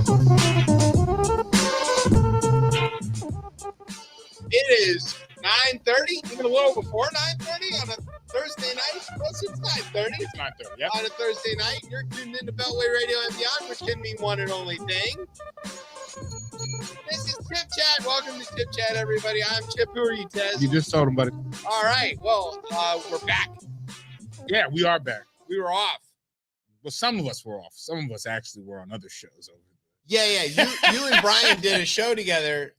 It is 9:30, even a little before 9:30 on a Thursday night. Well, it's 9:30. It's 9:30. Yep. On a Thursday night, you're tuned into Beltway Radio and beyond, which can mean one and only thing. This is ChipChat. Welcome to ChipChat, everybody. I'm Chip. Who are you, Tez? You just told him, buddy. All right. Well, we're back. Yeah, we are back. We were off. Well, some of us were off. Some of us actually were on other shows over Yeah. You and Brian did a show together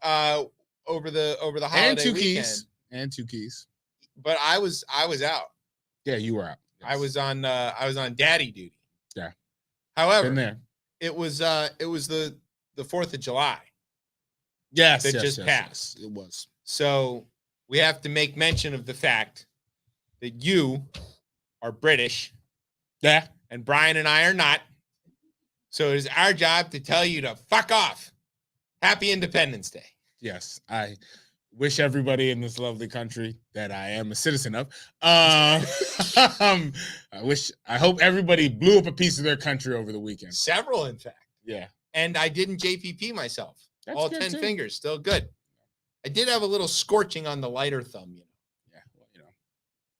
over the holiday weekend. And two keys. But I was out. Yeah, you were out. Yes. I was on daddy duty. Yeah. However, been there. It was the 4th of July. Yes, that yes, just yes, passed. Yes, it was. So we have to make mention of the fact that you are British. Yeah. And Brian and I are not. So it is our job to tell you to fuck off. Happy Independence Day. Yes, I wish everybody in this lovely country that I am a citizen of. I hope everybody blew up a piece of their country over the weekend. Several, in fact. Yeah. And I didn't JPP myself. That's all good 10 too. fingers, still good. I did have a little scorching on the lighter thumb, you know. Yeah, well, you know.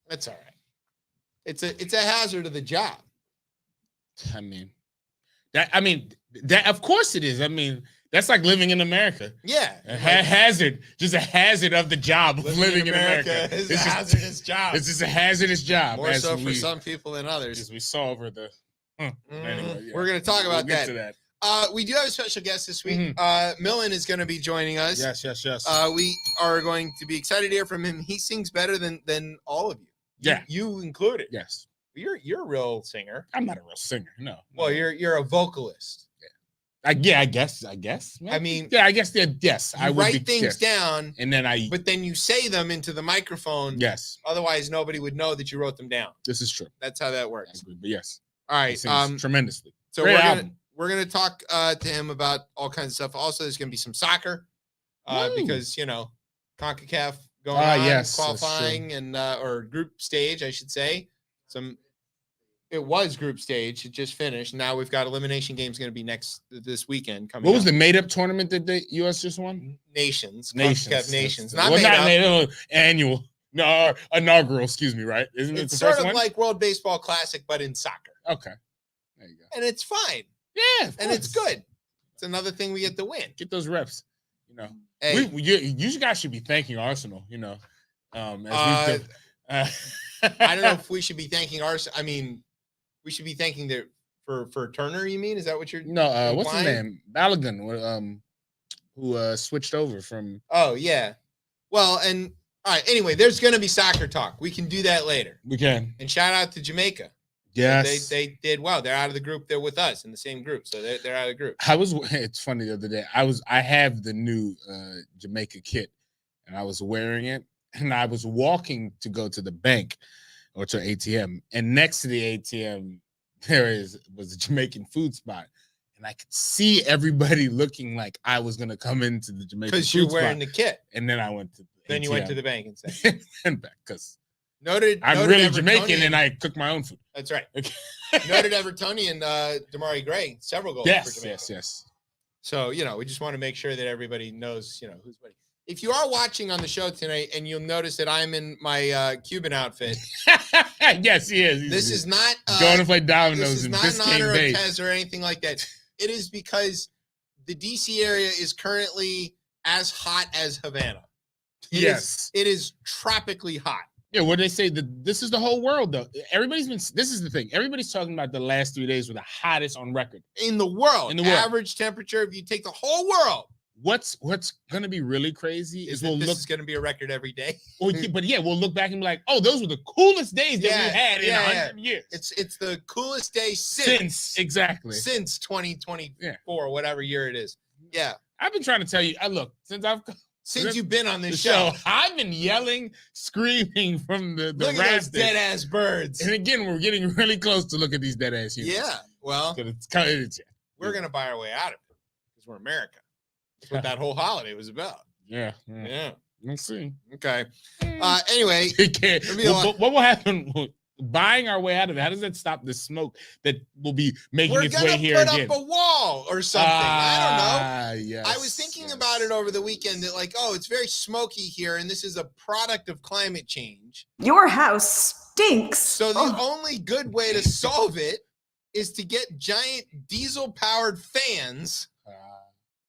That's all right. It's a hazard of the job. I mean, that of course it is. I mean, that's like living in America. Yeah. Hazard, just a hazard of the job of living in America. It's a hazardous job. It's just a hazardous job. More so for some people than others. As we saw over the... Anyway, yeah. We're going to talk about We'll get to that. We do have a special guest this week. Millen is going to be joining us. Yes. We are going to be excited to hear from him. He sings better than all of you. Yeah. You included. Yes. You're a real singer. I'm not a real singer, no. Well, you're a vocalist. Yeah. I guess. I mean, yeah, I guess that. Yes, I would write things down, and then but then you say them into the microphone. Yes. Otherwise, nobody would know that you wrote them down. This is true. That's how that works. I agree, but yes. All right. Tremendously. So we're gonna talk to him about all kinds of stuff. Also, there's gonna be some soccer because CONCACAF going on, qualifying and or group stage, I should say. It was group stage. It just finished. Now we've got elimination games going to be this weekend coming. What was the made-up tournament that the U.S. just won? Nations. Nations. Not made-up. Annual. No, inaugural. Excuse me. Right? Isn't it it's the sort first of one? like World Baseball Classic, but in soccer. Okay. There you go. And it's fine. Yeah, and it's good. It's another thing we get to win. Get those reps. Hey. You guys should be thanking Arsenal. I don't know if we should be thanking Arsenal. I mean, we should be thanking for Turner. You mean? Is that what you're? No. What's his name? Balogun. Who switched over from? Oh yeah. Well, and all right. Anyway, there's going to be soccer talk. We can do that later. We can. And shout out to Jamaica. Yes, they did well. They're out of the group. They're with us in the same group, so they're out of the group. It's funny the other day. I have the new Jamaica kit, and I was wearing it, and I was walking to go to the bank or to ATM, and next to the ATM was a Jamaican food spot, and I could see everybody looking like I was gonna come into the Jamaican food spot. Because you're wearing the kit, and then I went to then ATM. You went to the bank instead and back because. I'm really Jamaican and I cook my own food. That's right. Noted Evertonian Damari Gray, several goals. Yes. So, we just want to make sure that everybody knows, who's what. If you are watching on the show tonight and you'll notice that I'm in my Cuban outfit. Yes, he is. This is not going to play dominoes. This is not in honor of Tez or anything like that. It is because the DC area is currently as hot as Havana. It is tropically hot. Yeah, what they say this is the whole world though. This is the thing. Everybody's talking about the last 3 days were the hottest on record. In the world. Average temperature, if you take the whole world. What's gonna be really crazy is this is gonna be a record every day. We'll look back and be like, oh, those were the coolest days that we had in 100 years. It's the coolest day since 2024, whatever year it is. Yeah. I've been trying to tell you, since you've been on this show, I've been yelling, screaming from the look at those dead ass birds. And again, we're getting really close to look at these dead ass humans. Yeah, well, we're gonna buy our way out of it because we're America. That's what that whole holiday was about. Yeah. We'll see. Okay. Anyway, what will happen? buying our way out of it? How does that stop the smoke that will be making its way here We're gonna again? put up a wall or something. I don't know. Yes, I was thinking about it over the weekend that like, oh, it's very smoky here, and this is a product of climate change. Your house stinks. So the only good way to solve it is to get giant diesel-powered fans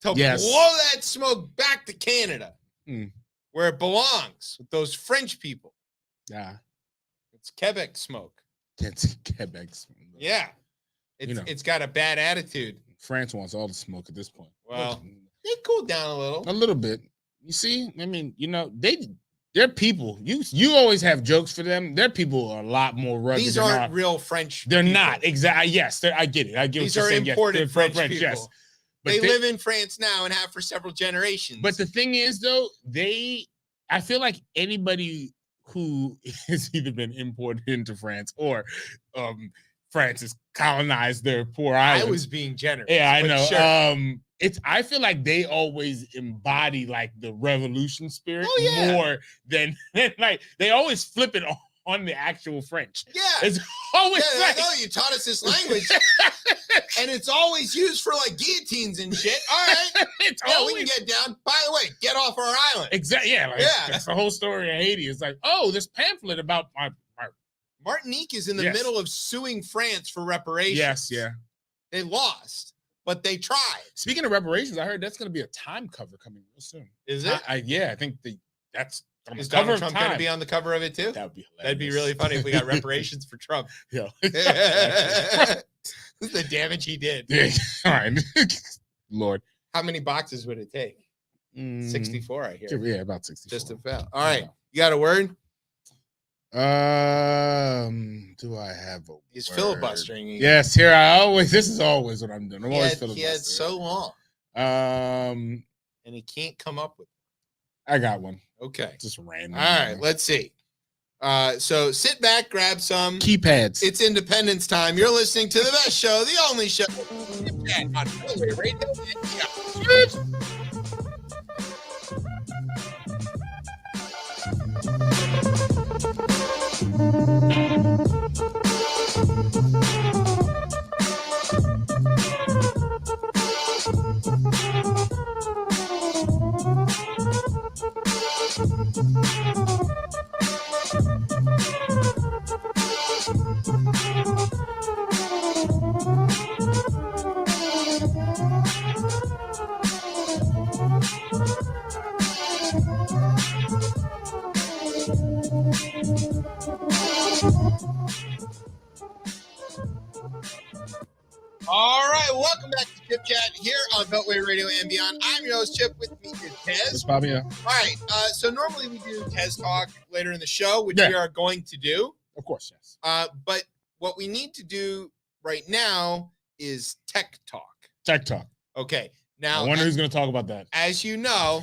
to blow that smoke back to Canada, where it belongs with those French people. Yeah, it's Quebec smoke. It's Quebec smoke. Yeah, it's got a bad attitude. France wants all the smoke at this point. Well, they cooled down a little bit. You see, I mean, they're people. You always have jokes for them. Their people are a lot more rugged. These aren't real French. They're people. Not exactly. Yes, I get it. I get These what you're saying. These are imported yes, French people. Yes. But they live in France now and have for several generations. But the thing is, though, I feel like anybody who has either been imported into France or France has colonized their poor islands. I was being generous. Yeah, I know. Sure. I feel like they always embody like the revolution spirit more than like they always flip it on the actual French. Yeah. It's always like, oh, you taught us this language. And it's always used for like guillotines and shit. All right. We can get down. By the way, get off our island. Exactly. Yeah. That's the whole story of Haiti. It's like, oh, this pamphlet about my Martinique is in the middle of suing France for reparations. Yes, yeah. They lost, but they tried. Speaking of reparations, I heard that's going to be a Time cover coming real soon. Is it? I think that's is Donald Trump going to be on the cover of it too? That would be hilarious. That'd be really funny if we got reparations for Trump. Yeah. This is the damage he did. Yeah. All right. Lord. How many boxes would it take? 64, I hear. Yeah, about 64. Just about. All right. You got a word? Do I have a He's word? Filibustering again. Yes, this is always what I'm doing. I'm always filibustering. He had so long. And he can't come up with it. I got one. Okay. Just random. All right, let's see. So sit back, grab some keypads. It's Independence time. You're listening to the best show, the only show on Philly Radio. All right, welcome back to Chip Chat here on Beltway Radio and Beyond. I'm your host, Chip. With me is Tez. Fabio. All right, so normally we do Tez Talk later in the show, which we are going to do. Of course, yes. But what we need to do right now is Tech Talk. Tech Talk. Okay. Now, I wonder who's going to talk about that. As you know,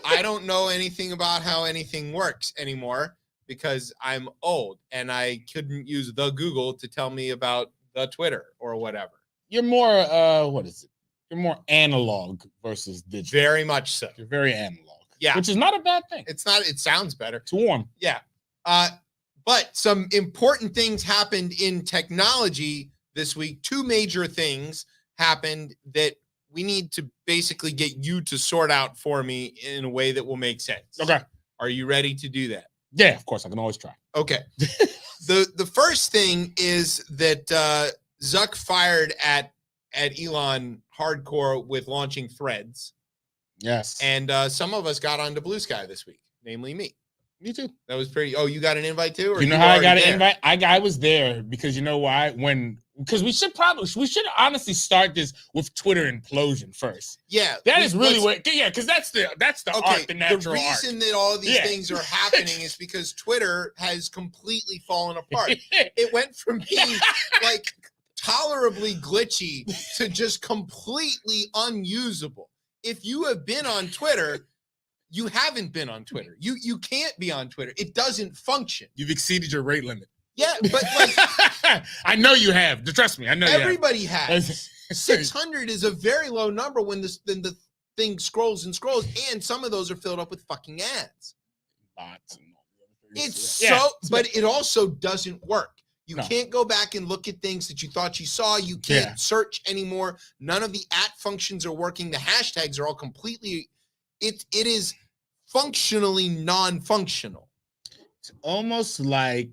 I don't know anything about how anything works anymore because I'm old and I couldn't use the Google to tell me about the Twitter or whatever. You're more, what is it? You're more analog versus digital. Very much so. You're very analog. Yeah. Which is not a bad thing. It's not, it sounds better. It's warm. Yeah. But some important things happened in technology this week. Two major things happened that we need to basically get you to sort out for me in a way that will make sense. Okay. Are you ready to do that? Yeah, of course. I can always try. Okay. The first thing is that Zuck fired at Elon hardcore with launching Threads. Yes. And some of us got onto Blue Sky this week, namely me. Me too. That was pretty. Oh, you got an invite too? Or you know how I got an invite? I was there because you know why? Because we should honestly start this with Twitter implosion first. Yeah, that is really what. Yeah, because that's the art, the natural art. The reason that all of these things are happening is because Twitter has completely fallen apart. It went from being like tolerably glitchy to just completely unusable. If you have been on Twitter, you haven't been on Twitter. You can't be on Twitter. It doesn't function. You've exceeded your rate limit. Yeah, but like I know you have. Trust me, I know everybody has. 600 is a very low number when the thing scrolls and scrolls, and some of those are filled up with fucking ads. Bots and all the other things. But it also doesn't work. You can't go back and look at things that you thought you saw. You can't search anymore. None of the @ functions are working. The hashtags are all completely, it is functionally non-functional. It's almost like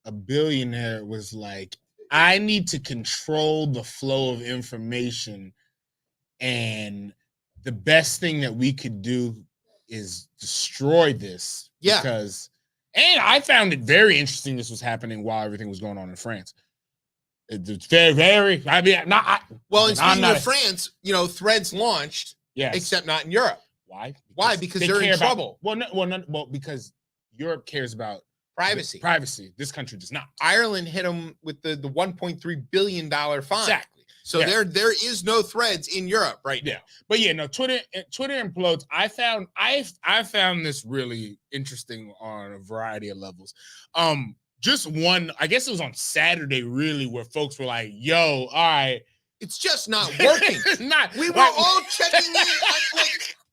a billionaire was like, I need to control the flow of information, and the best thing that we could do is destroy this. Because, and I found it very interesting this was happening while everything was going on in France. It's very, I mean, speaking of France, Threads launched, except not in Europe. Why? Why? Because they're in trouble. Well, because Europe cares about privacy. This country does not. Ireland hit them with the $1.3 billion fine. Exactly. So there is no Threads in Europe right now. But Twitter implodes. I found this really interesting on a variety of levels. Just one, I guess it was on Saturday, really, where folks were like, "Yo, all right, it's just not working." We were all checking in.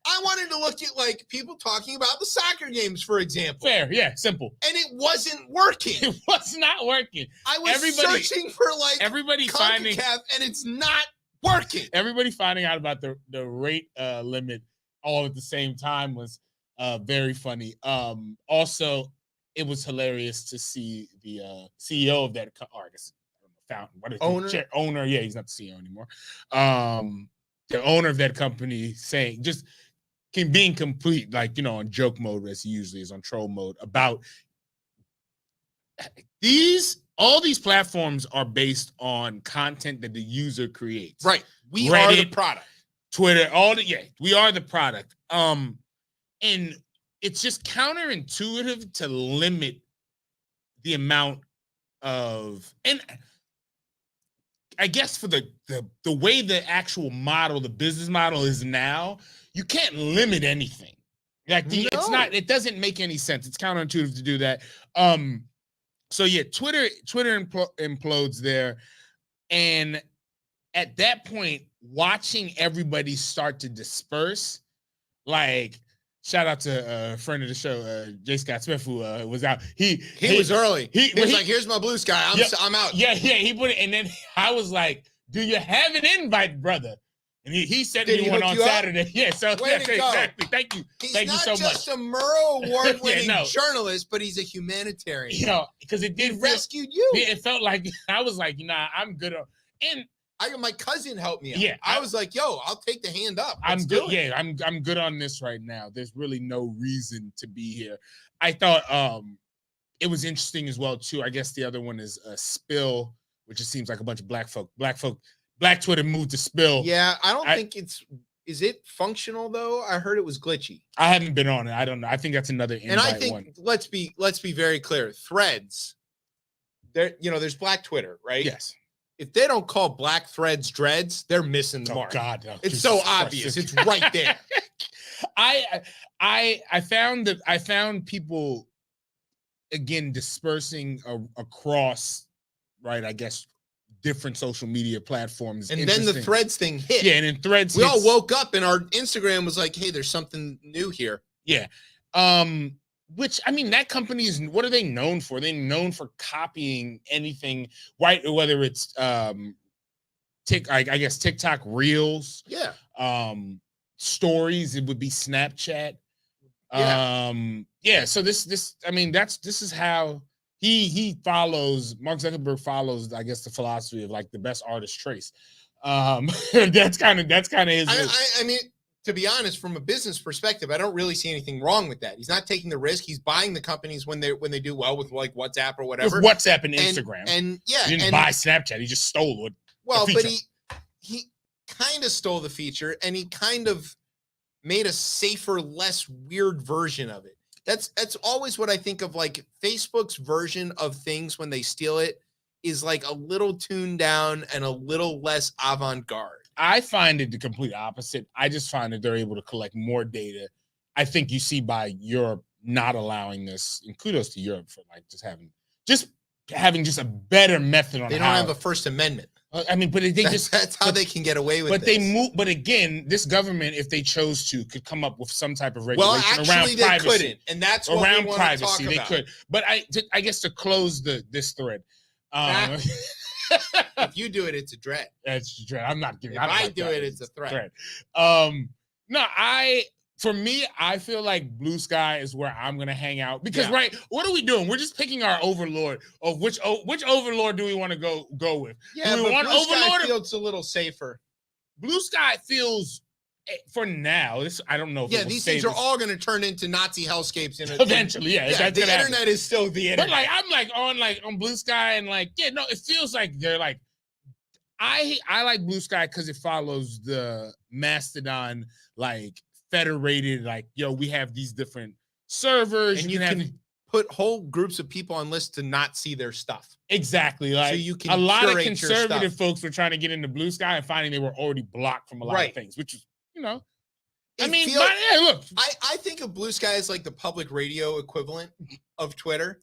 I wanted to look at people talking about the soccer games, for example. Fair, simple. And it wasn't working. It was not working. I was searching for everybody finding, and it's not working. Everybody finding out about the rate limit all at the same time was very funny. Also, it was hilarious to see the CEO of that, or I guess owner. Yeah, he's not the CEO anymore. The owner of that company saying being complete, on joke mode as he usually is, on troll mode, about all these platforms are based on content that the user creates. Right. We Reddit, are the product. Twitter, we are the product. And it's just counterintuitive to limit the amount of, and I guess for the way the actual model, the business model is now, you can't limit anything. It doesn't make any sense. It's counterintuitive to do that. Twitter implodes there. And at that point, watching everybody start to disperse, shout out to a friend of the show, J. Scott Smith, who was out. He was early. He was like, "Here's my blue sky. I'm out." Yeah. He put it, and then I was like, "Do you have an invite, brother?" And he sent me one on Saturday. Yeah. So exactly. Thank you. Thank you so much. He's not just a Murrow Award-winning journalist, but he's a humanitarian. Because it did rescued you. It felt like I was like, "Nah, I'm good." And my cousin helped me out. Yeah, I was like, "Yo, I'll take the hand up. I'm good. Yeah, I'm good on this right now. There's really no reason to be here." I thought it was interesting as well too. I guess the other one is Spill, which it seems like a bunch of Black Twitter moved to Spill. Yeah, I don't think is it functional though? I heard it was glitchy. I haven't been on it. I don't know. I think that's another invite. And I think let's be very clear. Threads, there's Black Twitter, right? Yes. If they don't call Black Threads dreads, they're missing the mark. God, no. It's so obvious. It's right there. I found people again dispersing across, right? I guess different social media platforms. And then the Threads thing hit. Yeah, and then Threads. We all woke up and our Instagram was like, "Hey, there's something new here." Yeah. Which, I mean, that company what are they known for? They're known for copying anything, right? Whether it's I guess TikTok Reels. Yeah. Stories, it would be Snapchat. So this is how he follows, Mark Zuckerberg follows, I guess, the philosophy of the best artist trace. That's kind of his. I mean, to be honest, from a business perspective, I don't really see anything wrong with that. He's not taking the risk. He's buying the companies when they do well with WhatsApp or whatever. With WhatsApp and Instagram. He didn't buy Snapchat. He just stole it. Well, but he kind of stole the feature, and he kind of made a safer, less weird version of it. That's always what I think of. Facebook's version of things when they steal it is a little tuned down and a little less avant-garde. I find it the complete opposite. I just find that they're able to collect more data. I think you see by Europe not allowing this, and kudos to Europe for having just a better method on. They don't have a First Amendment. I mean, but that's how they can get away with it. But they move. But again, this government, if they chose to, could come up with some type of regulation around privacy. They couldn't, and that's what around we want privacy. to talk They about. could. But I guess to close this thread, If you do it, it's a dread. That's dread. I'm not giving. If I do it, it's a threat. No, for me, I feel like Blue Sky is where I'm gonna hang out because right, what are we doing? We're just picking our overlord of which overlord do we want to go with? Yeah, do we want Blue overlord? Sky feels a little safer. Blue Sky feels. For now, I don't know. If these things are all going to turn into Nazi hellscapes eventually. Yeah, the internet is still the internet. But I'm on Blue Sky and it feels like they're like. I like Blue Sky because it follows the Mastodon federated we have these different servers and you can put whole groups of people on lists to not see their stuff. Exactly. So you can a lot of conservative folks were trying to get into Blue Sky and finding they were already blocked from a lot of things, which is look. I think of Blue Sky as like the public radio equivalent of Twitter.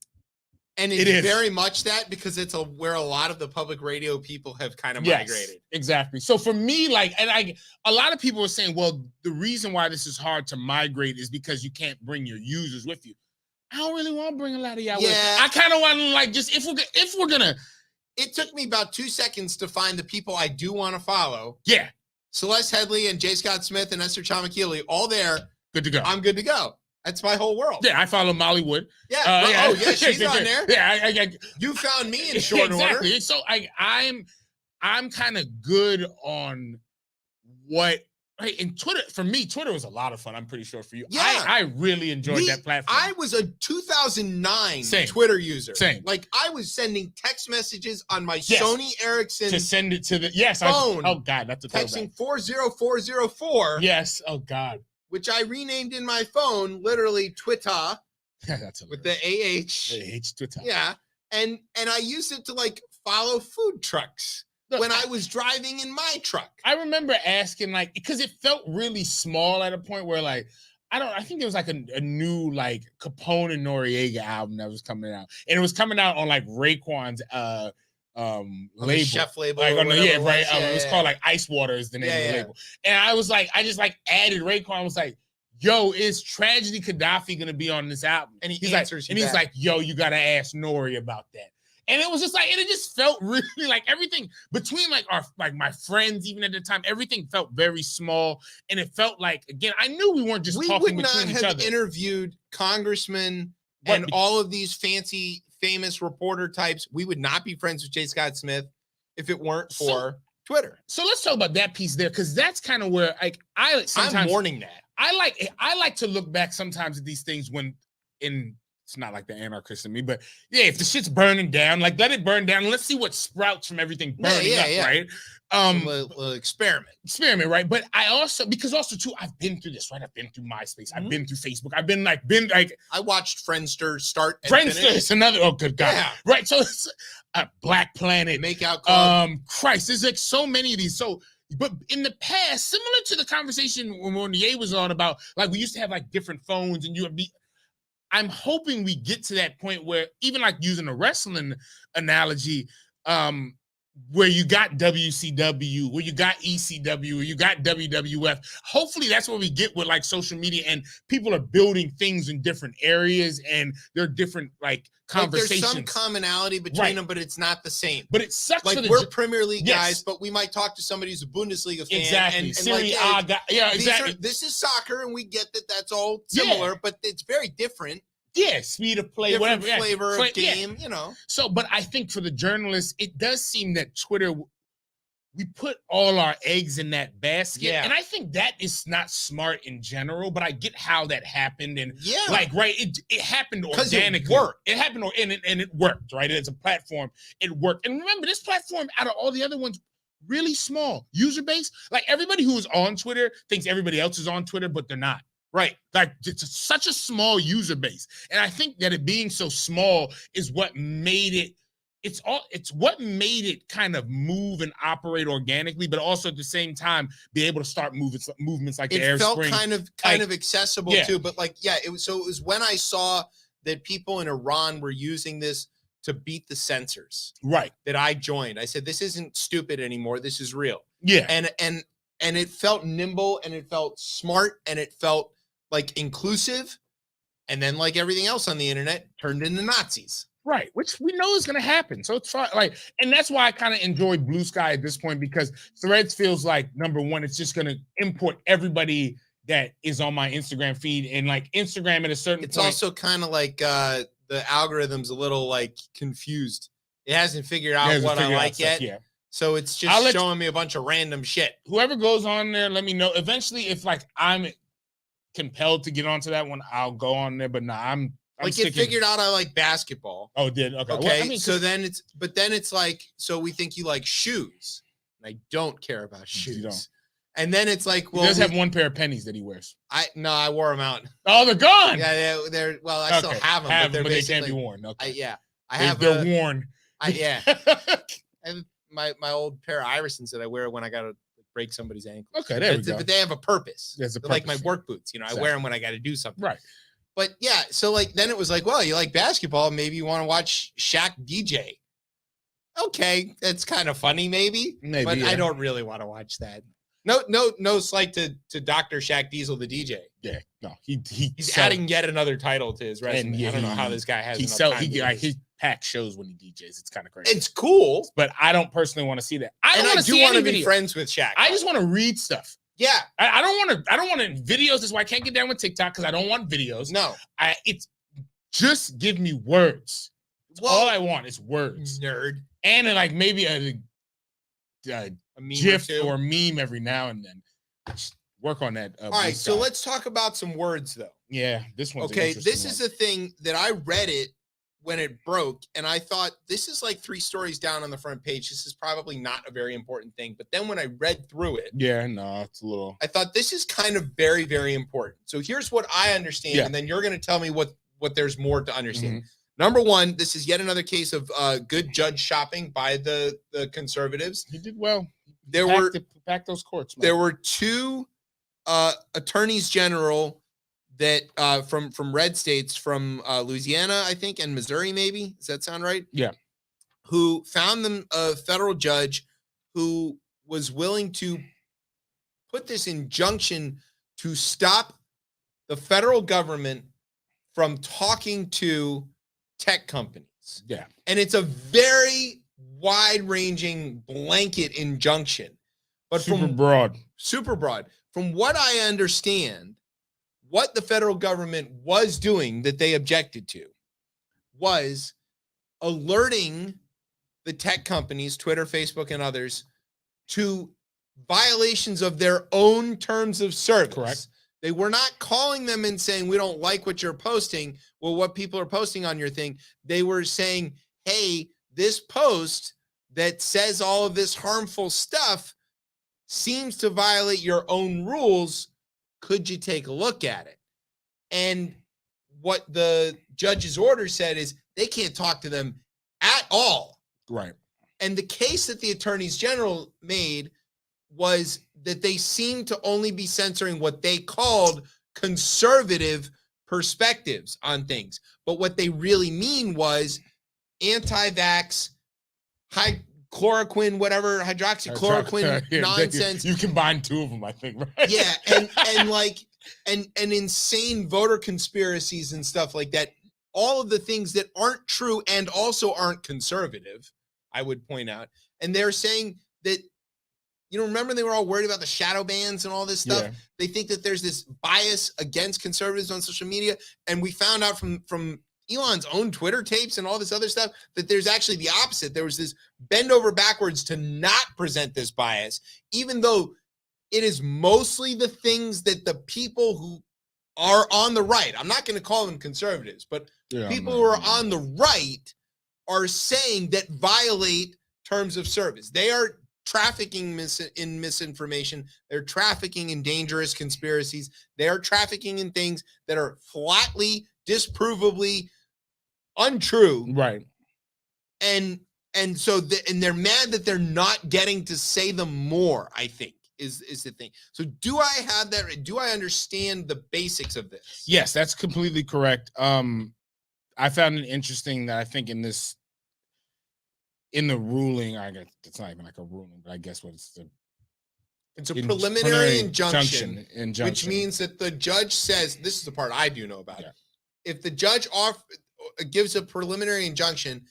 And it is very much that because it's where a lot of the public radio people have kind of migrated. Exactly. So for me, a lot of people are saying, well, the reason why this is hard to migrate is because you can't bring your users with you. I don't really want to bring a lot of y'all with me. I kind of want to if we're gonna. It took me about 2 seconds to find the people I do want to follow. Yeah. Celeste Headley and J. Scott Smith and Esther Chamakili, all there. Good to go. I'm good to go. That's my whole world. Yeah, I follow Molly Wood. Yeah. She's on there. Yeah, you found me in short order. So I'm kind of good on what. Right, and Twitter, for me, Twitter was a lot of fun. I'm pretty sure for you. Yeah. I really enjoyed that platform. I was a 2009 Same. Twitter user. Same. I was sending text messages on my Sony Ericsson to send it to the phone. Oh God, that's a texting 40404. Yes. Oh God. Which I renamed in my phone, literally Twitter. That's with the AH. AH Twitter. Yeah. And I used it to follow food trucks. When I was driving in my truck. I remember asking because it felt really small at a point where I think there was a new Capone and Noriega album that was coming out. And it was coming out on Raekwon's label. Chef label. It was called Ice Water is the name of the label. And I was I just added Raekwon. I was yo, is Tragedy Gaddafi gonna be on this album? And he's back. Yo, you gotta ask Nori about that. And it was just and it just felt really everything between our my friends, even at the time, everything felt very small. And it felt again, I knew we weren't just talking between each other. We would not have interviewed congressmen and all of these fancy, famous reporter types. We would not be friends with J. Scott Smith if it weren't for Twitter. So let's talk about that piece there, because that's kind of where I'm mourning that. I like to look back sometimes at these things it's not like the anarchist in me, but if the shit's burning down, let it burn down. Let's see what sprouts from everything burning up, right? Experiment, right? But I also, too, I've been through this, right? I've been through MySpace. I've been through Facebook. I've been I watched Friendster start and Friendster finish. is another, oh good God. Yeah. Right, so it's Black Planet. Makeout Club. Christ, there's so many of these. So, but in the past, similar to the conversation when Ye was on about, we used to have different phones and I'm hoping we get to that point where even using a wrestling analogy, where you got WCW, where you got ECW, where you got WWF. Hopefully that's what we get with social media, and people are building things in different areas, and there are different conversations. There's some commonality between them, but it's not the same. But it sucks. We're Premier League guys, but we might talk to somebody who's a Bundesliga fan. Exactly. Exactly. This is soccer, and we get that that's all similar, but it's very different. Yeah, speed of play, different whatever. Flavor of game, So, but I think for the journalists, it does seem that Twitter, we put all our eggs in that basket. Yeah. And I think that is not smart in general, but I get how that happened. And it happened organically. It happened and it worked, right? It's a platform. It worked. And remember, this platform, out of all the other ones, really small user base. Everybody who is on Twitter thinks everybody else is on Twitter, but they're not. Right. It's such a small user base. And I think that it being so small is what made it, it's what made it kind of move and operate organically, but also at the same time be able to start movements like the Air Spring. It felt kind of accessible too, but it was when I saw that people in Iran were using this to beat the censors. Right. That I joined. I said, this isn't stupid anymore. This is real. Yeah. And it felt nimble, and it felt smart, and it felt inclusive, and then everything else on the internet turned into Nazis. Right, which we know is going to happen. So it's fine. Like, and that's why I kind of enjoy Blue Sky at this point, because Threads feels like, number one, it's just going to import everybody that is on my Instagram feed, and like Instagram at a certain It's point. also kind of like the algorithm's a little like confused. It hasn't figured out what I like yet. Yeah. So it's just showing me a bunch of random shit. Whoever goes on there, let me know. Eventually, if like I'm compelled to get onto that one, I'll go on there. But I'm like it figured out I like basketball. Oh, did okay. Okay. Well, I mean, so then it's like, so we think you like shoes. And I don't care about shoes. You don't. And then it's like, well, he does have one pair of pennies that he wears. I wore them out. Oh, they're gone. Yeah, they're well, I still have them, but they can't be worn. Okay. They're worn. I have my old pair of Irisons that I wear when I gotta break somebody's ankle. Okay, there we go. But they have a purpose. There's a They're purpose. like my work boots. I wear them when I got to do something. Right. But yeah, so like then it was like, well, you like basketball, maybe you want to watch Shaq DJ. Okay, that's kind of funny, maybe but I don't really want to watch that. No slight to Dr. Shaq Diesel, the DJ. Yeah, no, he's adding yet another title to his resume. I don't know how this guy has. He packs shows when he DJs. It's kind of crazy. It's cool, but I don't personally want to see that. I do want to be friends with Shaq. I just want to read stuff. Yeah, I don't want videos. That's why I can't get down with TikTok, because I don't want videos. No, it's just give me words. All I want is words, nerd, and like maybe a meme GIF or meme every now and then. Just work on that. All right, so let's talk about some words, though. Yeah, this one's okay. This is the thing that I read it when it broke, and I thought, this is like 3 stories down on the front page. This is probably not a very important thing. But then when I read through it, it's a little. I thought this is kind of very, very important. So here's what I understand, and then you're going to tell me what there's more to understand. Mm-hmm. Number one, this is yet another case of good judge shopping by the conservatives. He did well. Pack those courts. Man. There were 2 attorneys general that from red states, from Louisiana, I think, and Missouri, maybe. Does that sound right? Yeah. Who found them a federal judge who was willing to put this injunction to stop the federal government from talking to tech companies. Yeah. And it's a very wide-ranging blanket injunction. But super broad. From what I understand, what the federal government was doing that they objected to was alerting the tech companies, Twitter, Facebook, and others, to violations of their own terms of service. Correct. They were not calling them and saying, we don't like what you're posting. Well, what people are posting on your thing. They were saying, hey, this post that says all of this harmful stuff seems to violate your own rules. Could you take a look at it? And what the judge's order said is they can't talk to them at all. Right. And the case that the attorneys general made was that they seemed to only be censoring what they called conservative perspectives on things. But what they really mean was anti-vax, hydroxychloroquine nonsense. You combine 2 of them, I think, right? Yeah, and insane voter conspiracies and stuff like that. All of the things that aren't true and also aren't conservative, I would point out. And they're saying that, remember they were all worried about the shadow bans and all this stuff? Yeah. They think that there's this bias against conservatives on social media. And we found out from Elon's own Twitter tapes and all this other stuff that there's actually the opposite. There was this bend over backwards to not present this bias, even though it is mostly the things that the people who are on the right, I'm not going to call them conservatives, but people who are on the right are saying that violate terms of service. They are trafficking in misinformation. They're trafficking in dangerous conspiracies. They are trafficking in things that are flatly, disprovably untrue. Right. And so they're mad that they're not getting to say them more, I think, is the thing. So do I have that? Do I understand the basics of this? Yes, that's completely correct. I found it interesting that I think in the ruling, I guess it's not even like a ruling, but I guess it's a preliminary injunction, which means that the judge says, this is the part I do know about. Yeah. If the judge gives a preliminary injunction,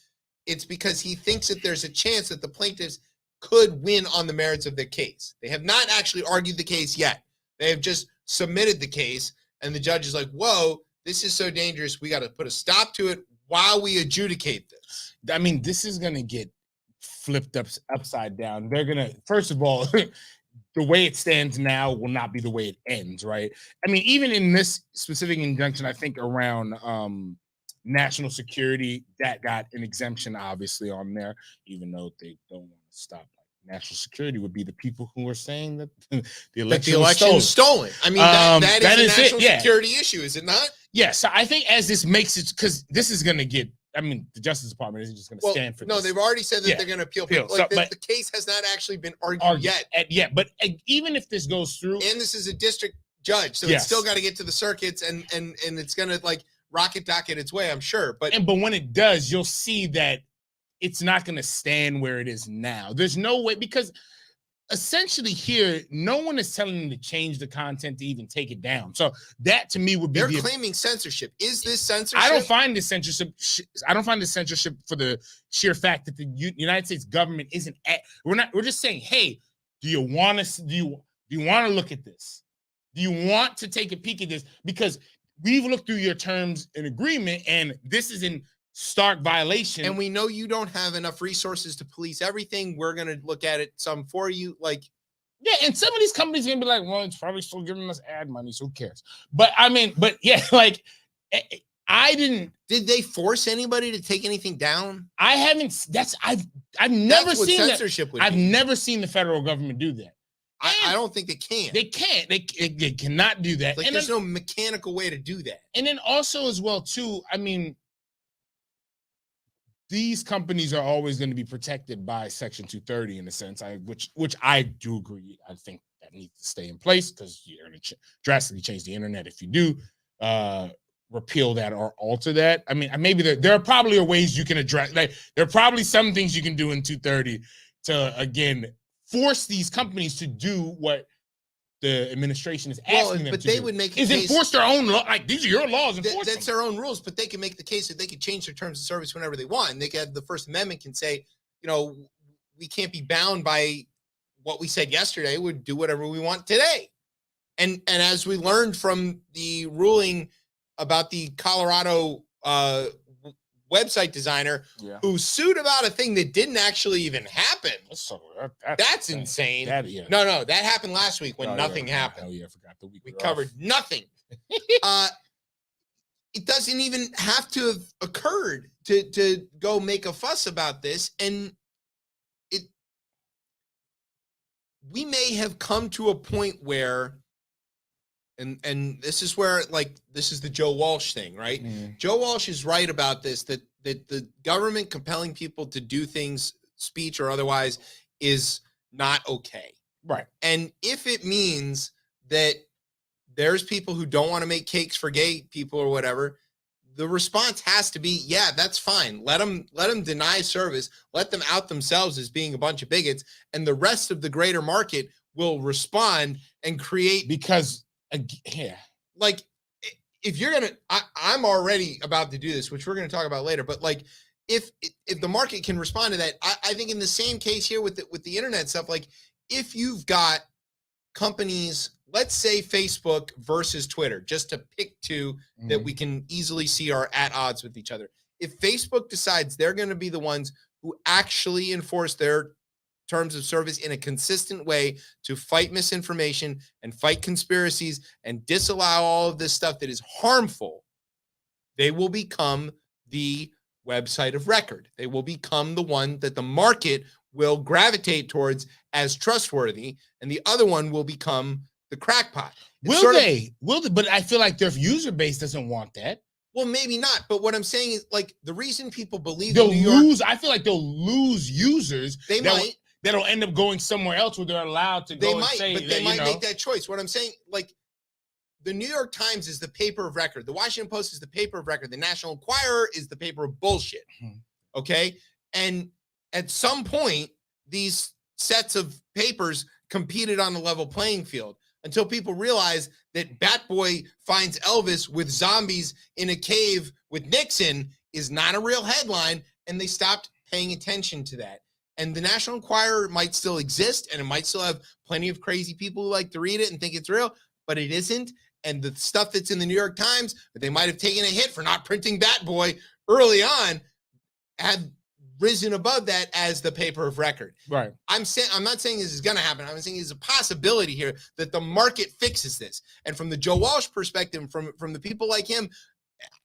it's because he thinks that there's a chance that the plaintiffs could win on the merits of their case. They have not actually argued the case yet. They have just submitted the case, and the judge is like, whoa, this is so dangerous. We got to put a stop to it while we adjudicate this. I mean, this is going to get flipped upside down. They're going to, first of all, the way it stands now will not be the way it ends, right? I mean, even in this specific injunction, I think around national security, that got an exemption, obviously, on there, even though they don't want to stop. National security would be the people who are saying that the election is stolen. I mean, that is a national security issue, is it not? Yeah, so I think as this makes it, because this is going to get, I mean, the Justice Department isn't just going to stand for this. No, they've already said that they're going to appeal. The case has not actually been argued yet. But even if this goes through. And this is a district judge, so it's still got to get to the circuits, and it's going to, like, rocket docket its way, I'm sure. But when it does, you'll see that it's not going to stand where it is now. There's no way, because essentially here, no one is telling them to change the content to even take it down. So that to me would be they're claiming censorship. Is this censorship? I don't find this censorship. I don't find this censorship for the sheer fact that the United States government isn't at. We're just saying, hey, do you want to look at this? Do you want to take a peek at this? Because we've looked through your terms and agreement, and this is in stark violation. And we know you don't have enough resources to police everything. We're going to look at it some for you. Like, yeah, and some of these companies are going to be like, well, it's probably still giving us ad money, so who cares? But I mean, yeah, like, did they force anybody to take anything down? I haven't. I've never seen censorship. I've never seen the federal government do that. I don't think they can. They can't. They cannot do that. Like, and there's no mechanical way to do that. And then also as well too, I mean, these companies are always going to be protected by Section 230 in a sense, which I do agree. I think that needs to stay in place, because you're going to drastically change the internet if you do repeal that or alter that. I mean, maybe there are probably ways you can address. Like, there are probably some things you can do in 230 to, again, force these companies to do what the administration is asking them to do. But they would make enforce their own law. Like, these are your laws. That's their own rules, but they can make the case that they can change their terms of service whenever they want. And they can, the First Amendment can say, we can't be bound by what we said yesterday. We do whatever we want today. And as we learned from the ruling about the Colorado website designer who sued about a thing that didn't actually even happen. That's insane. No, that happened last week when nothing happened. Oh yeah, I forgot the week. We covered nothing. It doesn't even have to have occurred to go make a fuss about this. And we may have come to a point where, and this is where, like, this is the Joe Walsh thing, right? Mm. Joe Walsh is right about this, that the government compelling people to do things, speech or otherwise, is not okay. Right. And if it means that there's people who don't want to make cakes for gay people or whatever, the response has to be, yeah, that's fine. Let them deny service. Let them out themselves as being a bunch of bigots. And the rest of the greater market will respond and create. Because like, if you're gonna, I'm already about to do this, which we're gonna talk about later. But like, if the market can respond to that, I think in the same case here with the internet stuff, like, if you've got companies, let's say Facebook versus Twitter, just to pick two that we can easily see are at odds with each other. If Facebook decides they're going to be the ones who actually enforce their terms of service in a consistent way to fight misinformation and fight conspiracies and disallow all of this stuff that is harmful, they will become the website of record. They will become the one that the market will gravitate towards as trustworthy, and the other one will become the crackpot. Will they? But I feel like their user base doesn't want that. Well, maybe not. But what I'm saying is, like, the reason people believe they'll lose. I feel like they'll lose users. They might. That'll end up going somewhere else where they're allowed to go. But they might make that choice. What I'm saying, like, the New York Times is the paper of record. The Washington Post is the paper of record. The National Enquirer is the paper of bullshit. Okay? And at some point, these sets of papers competed on a level playing field until people realize that Bat Boy finds Elvis with zombies in a cave with Nixon is not a real headline, and they stopped paying attention to that. And the National Enquirer might still exist, and it might still have plenty of crazy people who like to read it and think it's real, but it isn't. And the stuff that's in the New York Times, that they might have taken a hit for not printing Bat Boy early on, had risen above that as the paper of record. Right. I'm not saying this is going to happen. I'm saying there's a possibility here that the market fixes this. And from the Joe Walsh perspective, from the people like him,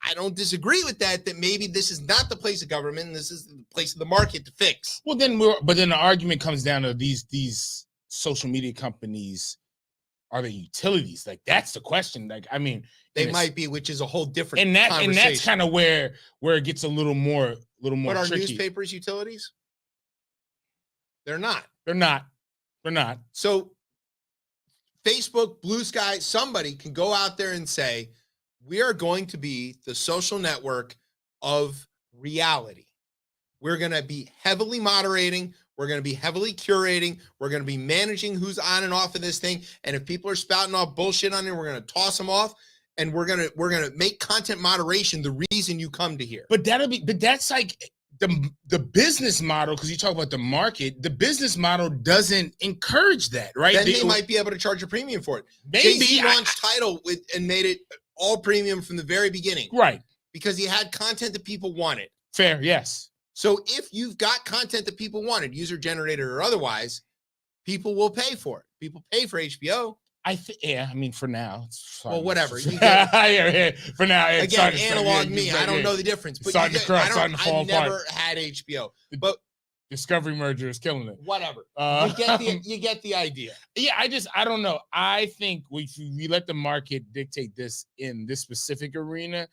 I don't disagree with that maybe this is not the place of government, and this is the place of the market to fix. Well, then the argument comes down to these social media companies. Are they utilities? Like, that's the question. Like, I mean, they might be, which is a whole different and that's kind of where it gets a little more But are tricky. Newspapers utilities? They're not. They're not. So Facebook, Blue Sky, somebody can go out there and say, we are going to be the social network of reality. We're going to be heavily moderating. We're going to be heavily curating. We're going to be managing who's on and off of this thing. And if people are spouting off bullshit on it, we're going to toss them off. And we're going to make content moderation the reason you come to here. But that's like the business model, because you talk about the market. The business model doesn't encourage that, right? Then they might be able to charge a premium for it. Maybe Jay-Z launched Tidal and made it all premium from the very beginning. Right. Because he had content that people wanted. Fair, yes. So if you've got content that people wanted, user generated or otherwise, people will pay for it. People pay for HBO. I mean, for now. Well, whatever. You yeah. For now. Again, analog me. I don't know the difference. But I never had HBO. But Discovery merger is killing it. Whatever. You get the idea. Yeah, I don't know. I think we let the market dictate this in this specific arena.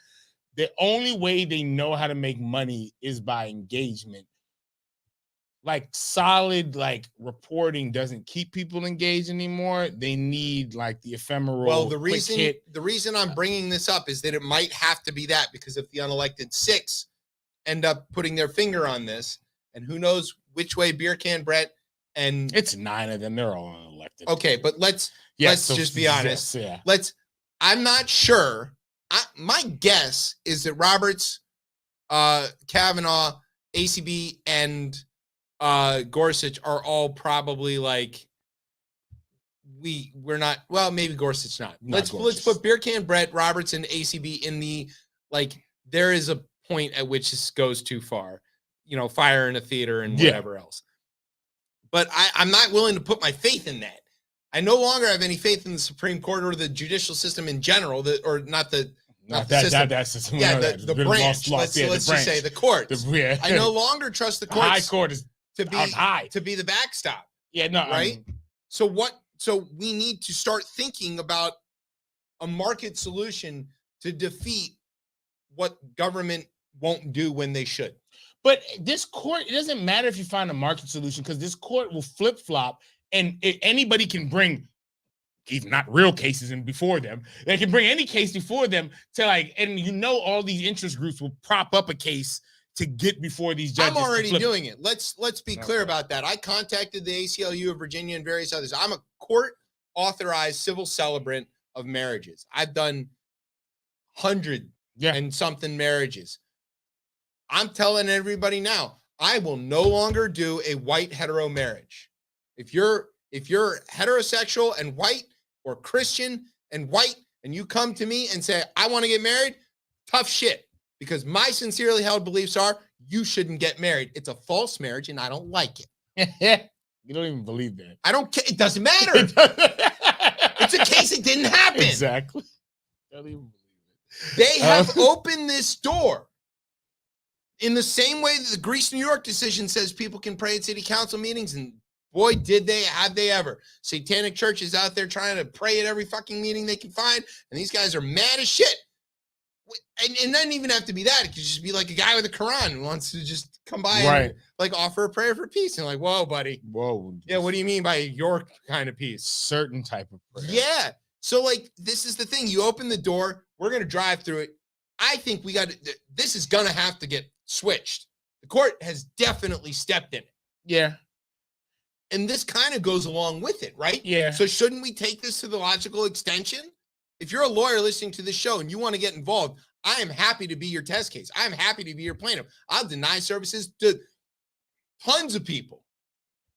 The only way they know how to make money is by engagement. Like, solid reporting doesn't keep people engaged anymore. They need the ephemeral. Well, the reason I'm bringing this up is that it might have to be that, because if the unelected 6 end up putting their finger on this, and who knows which way Beer Can Brett and it's 9 of them, they're all unelected. Okay, but let's just be honest. Yes, yeah. I'm not sure. My guess is that Roberts, Kavanaugh, ACB, and Gorsuch are all probably we're not. Well, maybe Gorsuch not. Let's put Beer Can Brett, Roberts, and ACB in the there is a point at which this goes too far. Fire in a theater and whatever else. But I'm not willing to put my faith in that. I no longer have any faith in the Supreme Court or the judicial system in general, the system. Yeah, the branch. Let's just say the courts. I no longer trust the courts. The high court is to be the backstop. Yeah, no, right. So we need to start thinking about a market solution to defeat what government won't do when they should. But this court, it doesn't matter if you find a market solution, because this court will flip-flop, and anybody can bring, even not real cases and before them, they can bring any case before them to and all these interest groups will prop up a case to get before these judges. I'm already doing it. Let's be clear about that. I contacted the ACLU of Virginia and various others. I'm a court-authorized civil celebrant of marriages. I've done 100 and something marriages. I'm telling everybody now, I will no longer do a white hetero marriage. If you're heterosexual and white, or Christian and white, and you come to me and say, I want to get married, tough shit. Because my sincerely held beliefs are, you shouldn't get married. It's a false marriage, and I don't like it. You don't even believe that. I don't care. It doesn't matter. It's a case it didn't happen. Exactly. I don't even believe it. They have opened this door. In the same way that the Greece, New York decision says people can pray at city council meetings, and boy, have they ever. Satanic churches out there trying to pray at every fucking meeting they can find, and these guys are mad as shit. And it doesn't even have to be that. It could just be like a guy with a Quran who wants to just come by and offer a prayer for peace. And whoa, buddy. Whoa. Yeah, what do you mean by your kind of peace? Certain type of prayer. Yeah. So this is the thing. You open the door. We're going to drive through it. I think this is going to have to get switched. The court has definitely stepped in it. Yeah. And this kind of goes along with it, right? Yeah. So shouldn't we take this to the logical extension? If you're a lawyer listening to this show and you want to get involved, I am happy to be your test case. I'm happy to be your plaintiff. I'll deny services to tons of people,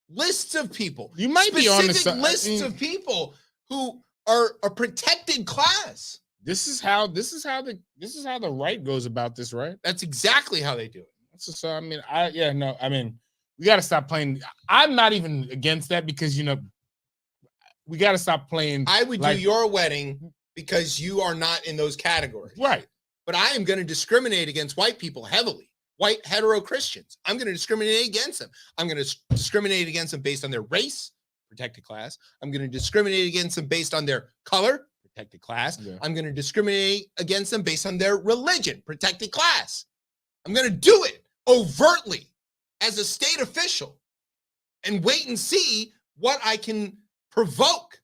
lists of people. You might be on the lists of people who are a protected class. This is how the right goes about this, right? That's exactly how they do it. So I mean, we got to stop playing. I'm not even against that because we got to stop playing. I would do your wedding because you are not in those categories, right? But I am going to discriminate against white people heavily. White hetero Christians. I'm going to discriminate against them. I'm going to discriminate against them based on their race, protected class. I'm going to discriminate against them based on their color, protected class. Yeah. I'm going to discriminate against them based on their religion, protected class. I'm going to do it overtly as a state official and wait and see what I can provoke.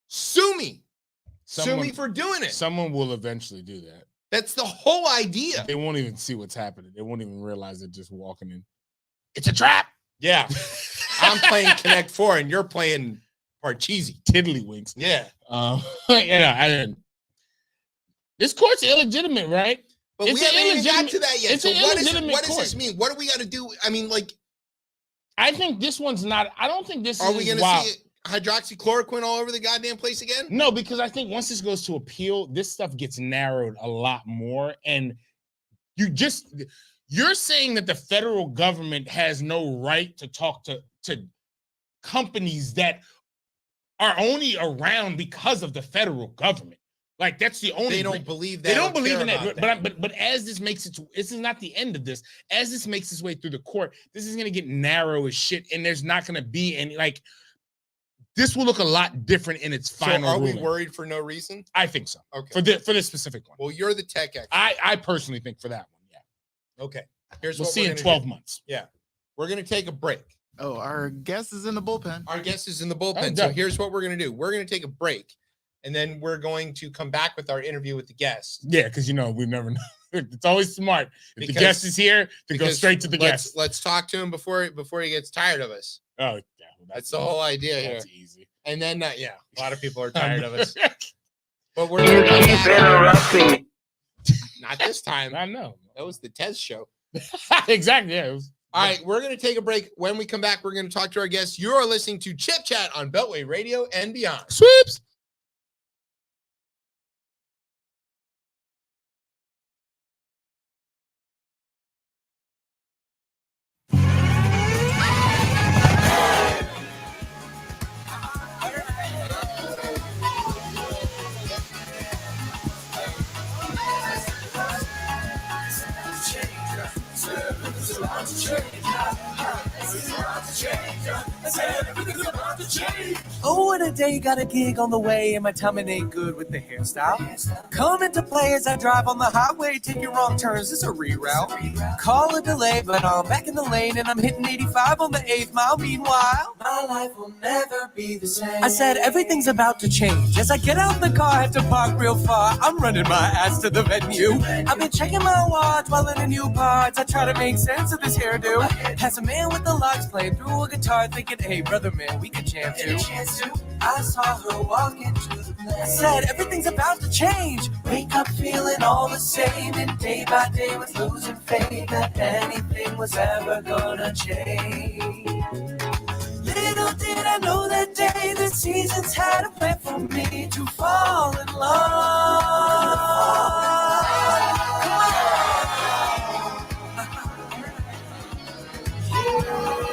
Sue me. Sue me for doing it. Someone will eventually do that. That's the whole idea. They won't even see what's happening. They won't even realize they're just walking in. It's a trap. Yeah. I'm playing Connect 4 and you're playing Parcheesi. Tiddlywinks. Yeah. This court's illegitimate, right? But we haven't even got to that yet. So what does this mean? What do we got to do? I mean, I think this one's not. I don't think this is. Are we going to see hydroxychloroquine all over the goddamn place again? No, because I think once this goes to appeal, this stuff gets narrowed a lot more. And you're saying that the federal government has no right to talk to companies that are only around because of the federal government. Like that's the only. They don't believe that. They don't believe in that. But as this makes it, this is not the end of this. As this makes its way through the court, this is going to get narrow as shit, and there's not going to be any This will look a lot different in its final. So are ruling. We worried for no reason? I think so. Okay. For this specific one. Well, you're the tech expert. I personally think for that one, yeah. Okay. We'll see in 12 months. Yeah. We're going to take a break. Oh, our guest is in the bullpen. So here's what we're going to do. We're going to take a break, and then we're going to come back with our interview with the guest. Yeah, because we never know. It's always smart if the guest is here to go straight to the guest. Let's talk to him before he gets tired of us. Oh, yeah. That's the whole idea here. That's easy. And then, a lot of people are tired of us. But we're going to keep interrupting. Not this time. I know. That was the Tez show. Exactly. Yeah. All right, we're going to take a break. When we come back, we're going to talk to our guests. You are listening to Chip Chat on Beltway Radio and beyond. Sweeps. Oh, what a day, got a gig on the way, and my timing ain't good with the hairstyle. Come into play as I drive on the highway, taking wrong turns, it's a reroute. Call a delay, but I'm back in the lane, and I'm hitting 85 on the 8th mile. Meanwhile, my life will never be the same. I said everything's about to change. As I get out the car, had to park real far. I'm running my ass to the venue. I've been checking my watch while in the new parts. I try to make sense of this hairdo. Has a man with the locks playing through a guitar, thinking, hey, brother man, we could jam too. I saw her walk into the place. I said everything's about to change. Wake up feeling all the same, and day by day was losing faith that anything was ever gonna change. Little did I know that day the seasons had a plan for me to fall in love. Come on.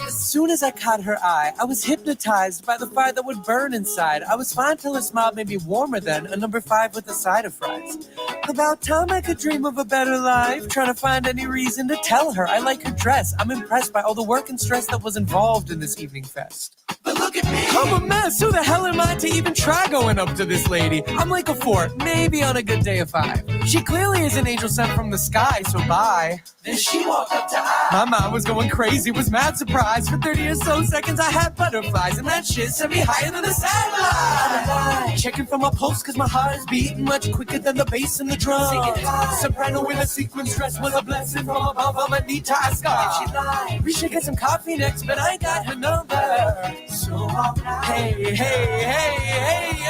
As soon as I caught her eye, I was hypnotized by the fire that would burn inside. I was fine till her smile made me warmer than a number 5 with a side of fries. About time I could dream of a better life, trying to find any reason to tell her I like her dress. I'm impressed by all the work and stress that was involved in this evening fest. But look look at me. I'm a mess. Who the hell am I to even try going up to this lady? I'm like a 4, maybe on a good day a 5. She clearly is an angel sent from the sky, so bye. Then she walked up to I. My mind was going crazy, was mad surprised. For 30 or so seconds I had butterflies, and that shit sent me higher than the satellite. Checking for my pulse cause my heart is beating much quicker than the bass and the drum. Soprano with a sequence dress with a blessing from above on my knee tie scar. We should get some coffee next, but I got her number. So hey, is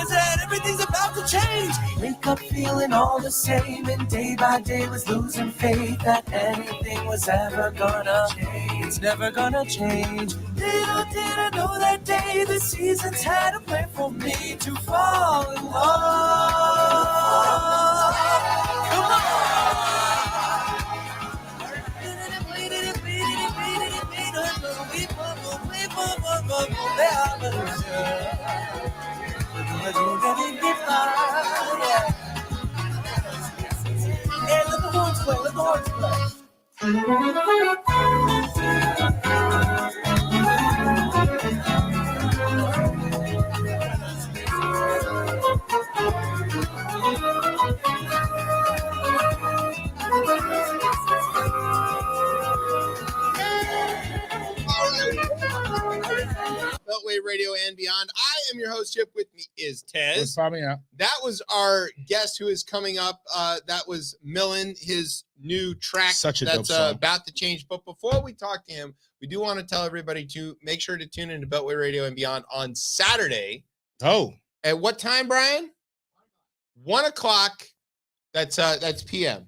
that everything's about to change? Wake up feeling all the same, and day by day was losing faith that anything was ever gonna change. It's never gonna change. Little did I know that day the seasons had a plan for me to fall in love. Come on. Hey, let the horns play, let the horns play. Beltway Radio and beyond. I am your host, Chip. With me is Tez. Out. That was our guest who is coming up. That was Millen, his new track that's about to change. But before we talk to him, we do want to tell everybody to make sure to tune into Beltway Radio and beyond on Saturday. Oh. At what time, Brian? 1 o'clock. That's PM.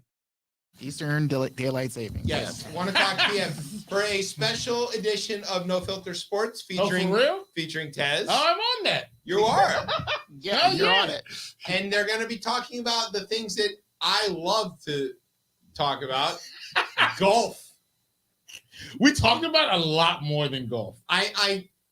Eastern Daylight Savings. Yes, 1 o'clock PM for a special edition of No Filter Sports featuring Tez. Oh, I'm on that. You are. Yeah, you're on it. And they're going to be talking about the things that I love to talk about. Golf. We talked about a lot more than golf.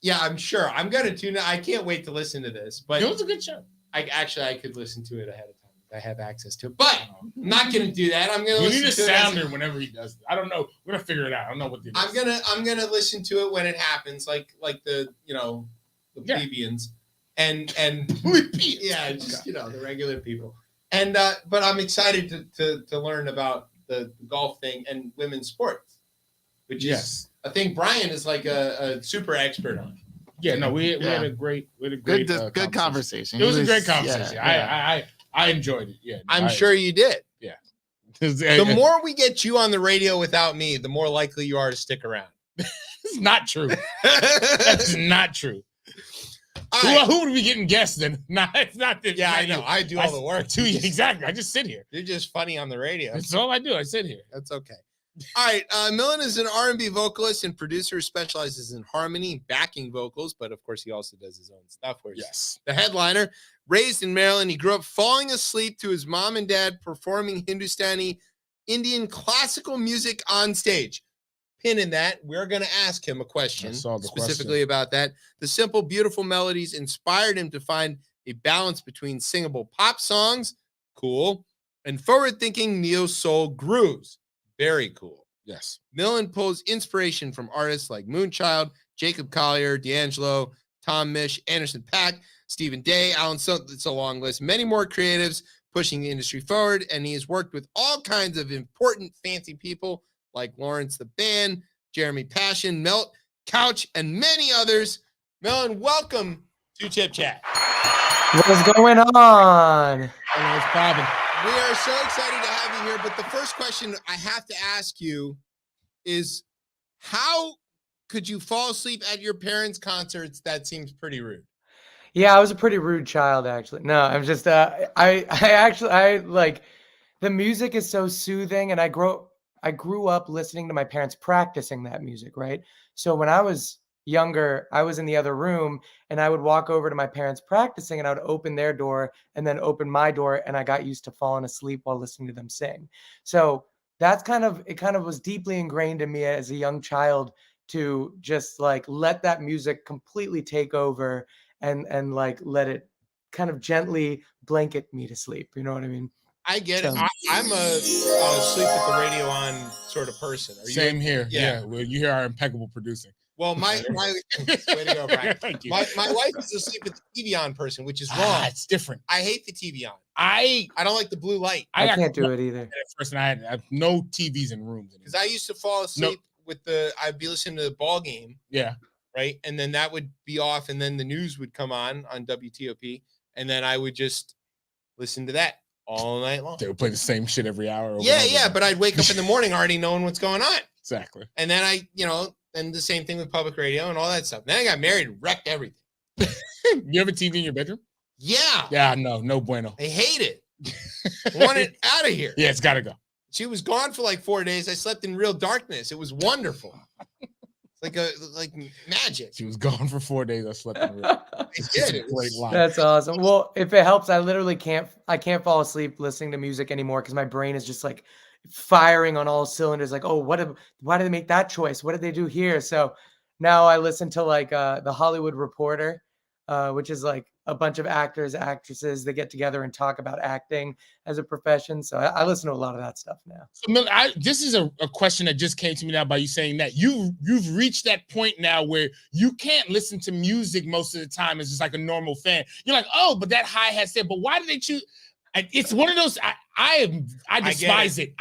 Yeah, I'm sure. I'm going to tune in. I can't wait to listen to this. But it was a good show. I could listen to it ahead of time. I have access to it, but I'm not going to do that. I'm going to listen to it. You need a sounder whenever he does it. I don't know. We're gonna figure it out. I don't know what the. I'm gonna listen to it when it happens, like the plebeians and yeah, just the regular people. And but I'm excited to learn about the golf thing and women's sports, which is I think Brian is like a super expert on. Yeah, no, we had a great good conversation. It was a great conversation. Yeah. I enjoyed it. Yeah, I'm sure you did. Yeah. The more we get you on the radio without me, the more likely you are to stick around. It's not true. That's not true. Who would be getting guests then? It's not this. Yeah, I know. I do all the work. Exactly. I just sit here. You're just funny on the radio. That's all I do. I sit here. That's okay. All right. Millen is an R&B vocalist and producer who specializes in harmony, backing vocals, but of course he also does his own stuff. Yes. The headliner. Raised in Maryland, he grew up falling asleep to his mom and dad performing Hindustani Indian classical music on stage. Pin in that. We're going to ask him a question specifically about that. The simple, beautiful melodies inspired him to find a balance between singable pop songs, cool, and forward-thinking neo-soul grooves, very cool. Yes. Millen pulls inspiration from artists like Moonchild, Jacob Collier, D'Angelo, Tom Misch, Anderson .Paak, Stephen Day, Alan Sutton. It's a long list. Many more creatives pushing the industry forward, and he has worked with all kinds of important, fancy people like Lawrence the Band, Jeremy Passion, Melt, Couch, and many others. Millen, welcome to Chip Chat. What's going on? Hello, it's Bobbin. We are so excited to have you here, but the first question I have to ask you is, how could you fall asleep at your parents' concerts? That seems pretty rude. Yeah, I was a pretty rude child, actually. No, I'm just, I like, the music is so soothing, and I grew up listening to my parents practicing that music, right? So when I was younger, I was in the other room, and I would walk over to my parents practicing, and I would open their door and then open my door, and I got used to falling asleep while listening to them sing. So that's kind of was deeply ingrained in me as a young child to just like let that music completely take over and like let it kind of gently blanket me to sleep. You know what I mean? I get it. I'm a sleep with the radio on sort of person. Same here. Yeah. Well, you hear our impeccable producing. Well, my way to go, Brian. Thank you. My wife is asleep with the TV on person, which is wrong. It's different. I hate the TV on. I don't like the blue light. I can't do it either. At first, and I had no TVs in rooms because I used to fall asleep with I'd be listening to the ball game. Yeah. Right, and then that would be off, and then the news would come on WTOP, and then I would just listen to that all night long. They would play the same shit every hour. Yeah, but I'd wake up in the morning already knowing what's going on. Exactly. And then and the same thing with public radio and all that stuff. Then I got married and wrecked everything. You have a TV in your bedroom? Yeah. Yeah, no bueno. I hate it. I want it out of here. Yeah, it's got to go. She was gone for like 4 days. I slept in real darkness. It was wonderful. Like magic. She was gone for 4 days. I slept in real. It was great line. That's awesome. Well, if it helps, I literally can't fall asleep listening to music anymore because my brain is just like firing on all cylinders. Like, oh, why did they make that choice? What did they do here? So now I listen to like the Hollywood Reporter, which is like a bunch of actors, actresses that get together and talk about acting as a profession. So I listen to a lot of that stuff now. So, this is a question that just came to me now by you saying that you've reached that point now where you can't listen to music most of the time as just like a normal fan. You're like, oh, but that hi-hat said, but why did they choose? It's one of those. I despise it.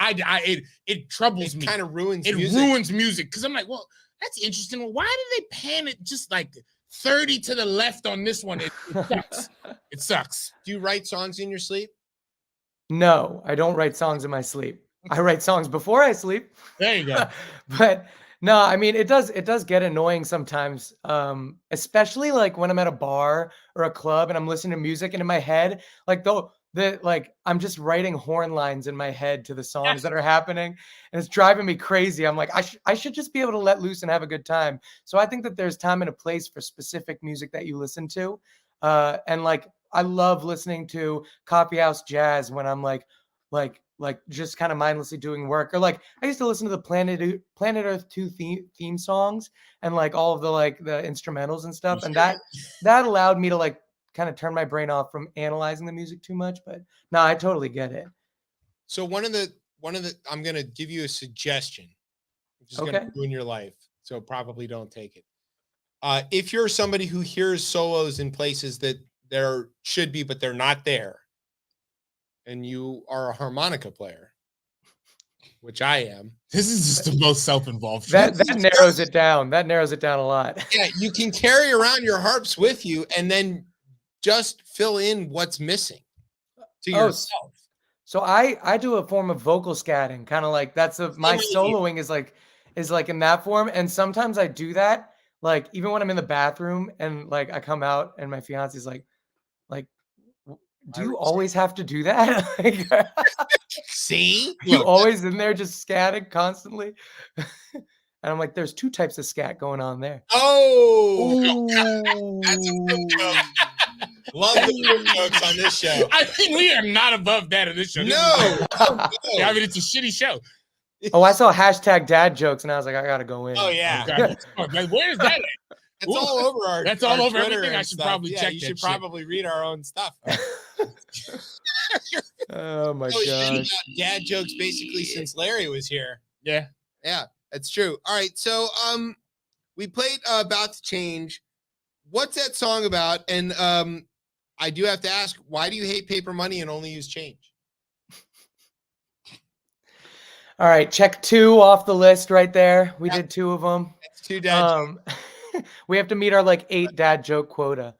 It troubles me. It kind of ruins. It ruins music because I'm like, well, that's interesting. Well, why did they pan it just like 30 to the left on this one? It sucks. It sucks. Do you write songs in your sleep? No, I don't write songs in my sleep. I write songs before I sleep. There you go. But no, I mean, it does get annoying sometimes, especially like when I'm at a bar or a club and I'm listening to music and in my head, like I'm just writing horn lines in my head to the songs that are happening, and it's driving me crazy. I'm like, I should just be able to let loose and have a good time. So I think that there's time and a place for specific music that you listen to. And like, I love listening to coffee house jazz when I'm like just kind of mindlessly doing work, or like I used to listen to the Planet Earth 2 theme songs and like all of the instrumentals and stuff. And that allowed me to like kind of turn my brain off from analyzing the music too much. But no, I totally get it. So one of the I'm going to give you a suggestion, which is going to ruin your life. So probably don't take it. If you're somebody who hears solos in places that there should be, but they're not there, and you are a harmonica player, which I am. This is just the most self-involved. That narrows it down. That narrows it down a lot. Yeah, you can carry around your harps with you and then just fill in what's missing to yourself. So I do a form of vocal scatting, kind of like my soloing is like in that form. And sometimes I do that, like even when I'm in the bathroom and like I come out and my fiance's like, do you always have to do that? See? You always in there just scatting constantly? And I'm like, there's two types of scat going on there. Oh! That's a good joke. Love the jokes on this show. I mean, we are not above that in this show. No. Yeah, I mean, it's a shitty show. Oh, I saw #dad jokes and I was like, I gotta go in. Oh, yeah. Okay. Where's that at? It's all over our. That's all over Twitter everything. I should probably check. You should probably read our own stuff. Oh my gosh. Dad jokes basically since Larry was here. Yeah, that's true. All right, so we played "About to Change." What's that song about? And I do have to ask, why do you hate paper money and only use change? All right, check 2 off the list right there. We did 2 of them. That's 2 dad jokes. We have to meet our like 8 dad joke quota.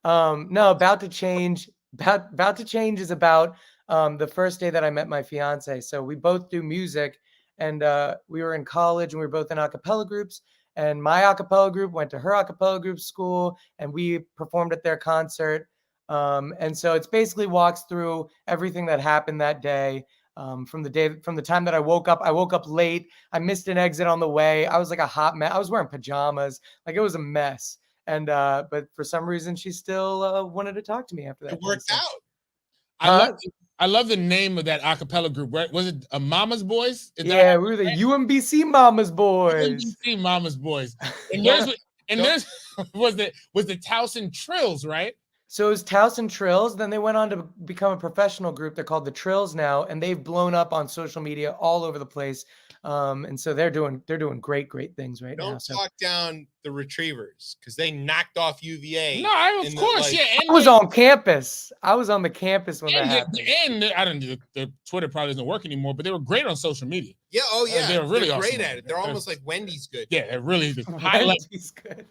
No, About to Change. About to Change is about the first day that I met my fiance. So we both do music, and we were in college and we were both in a cappella groups. And my a cappella group went to her a cappella group school, and we performed at their concert. And so it's basically walks through everything that happened that day. From the time that I woke up late. I missed an exit on the way. I was like a hot mess. I was wearing pajamas. Like it was a mess. And but for some reason she still wanted to talk to me after that. It worked out. I love the name of that a cappella group. Right? Was it Mama's Boys? Yeah, we were the UMBC Mama's Boys. UMBC Mama's Boys. And there's was the Towson Trills, right? So it was Taos and Trills. Then they went on to become a professional group. They're called the Trills now, and they've blown up on social media all over the place. And so they're doing great things right now. Don't So talk down the Retrievers because they knocked off UVA. No, of course, yeah. And I was on campus. I was on the campus when that happened. And I don't know, the Twitter probably doesn't work anymore, but they were great on social media. Yeah, oh yeah, they're really awesome great at it. They're almost like Wendy's good. Yeah, they're really highlight. Wendy's good.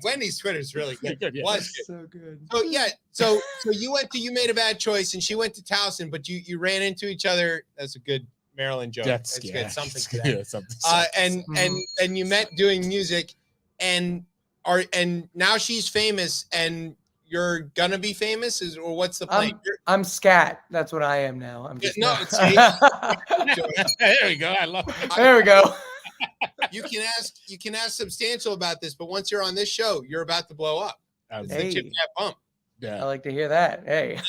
Wendy's Twitter is really good. Yeah. Was good. So good. So yeah, so you made a bad choice, and she went to Towson, but you ran into each other. That's a good Maryland joke. That's good. Something to that. Yeah, something. And you met doing music, and now she's famous, and you're gonna be famous, or what's the plan? I'm scat. That's what I am now. I'm just no. There we go. I love it. There we go. You can ask Substantial about this, but once you're on this show, you're about to blow up. It's the ChipChat bump. Yeah. I like to hear that. Hey.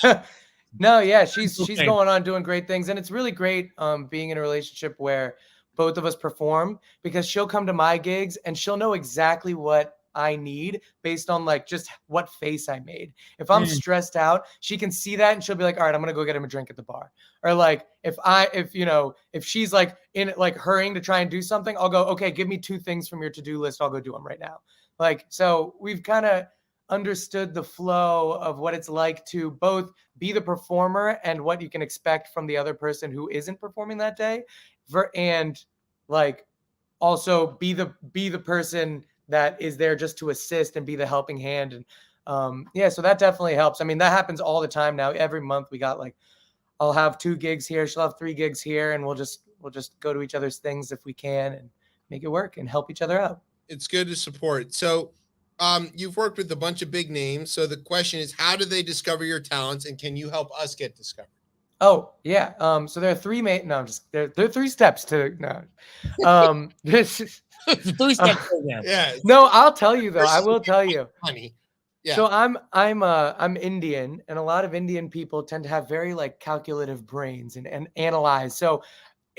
No, yeah, she's going on doing great things, and it's really great being in a relationship where both of us perform, because she'll come to my gigs and she'll know exactly what I need based on like just what face I made. If I'm stressed out, she can see that and she'll be like, all right, I'm gonna go get him a drink at the bar. Or like if she's like hurrying to try and do something, I'll go, okay, give me 2 things from your to-do list. I'll go do them right now. Like, so we've kind of understood the flow of what it's like to both be the performer and what you can expect from the other person who isn't performing that day, and like also be the person that is there just to assist and be the helping hand. And so that definitely helps. I mean, that happens all the time now. Every month we got like, I'll have 2 gigs here, she'll have 3 gigs here, and we'll just go to each other's things if we can and make it work and help each other out. It's good to support. So you've worked with a bunch of big names. So the question is, how do they discover your talents, and can you help us get discovered? Oh, yeah. So there are 3 there are 3 steps to this is 3-step program. Yeah. No, I'll tell you though. I will tell you. Funny. Yeah. So I'm Indian, and a lot of Indian people tend to have very like calculative brains and analyze. So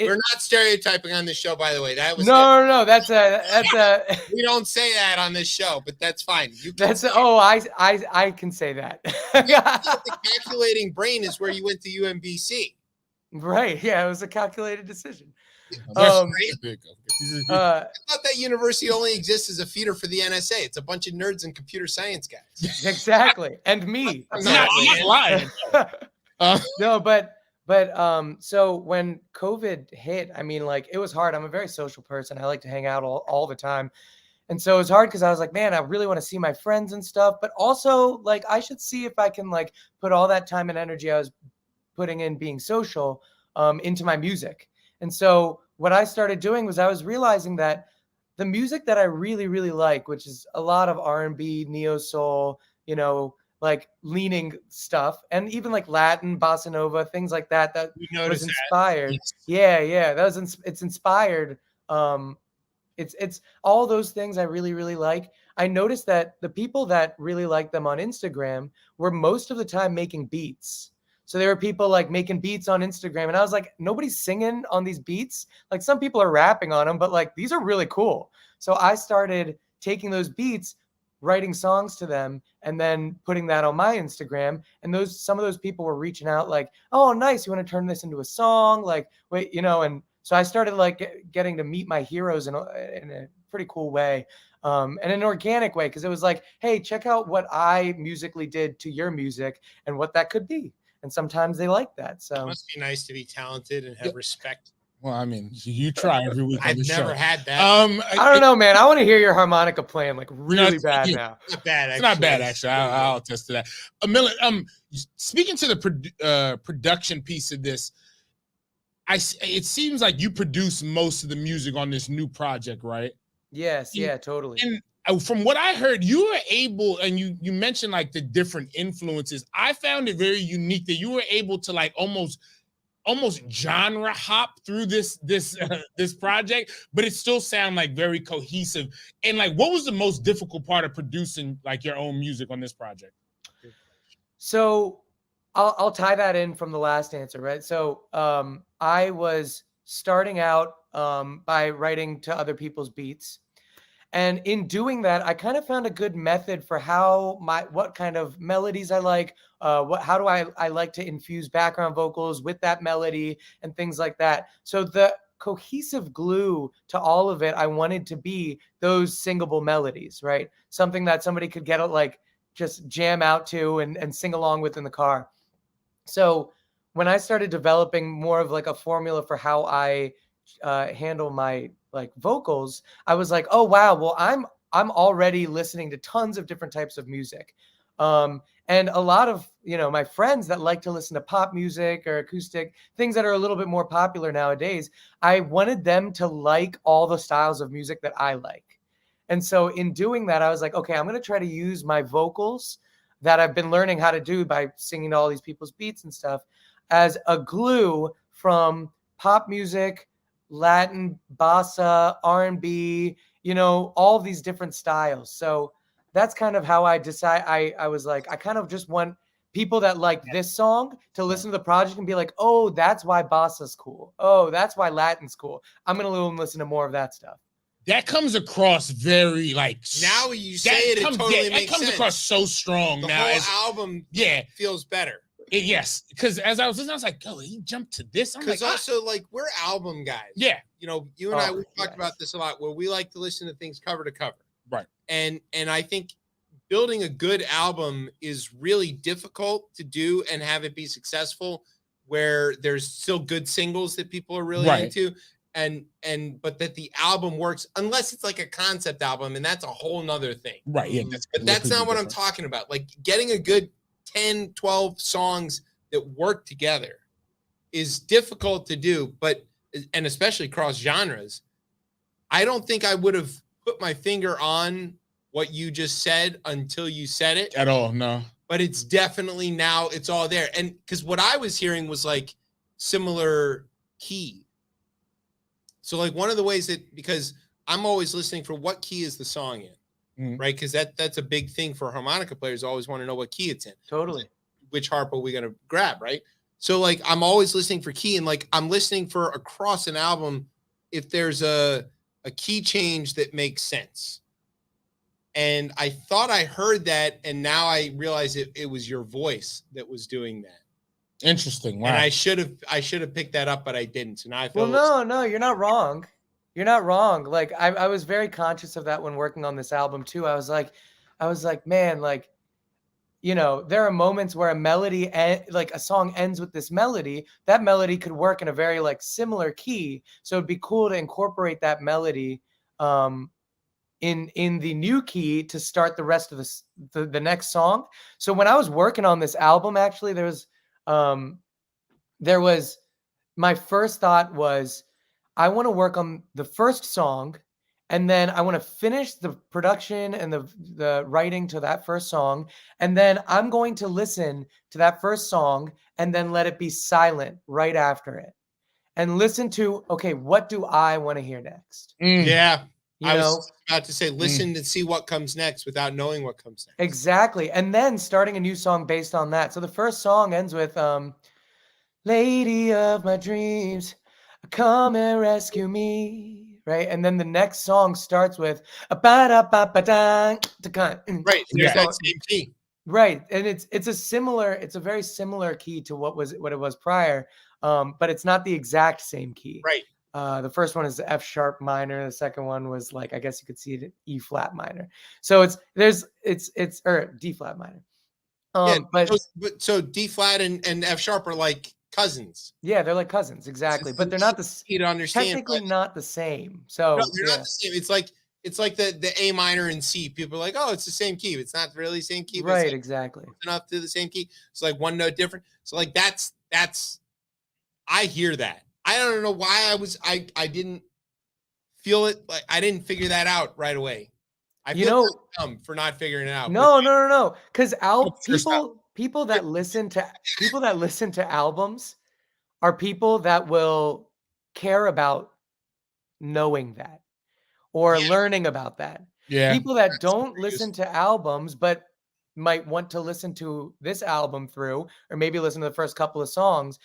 we're not stereotyping on this show, by the way. That was no. That's a. We don't say that on this show, but that's fine. I can say that. The calculating brain is where you went to UMBC. Right. Yeah, it was a calculated decision. I thought that university only exists as a feeder for the NSA. It's a bunch of nerds and computer science guys. Exactly. And me. I'm not lying. No, but so when COVID hit, I mean, like, it was hard. I'm a very social person. I like to hang out all the time. And so it was hard because I was like, man, I really want to see my friends and stuff, but also like I should see if I can like put all that time and energy I was putting in being social into my music. And so what I started doing was I was realizing that the music that I really, really like, which is a lot of R&B, neo soul, like leaning stuff, and even like Latin, bossa nova, things like that was inspired. That. Yes. Yeah. It's inspired. It's all those things I really, really like. I noticed that the people that really like them on Instagram were most of the time making beats. So there were people like making beats on Instagram, and I was like, nobody's singing on these beats. Like some people are rapping on them, but like these are really cool. So I started taking those beats, writing songs to them, and then putting that on my Instagram. And some of those people were reaching out like, oh, nice. You want to turn this into a song? Like, wait, and so I started like getting to meet my heroes in a pretty cool way. And in an organic way, because it was like, hey, check out what I musically did to your music and what that could be. And sometimes they like that. So it must be nice to be talented and have respect. Well, I mean, you try every week. I've never had that. I don't know, man. I want to hear your harmonica playing like really bad now. Not bad. It's not bad, actually. I'll attest to that. Speaking to the production piece of this, it seems like you produce most of the music on this new project, right? Yes. Yeah, totally. And from what I heard, you were able, and you mentioned like the different influences. I found it very unique that you were able to like almost genre hop through this project, but it still sound like very cohesive. And like, what was the most difficult part of producing like your own music on this project? So I'll tie that in from the last answer, right? So I was starting out by writing to other people's beats. And in doing that, I kind of found a good method for what kind of melodies I like, how do I like to infuse background vocals with that melody and things like that. So the cohesive glue to all of it, I wanted to be those singable melodies, right? Something that somebody could get like just jam out to and sing along with in the car. So when I started developing more of like a formula for how I handle my like vocals, I was like, oh wow, well I'm already listening to tons of different types of music, and a lot of my friends that like to listen to pop music or acoustic things that are a little bit more popular nowadays. I wanted them to like all the styles of music that I like, and so in doing that, I was like, okay, I'm going to try to use my vocals that I've been learning how to do by singing to all these people's beats and stuff as a glue from pop music, Latin, bossa, R&B, all these different styles. So that's kind of how I decide. I was like, I kind of just want people that like this song to listen to the project and be like, oh, that's why bossa's cool. Oh, that's why Latin's cool. I'm going to listen to more of that stuff. That comes across very like now you say it totally makes sense. That comes across so strong the now. The whole album feels better. Yes, because as I was listening, I was like, oh, he jumped to this. Because also, like, we're album guys. Yeah. You and I, we've talked about this a lot, where we like to listen to things cover to cover. Right. And I think building a good album is really difficult to do and have it be successful, where there's still good singles that people are really into. But that the album works, unless it's like a concept album, and that's a whole nother thing. Right. Yeah. That's not what I'm talking about. Like, getting a good 10, 12 songs that work together is difficult to do, and especially cross genres. I don't think I would have put my finger on what you just said until you said it at all. No, but it's definitely now it's all there. And because what I was hearing was like similar key. So like one of the ways because I'm always listening for what key is the song in. Right, because that's a big thing for harmonica players. Always want to know what key it's in. Totally. Which harp are we going to grab, right? So like I'm always listening for key, and like I'm listening for across an album if there's a key change that makes sense. And I thought I heard that, and now I realize it was your voice that was doing that. Interesting. Wow. And I should have picked that up, but I didn't. So now I feel no, you're not wrong. You're not wrong. Like I was very conscious of that when working on this album too. I was like, man, like, there are moments where a melody, like a song ends with this melody. That melody could work in a very like similar key. So it'd be cool to incorporate that melody in the new key to start the rest of the next song. So when I was working on this album, actually, there was my first thought was, I want to work on the first song, and then I want to finish the production and the writing to that first song, and then I'm going to listen to that first song and then let it be silent right after it, and listen to, okay, what do I want to hear next? Yeah, I was about to say, listen to see what comes next without knowing what comes next. Exactly, and then starting a new song based on that. So the first song ends with "Lady of my dreams, come and rescue me," right? And then the next song starts with right, that same key. Right. And it's a very similar key to what it was prior. But it's not the exact same key. Right. The first one is F sharp minor. The second one was like, I guess you could see it in E flat minor. So it's D flat minor. So D flat and F sharp are like cousins. Yeah, they're like cousins, exactly. But they're not technically not the same. So no, they're not the same. It's like the A minor and C. People are like, oh, it's the same key. It's not really the same key. Right, like exactly. Enough to the same key. It's like one note different. So like that's I hear that. I don't know why I didn't feel it. Like I didn't figure that out right away. I feel dumb for not figuring it out. No. Because people that listen to albums are people that will care about knowing that or learning about that. Yeah. People that don't listen to albums but might want to listen to this album through, or maybe listen to the first couple of songs,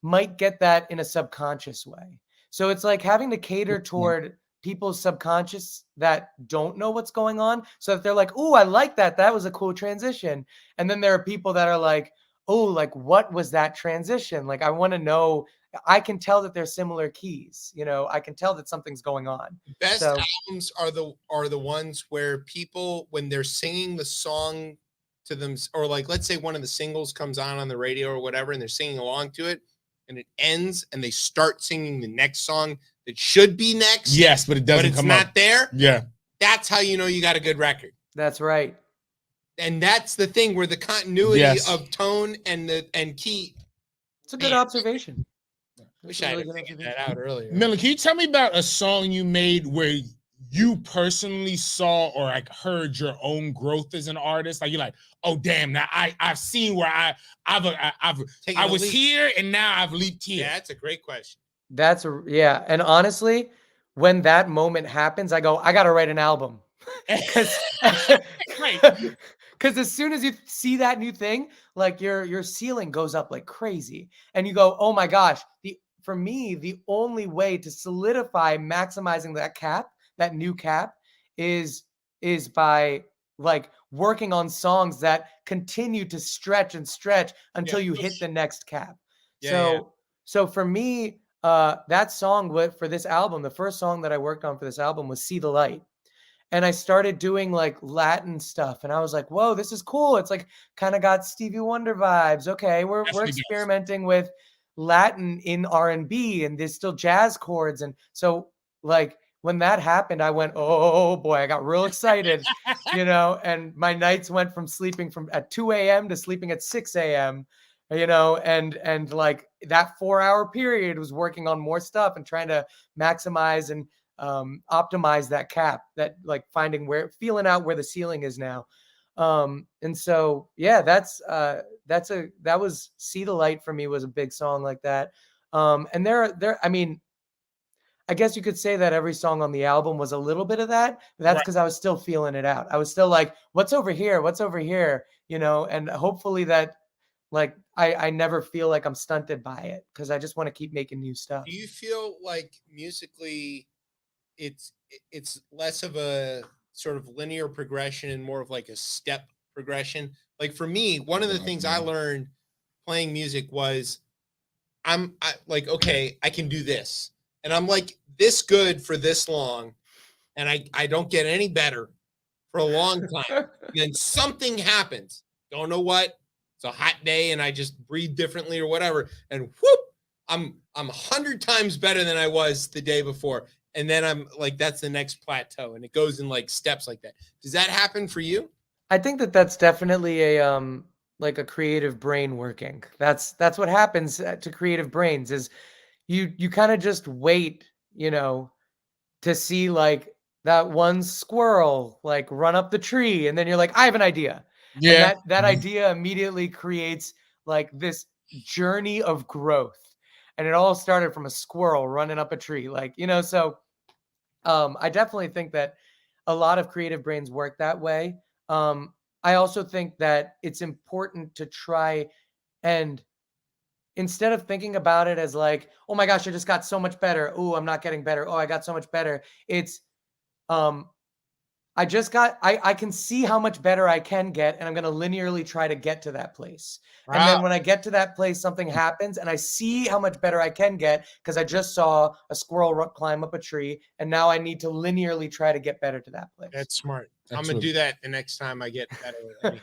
might get that in a subconscious way. So it's like having to cater toward people's subconscious that don't know what's going on, so that they're like, "Oh, I like that. That was a cool transition." And then there are people that are like, "Oh, like what was that transition? Like I want to know." I can tell that they're similar keys. I can tell that something's going on. Best So, albums are the ones where people, when they're singing the song to them, or like let's say one of the singles comes on the radio or whatever, and they're singing along to it, and it ends, and they start singing the next song that should be next. Yes, but it doesn't but it's come not up. there. Yeah, that's how you know you got a good record. That's right. And that's the thing where the continuity of tone and key. It's a good observation. Wish I had figured that out earlier. Miller, can you tell me about a song you made where you personally saw or like heard your own growth as an artist? Like you're like, oh damn, now I've seen where I was here and now I've leaped here. Yeah, that's a great question. Yeah. And honestly, when that moment happens, I go, I got to write an album. Because as soon as you see that new thing, like your ceiling goes up like crazy. And you go, oh my gosh, for me, the only way to solidify maximizing that new cap is by like working on songs that continue to stretch and stretch until you hit the next cap. So for me, that song for this album, the first song that I worked on for this album was See the Light. And I started doing like Latin stuff, and I was like, whoa, this is cool. It's like kind of got Stevie Wonder vibes. Okay, we're experimenting with Latin in R&B, and there's still jazz chords. And so like when that happened, I went, oh boy, I got real excited, and my nights went from sleeping at 2 a.m. to sleeping at 6 a.m., and like that 4-hour period was working on more stuff and trying to maximize and optimize that cap, that like feeling out where the ceiling is now. And so, yeah, that was See the Light for me was a big song like that. And I mean, I guess you could say that every song on the album was a little bit of that. But that's because I was still feeling it out. I was still like, what's over here? What's over here? And hopefully that like, I never feel like I'm stunted by it because I just want to keep making new stuff. Do you feel like musically it's less of a sort of linear progression and more of like a step progression? Like for me, one of the things I learned playing music was I like, okay, I can do this. And I'm like this good for this long. And I don't get any better for a long time. Then something happens. Don't know what. It's a hot day and I just breathe differently or whatever. And whoop, I'm 100 times better than I was the day before. And then I'm like, that's the next plateau. And it goes in like steps like that. Does that happen for you? I think that's definitely like a creative brain working. That's what happens to creative brains is you kind of just wait, to see like that one squirrel like run up the tree. And then you're like, I have an idea. Yeah. And that idea immediately creates like this journey of growth. And it all started from a squirrel running up a tree. Like, so I definitely think that a lot of creative brains work that way. I also think that it's important to try and instead of thinking about it as like, oh my gosh, I just got so much better. Oh, I'm not getting better. Oh, I got so much better. It's, I can see how much better I can get, and I'm going to linearly try to get to that place. Wow. And then when I get to that place, something happens, and I see how much better I can get because I just saw a squirrel climb up a tree, and now I need to linearly try to get better to that place. That's smart. I'm going to do that the next time I get better.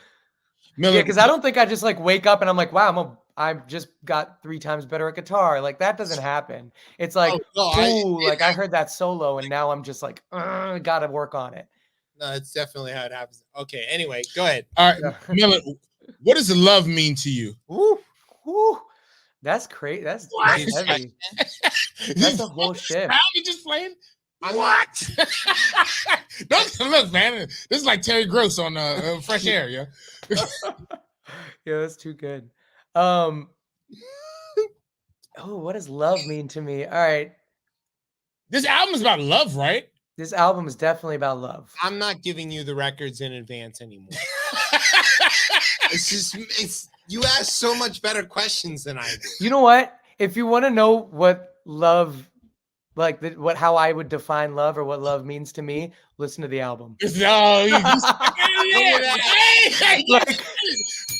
Yeah, because I don't think I just like wake up and I'm like, wow, I've just got 3 times better at guitar. Like that doesn't happen. It's like, I heard that solo, and now I'm just like, got to work on it. No, it's definitely how it happens. Okay, anyway, go ahead. All right, Miller, what does love mean to you? Ooh, that's crazy. That's heavy. That's a whole shift. How you just playing? What? Look, man, this is like Terry Gross on Fresh Air, yeah. Yeah, that's too good. What does love mean to me? All right. This album is about love, right? This album is definitely about love. I'm not giving you the records in advance anymore. You ask so much better questions than I do. You know what? If you want to know what love like how I would define love or what love means to me, listen to the album. No,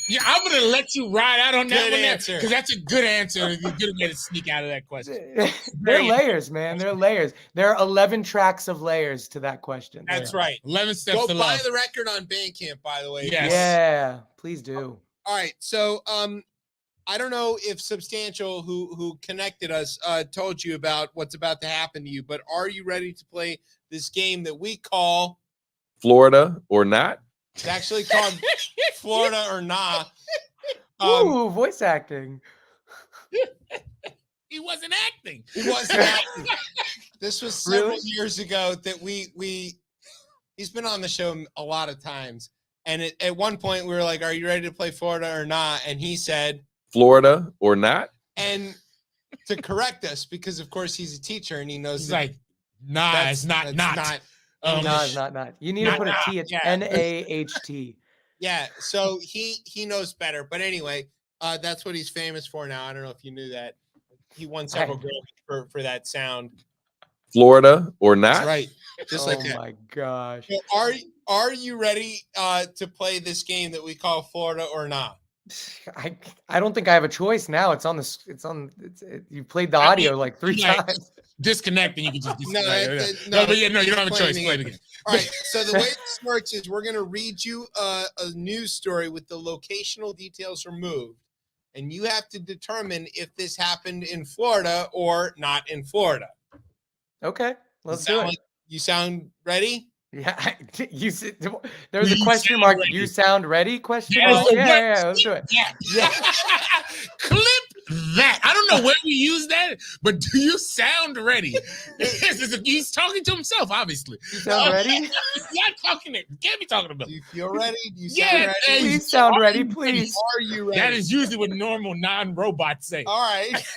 yeah, I'm gonna let you ride out on that one because that's a good answer. You're a good way to sneak out of that question. They're layers, man. They're layers. There are 11 tracks of layers to that question. That's right. 11 steps Go to buy love. the record on Bandcamp, by the way. Yes. Yeah, please do. All right. So I don't know if Substantial, who connected us, told you about what's about to happen to you, but are you ready to play this game that we call Florida or Not? It's actually called Florida or Nah. Ooh, voice acting. He wasn't acting. He wasn't acting. This was several years ago that he's been on the show a lot of times. And at one point we were like, are you ready to play Florida or Not? And he said, Florida or Not? And to correct us, because of course he's a teacher and he knows he's like, nah, it's not. No, it's not. You need to put a T. It's NAHT. Yeah, so he knows better. But anyway, that's what he's famous for now. I don't know if you knew that. He won several Grammys for that sound. Florida or Not? That's right. Just like that. Oh my gosh. So are you ready to play this game that we call Florida or Not? I don't think I have a choice now. You played the audio like 3 times. Disconnect and you can just disconnect. No, you don't have a choice. Play it again. All right. So the way this works is we're going to read you a news story with the locational details removed, and you have to determine if this happened in Florida or not in Florida. Okay, let's do it. You sound ready? Yeah, there was a question mark. Ready. You sound ready? Question mark. Yeah, let's do it. Yeah. Clip that. I don't know where we use that, but do you sound ready? He's talking to himself, obviously. You sound ready? He's not talking. Can't be talking about. Do you feel ready? Do you sound ready? Please sound ready, please. Are you ready? That is usually what normal non-robots say. All right. This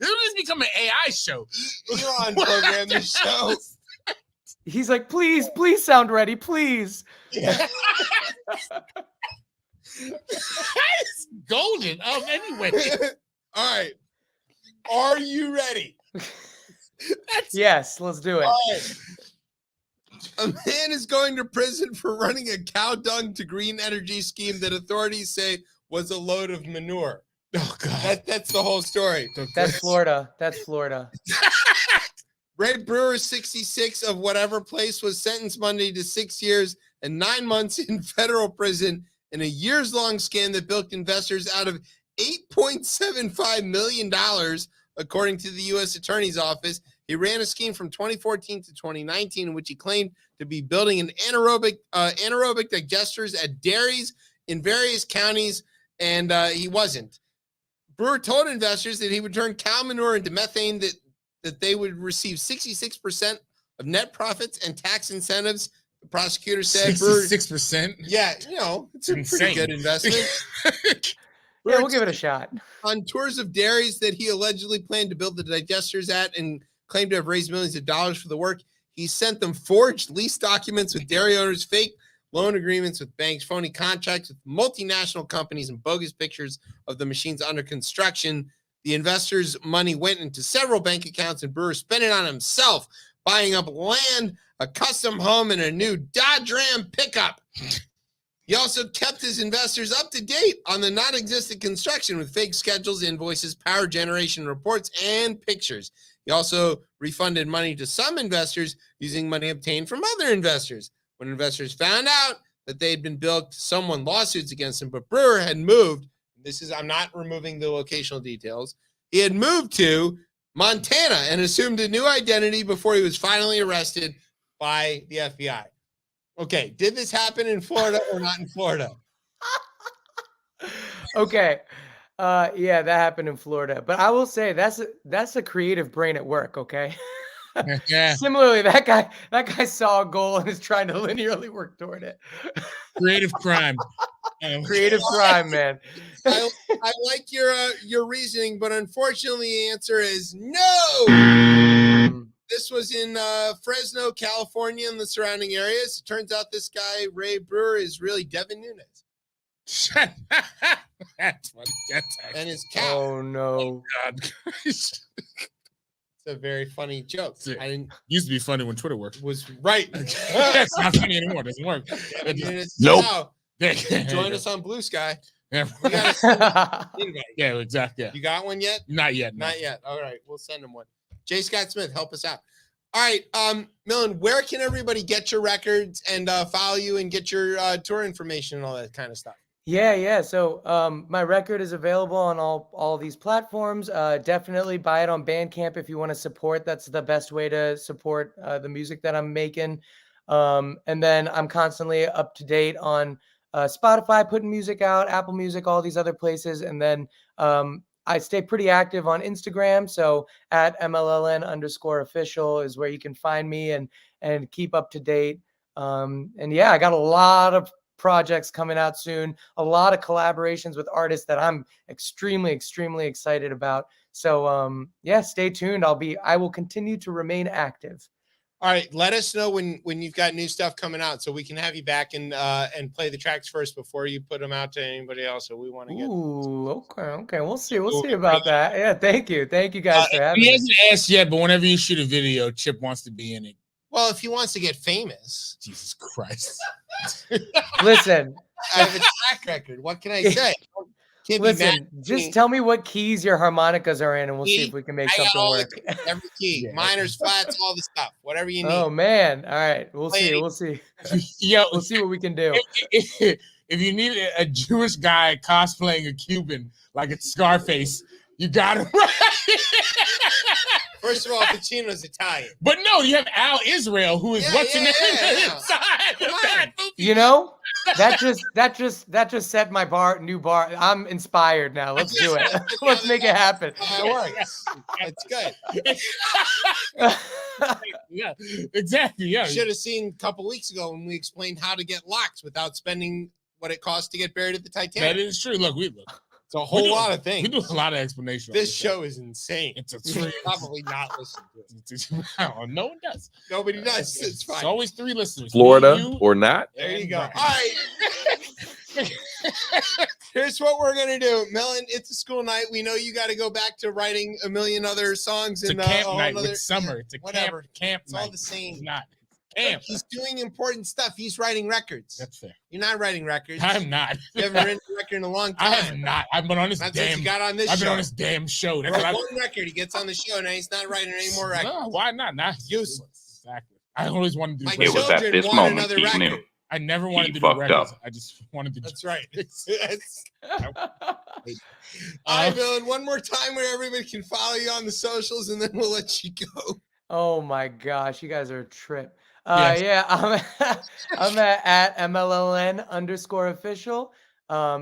has become an AI show. Elon programmed the show. He's like, please sound ready, please. Yeah. It's golden. Anyway. All right. Are you ready? Yes, let's do it. All right. A man is going to prison for running a cow dung to green energy scheme that authorities say was a load of manure. Oh, God. That's the whole story. That's Florida. Ray Brewer, 66, of whatever place, was sentenced Monday to 6 years and 9 months in federal prison in a years-long scam that bilked investors out of $8.75 million, according to the U.S. Attorney's Office. He ran a scheme from 2014 to 2019 in which he claimed to be building an anaerobic digesters at dairies in various counties, and he wasn't. Brewer told investors that he would turn cow manure into methane that they would receive 66% of net profits and tax incentives. The prosecutor said 66%. Yeah, it's a pretty good investment. Yeah, we'll give it a shot. On tours of dairies that he allegedly planned to build the digesters at and claimed to have raised millions of dollars for the work, he sent them forged lease documents with dairy owners, fake loan agreements with banks, phony contracts with multinational companies, and bogus pictures of the machines under construction. The investors' money went into several bank accounts, and Brewer spent it on himself, buying up land, a custom home, and a new Dodge Ram pickup. He also kept his investors up to date on the non-existent construction with fake schedules, invoices, power generation reports, and pictures. He also refunded money to some investors using money obtained from other investors. When investors found out that they had been bilked, someone lawsuits against him, but Brewer had moved. I'm not removing the locational details. He had moved to Montana and assumed a new identity before he was finally arrested by the FBI. Okay, did this happen in Florida or not in Florida? Okay. Yeah, that happened in Florida. But I will say that's a creative brain at work, okay? Yeah. Similarly, that guy saw a goal and is trying to linearly work toward it. Creative crime. Creative crime, man. I like your reasoning, but unfortunately the answer is no. This was in Fresno, California, and the surrounding areas. It turns out this guy, Ray Brewer, is really Devin Nunes. That's funny. And his cow. Oh, no. Oh, God. It's a very funny joke. I didn't used to be funny when Twitter worked. Was right. It's not funny anymore. It doesn't work. Nope. Join us on Blue Sky. Yeah. We gotta yeah, exactly. Yeah. You got one yet? Not yet. No. Not yet. All right, we'll send him one. J. Scott Smith, help us out. All right, Millen, where can everybody get your records and follow you and get your tour information and all that kind of stuff? Yeah. So my record is available on all these platforms. Definitely buy it on Bandcamp if you want to support. That's the best way to support the music that I'm making. And then I'm constantly up to date on Spotify, putting music out, Apple Music, all these other places. And then I stay pretty active on Instagram. So at MLLN_official is where you can find me and keep up to date. And yeah, I got a lot of projects coming out soon, a lot of collaborations with artists that I'm extremely excited about. So yeah, stay tuned. I will continue to remain active. All right, let us know when you've got new stuff coming out so we can have you back and play the tracks first before you put them out to anybody else. So we want to get. Ooh, okay. We'll see about that. Yeah, thank you guys for having me. He hasn't asked yet, but whenever you shoot a video, Chip wants to be in it. Well, if he wants to get famous, Jesus Christ. Listen, I have a track record. What can I say? Listen, just tell me what keys your harmonicas are in, and we'll see if we can make something work. Every key, minors, flats, all the stuff, whatever you need. Oh man! All right, we'll see. Yo, we'll see what we can do. If you need a Jewish guy cosplaying a Cuban like it's Scarface, you got him right. First of all, Pacino's Italian. But no, you have Al Israel, who is what's in inside. You know, that just set my new bar. I'm inspired now. Let's do it. Let's make it happen. It works. It's good. Yeah, exactly. Yeah. You should have seen a couple weeks ago when we explained how to get locks without spending what it costs to get buried at the Titanic. That is true. Look. It's a whole lot of things. We do a lot of explanation. This show is insane. It's probably not listen to it. No one does. Nobody does. It's fine. It's always 3 listeners. Florida or not. There you go. All right. Here's what we're gonna do, Millen. It's a school night. We know you got to go back to writing a million other songs. It's and a camp night with summer. It's a whatever. Camp it's night. all the same. It's not. Camp. He's doing important stuff. He's writing records. That's fair. You're not writing records. I'm not. You haven't written a record in a long time. I have not. I've been on this That's damn. what you got on this I've show. been on this damn show. That's one record. He gets on the show. Now he's not writing any more records. No, why not? Not useless. Exactly. I always wanted to do. It was at this moment he knew. I never wanted to do fucked records. up. I just wanted to. That's right. All right, Millen. One more time where everybody can follow you on the socials, and then we'll let you go. Oh my gosh, you guys are a trip. Yes. Yeah, I'm at MLLN_official.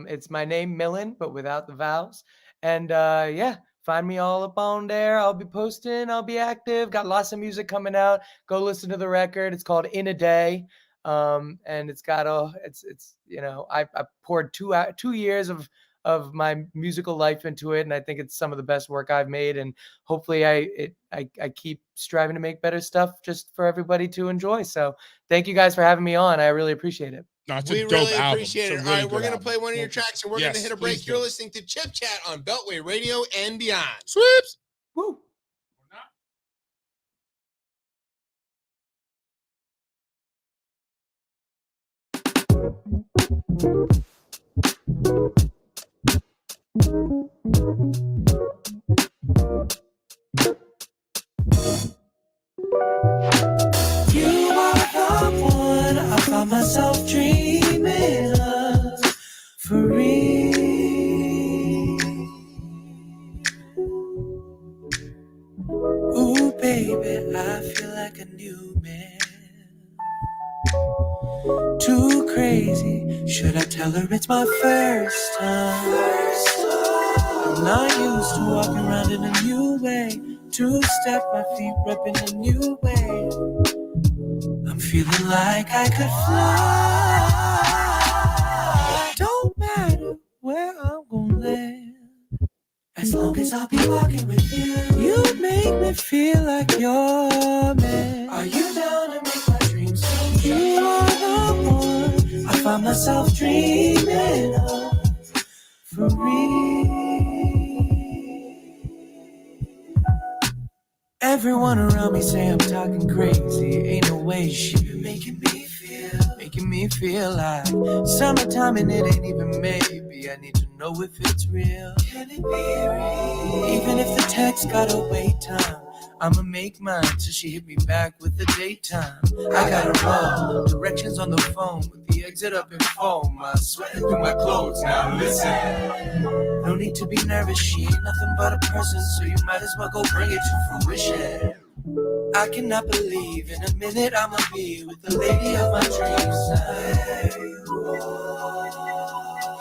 It's my name, Millen, but without the vowels. And yeah, find me all up on there. I'll be posting. I'll be active. Got lots of music coming out. Go listen to the record. It's called In a Day. And it's got I poured 2 years of my musical life into it, and I think it's some of the best work I've made, and hopefully I keep striving to make better stuff just for everybody to enjoy. So thank you guys for having me on. I really appreciate it. No, We really appreciate it. All right, we're going to play one of your Thank tracks, and we're going to hit a break. You're listening to Chip Chat on Beltway Radio and beyond. Sweeps. Woo. You are the one I find myself dreaming of for real. Ooh, baby, I feel like a new man. Too crazy. Should I tell her it's my first time? I'm not used to walking around in a new way. Two-step, my feet rep in a new way. I'm feeling like I could fly. Don't matter where I'm gonna land, as long as I'll be walking with you. You make me feel like you're man. Are you down to make my dreams come true? You are the one I find myself dreaming of for real. Everyone around me say I'm talking crazy. Ain't no way shit making me feel like summertime and it ain't even maybe. I need to know if it's real. Can it be real? Even if the text gotta wait time, I'ma make mine till she hit me back with the daytime. I gotta roll, directions on the phone with the exit up in foam. I'm sweating through my clothes now, listen. No need to be nervous, she ain't nothing but a present, so you might as well go bring it to fruition. I cannot believe in a minute I'ma be with the lady of my dreams.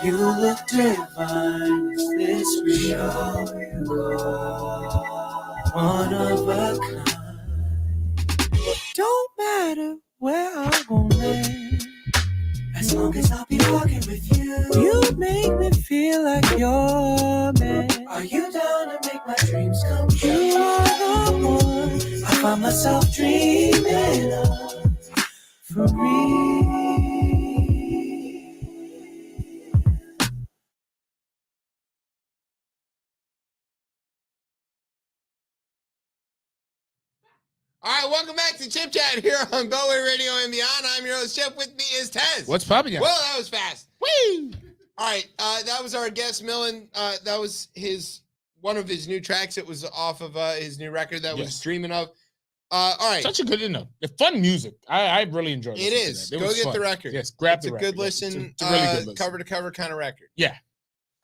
You look divine, is this real? One of a kind. Don't matter where I gon' land, as long as I'll be walking with you. You make me feel like you're man. Are you down to make my dreams come true? You are the one I find myself dreaming of, for real. All right, welcome back to Chip Chat here on Beltway Radio and Beyond. I'm your host, Chip. With me is Tez. What's poppin'? Well, that was fast. Whee! All right, that was our guest, Millen. That was one of his new tracks. It was off of his new record that was Dreaming of. All right. Such a good, fun music. I really enjoyed it. It is. Go get the record. Yes, grab the record. It's a good listen. It's a really good listen. Cover to cover kind of record. Yeah.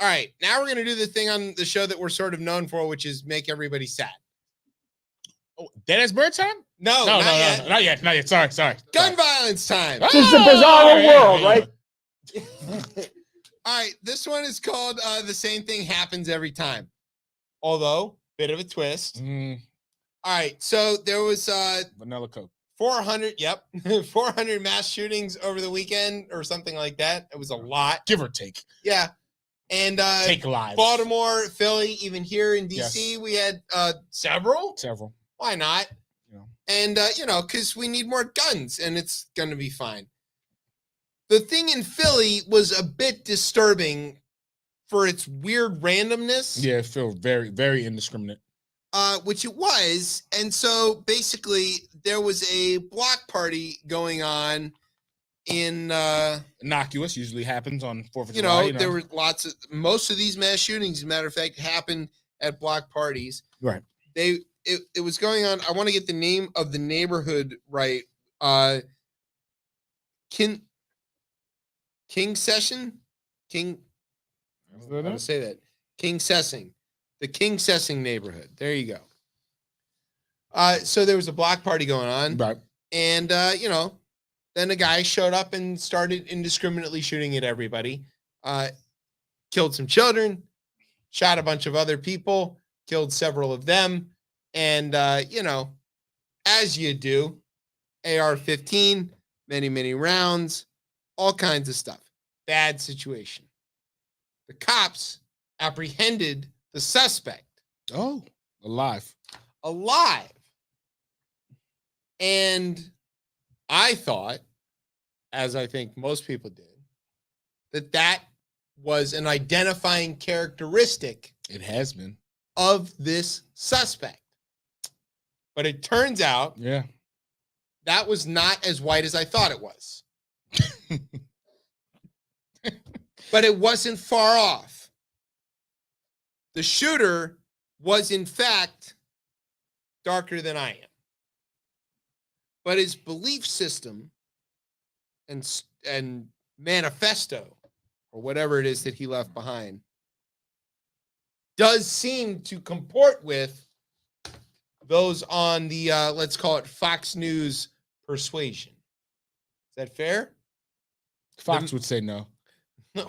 All right, now we're going to do the thing on the show that we're sort of known for, which is make everybody sad. Oh, Deadass Bird time? No, not yet. Sorry. Gun violence time. This is the bizarre world, right? All right, this one is called The Same Thing Happens Every Time. Although, bit of a twist. All right, so there was Vanilla Coke. 400 mass shootings over the weekend or something like that. It was a lot. Give or take. Yeah. And take lives. Baltimore, Philly, even here in DC, we had several. Why not? Yeah. And, because we need more guns and it's going to be fine. The thing in Philly was a bit disturbing for its weird randomness. Yeah, it feels very, very indiscriminate. Which it was. And so basically there was a block party going on in innocuous, usually happens on 4th of July. There were most of these mass shootings, as a matter of fact, happened at block parties. Right. It was going on. I want to get the name of the neighborhood right. King Session? How to say that? King Sessing. The King Sessing neighborhood. There you go. So there was a block party going on. Right. And, then a guy showed up and started indiscriminately shooting at everybody. Killed some children, shot a bunch of other people, killed several of them. And, as you do, AR-15, many rounds, all kinds of stuff. Bad situation. The cops apprehended the suspect. Oh, alive. And I thought, as I think most people did, that was an identifying characteristic. It has been. Of this suspect. But it turns out that was not as white as I thought it was. But it wasn't far off. The shooter was, in fact, darker than I am. But his belief system and manifesto, or whatever it is that he left behind, does seem to comport with those on the, let's call it Fox News persuasion. Is that fair? Fox would say no. No.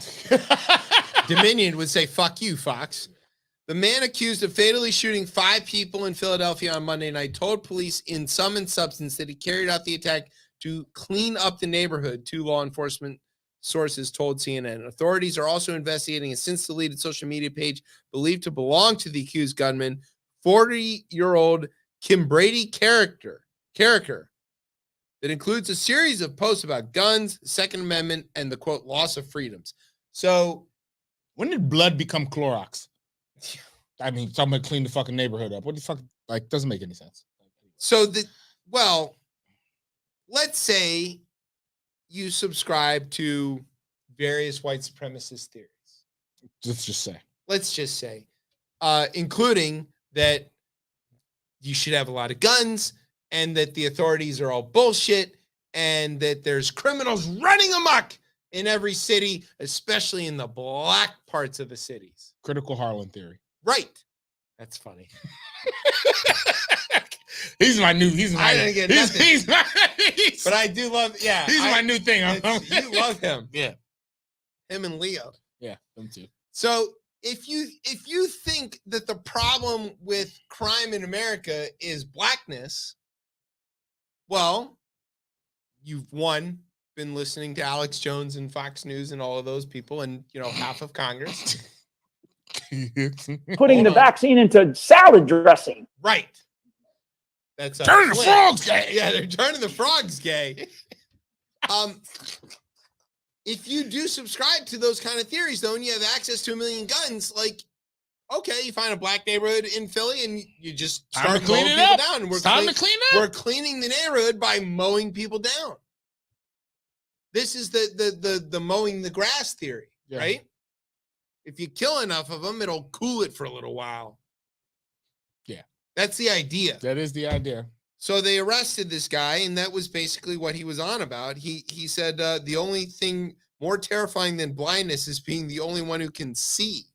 Dominion would say, fuck you, Fox. The man accused of fatally shooting 5 people in Philadelphia on Monday night told police in sum and substance that he carried out the attack to clean up the neighborhood, 2 law enforcement sources told CNN. Authorities are also investigating a since-deleted social media page believed to belong to the accused gunman, 40-year-old Kim Brady character that includes a series of posts about guns, Second Amendment, and the, quote, loss of freedoms. So when did blood become Clorox? I mean, someone clean the fucking neighborhood up. What the fuck? Like, doesn't make any sense. So let's say you subscribe to various white supremacist theories. Let's just say, including that you should have a lot of guns and that the authorities are all bullshit and that there's criminals running amok in every city, especially in the black parts of the cities. Critical Harlan theory. Right. That's funny. He's my new. I didn't get nothing. But I do love. Yeah, he's my new thing. You love him. Yeah, him and Leo. Yeah, them too. So if you think that the problem with crime in America is blackness, well, you've been listening to Alex Jones and Fox News and all of those people, and half of Congress. Putting the vaccine into salad dressing. Right. That's turning the frogs gay. Yeah, they're turning the frogs gay. If you do subscribe to those kind of theories, though, and you have access to 1 million guns, like, okay, you find a black neighborhood in Philly and you just start mowing people down. And we're cleaning the neighborhood by mowing people down. This is the mowing the grass theory, right? If you kill enough of them, it'll cool it for a little while. Yeah. That's the idea. That is the idea. So they arrested this guy, and that was basically what he was on about. He said the only thing more terrifying than blindness is being the only one who can see.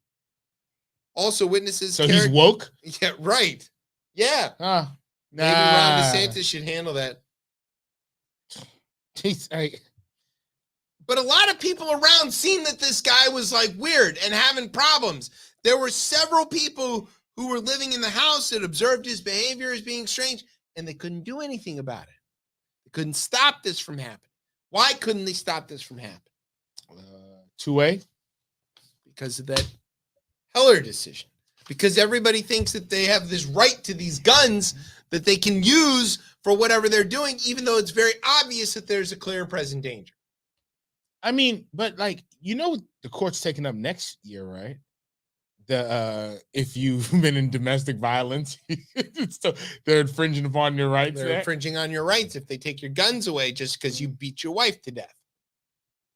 Also, witnesses. So he's woke? Yeah, right. Yeah. Maybe Ron DeSantis should handle that. But a lot of people around seen that this guy was like weird and having problems. There were several people who were living in the house that observed his behavior as being strange, and they couldn't do anything about it. They couldn't stop this from happening. Why couldn't they stop this from happening? 2A? Because of that Heller decision. Because everybody thinks that they have this right to these guns that they can use for whatever they're doing, even though it's very obvious that there's a clear and present danger. I mean, but like, the court's taking up next year, right? If you've been in domestic violence, so they're infringing upon your rights. They're infringing on your rights if they take your guns away just because you beat your wife to death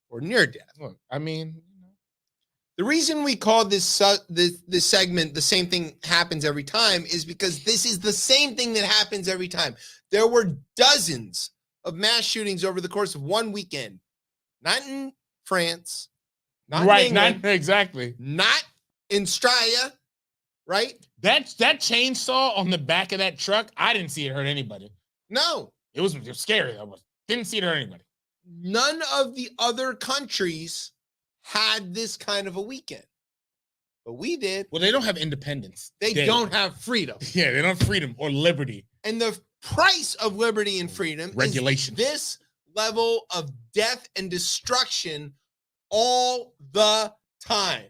or near death. Look, I mean, the reason we call this segment "The Same Thing Happens Every Time" is because this is the same thing that happens every time. There were dozens of mass shootings over the course of one weekend. Not in France, not in England, not exactly, not in Australia, right? That chainsaw on the back of that truck, I didn't see it hurt anybody. No, it was scary. Didn't see it hurt anybody. None of the other countries had this kind of a weekend, but we did. Well, they don't have independence. They don't have freedom. Yeah, they don't have freedom or liberty. And the price of liberty and freedom regulation. Is this level of death and destruction all the time.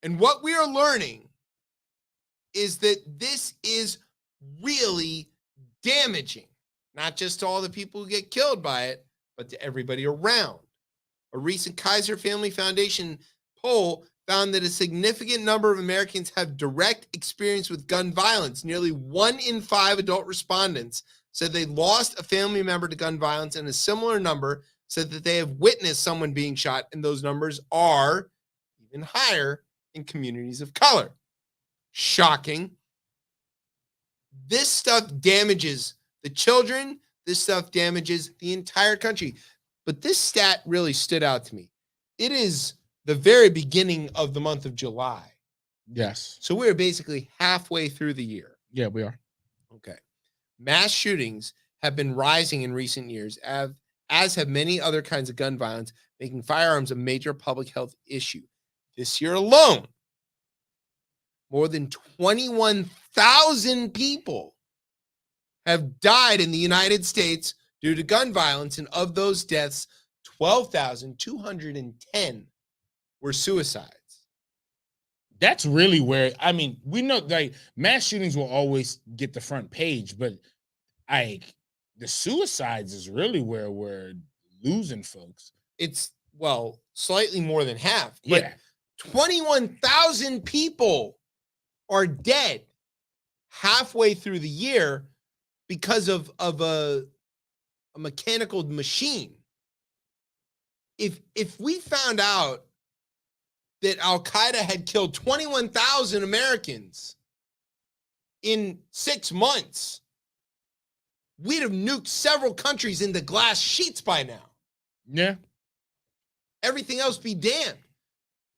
And what we are learning is that this is really damaging, not just to all the people who get killed by it, but to everybody around. A recent Kaiser Family Foundation poll found that a significant number of Americans have direct experience with gun violence. Nearly 1 in 5 adult respondents said they lost a family member to gun violence, and a similar number said that they have witnessed someone being shot, and those numbers are even higher in communities of color. Shocking. This stuff damages the children. This stuff damages the entire country. But this stat really stood out to me. It is the very beginning of the month of July. Yes. So we're basically halfway through the year. Yeah, we are. Okay. Mass shootings have been rising in recent years, as have many other kinds of gun violence, making firearms a major public health issue. This year alone, more than 21,000 people have died in the United States due to gun violence, and of those deaths, 12,210 were suicides. That's really where, I mean, we know like mass shootings will always get the front page, but the suicides is really where we're losing folks. It's, well, slightly more than half. But yeah. 21,000 people are dead halfway through the year because of a mechanical machine. If we found out that Al-Qaeda had killed 21,000 Americans in 6 months, we'd have nuked several countries into glass sheets by now. Yeah. Everything else be damned.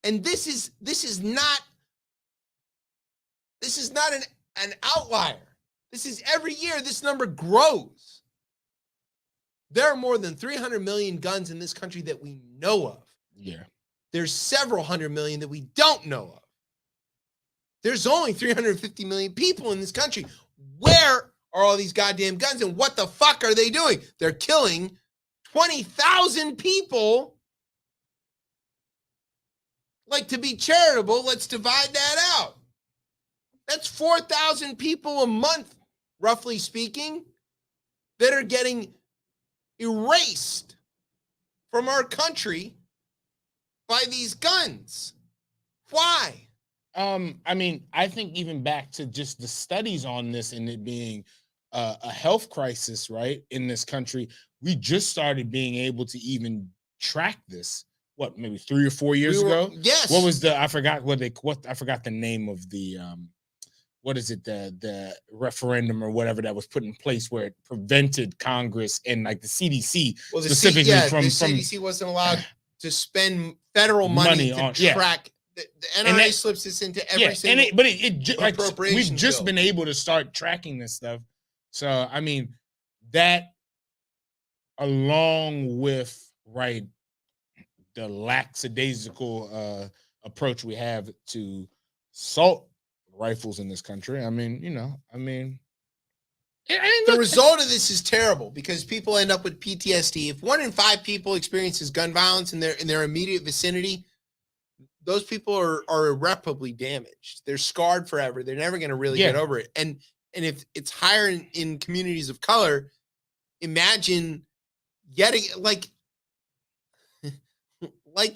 And this is not an outlier. This is every year this number grows. There are more than 300 million guns in this country that we know of. Yeah. There's several hundred million that we don't know of. There's only 350 million people in this country. Where are all these goddamn guns, and what the fuck are they doing? They're killing 20,000 people. Like, to be charitable, let's divide that out. That's 4,000 people a month, roughly speaking, that are getting erased from our country by these guns. Why? I mean, I think even back to just the studies on this and it being a health crisis, right, in this country, we just started being able to even track this. What, maybe 3 or 4 years ago? Yes. What was I forgot the name of the what is it, the referendum or whatever that was put in place where it prevented Congress and like the CDC specifically the CDC wasn't allowed to spend federal money to track. The NRA slips this into every single we've just been able to start tracking this stuff. So I mean, that along with the lackadaisical approach we have to assault rifles in this country. I mean, the result of this is terrible because people end up with PTSD. If 1 in 5 people experiences gun violence in their immediate vicinity, those people are irreparably damaged. They're scarred forever. They're never going to really get over it. And if it's higher in communities of color, imagine getting like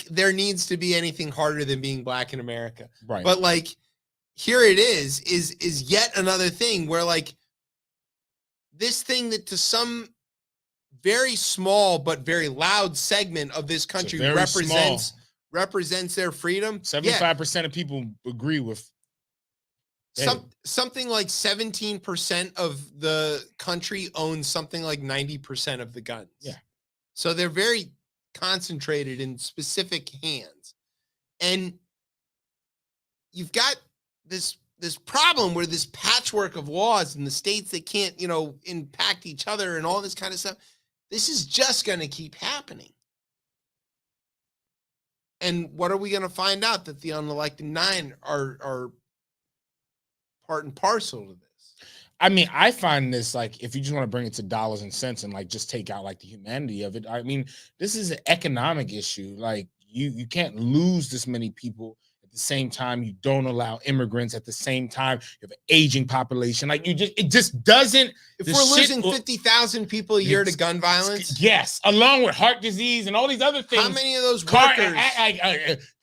there needs to be anything harder than being black in America. Right. But like, here it is yet another thing where like this thing that to some very small but very loud segment of this country represents their freedom. 75% of people agree with something like 17% of the country owns something like 90% of the guns. Yeah. So they're very concentrated in specific hands. And you've got this problem where this patchwork of laws in the states that can't, impact each other and all this kind of stuff. This is just going to keep happening. And what are we going to find out? That the unelected 9 are part and parcel to this. I mean, I find this, like, if you just want to bring it to dollars and cents and like just take out like the humanity of it, I mean, this is an economic issue. Like, you can't lose this many people at the same time. You don't allow immigrants at the same time. You have an aging population. Like, it just doesn't. If we're losing 50,000 people a year to gun violence, yes, along with heart disease and all these other things. How many of those workers?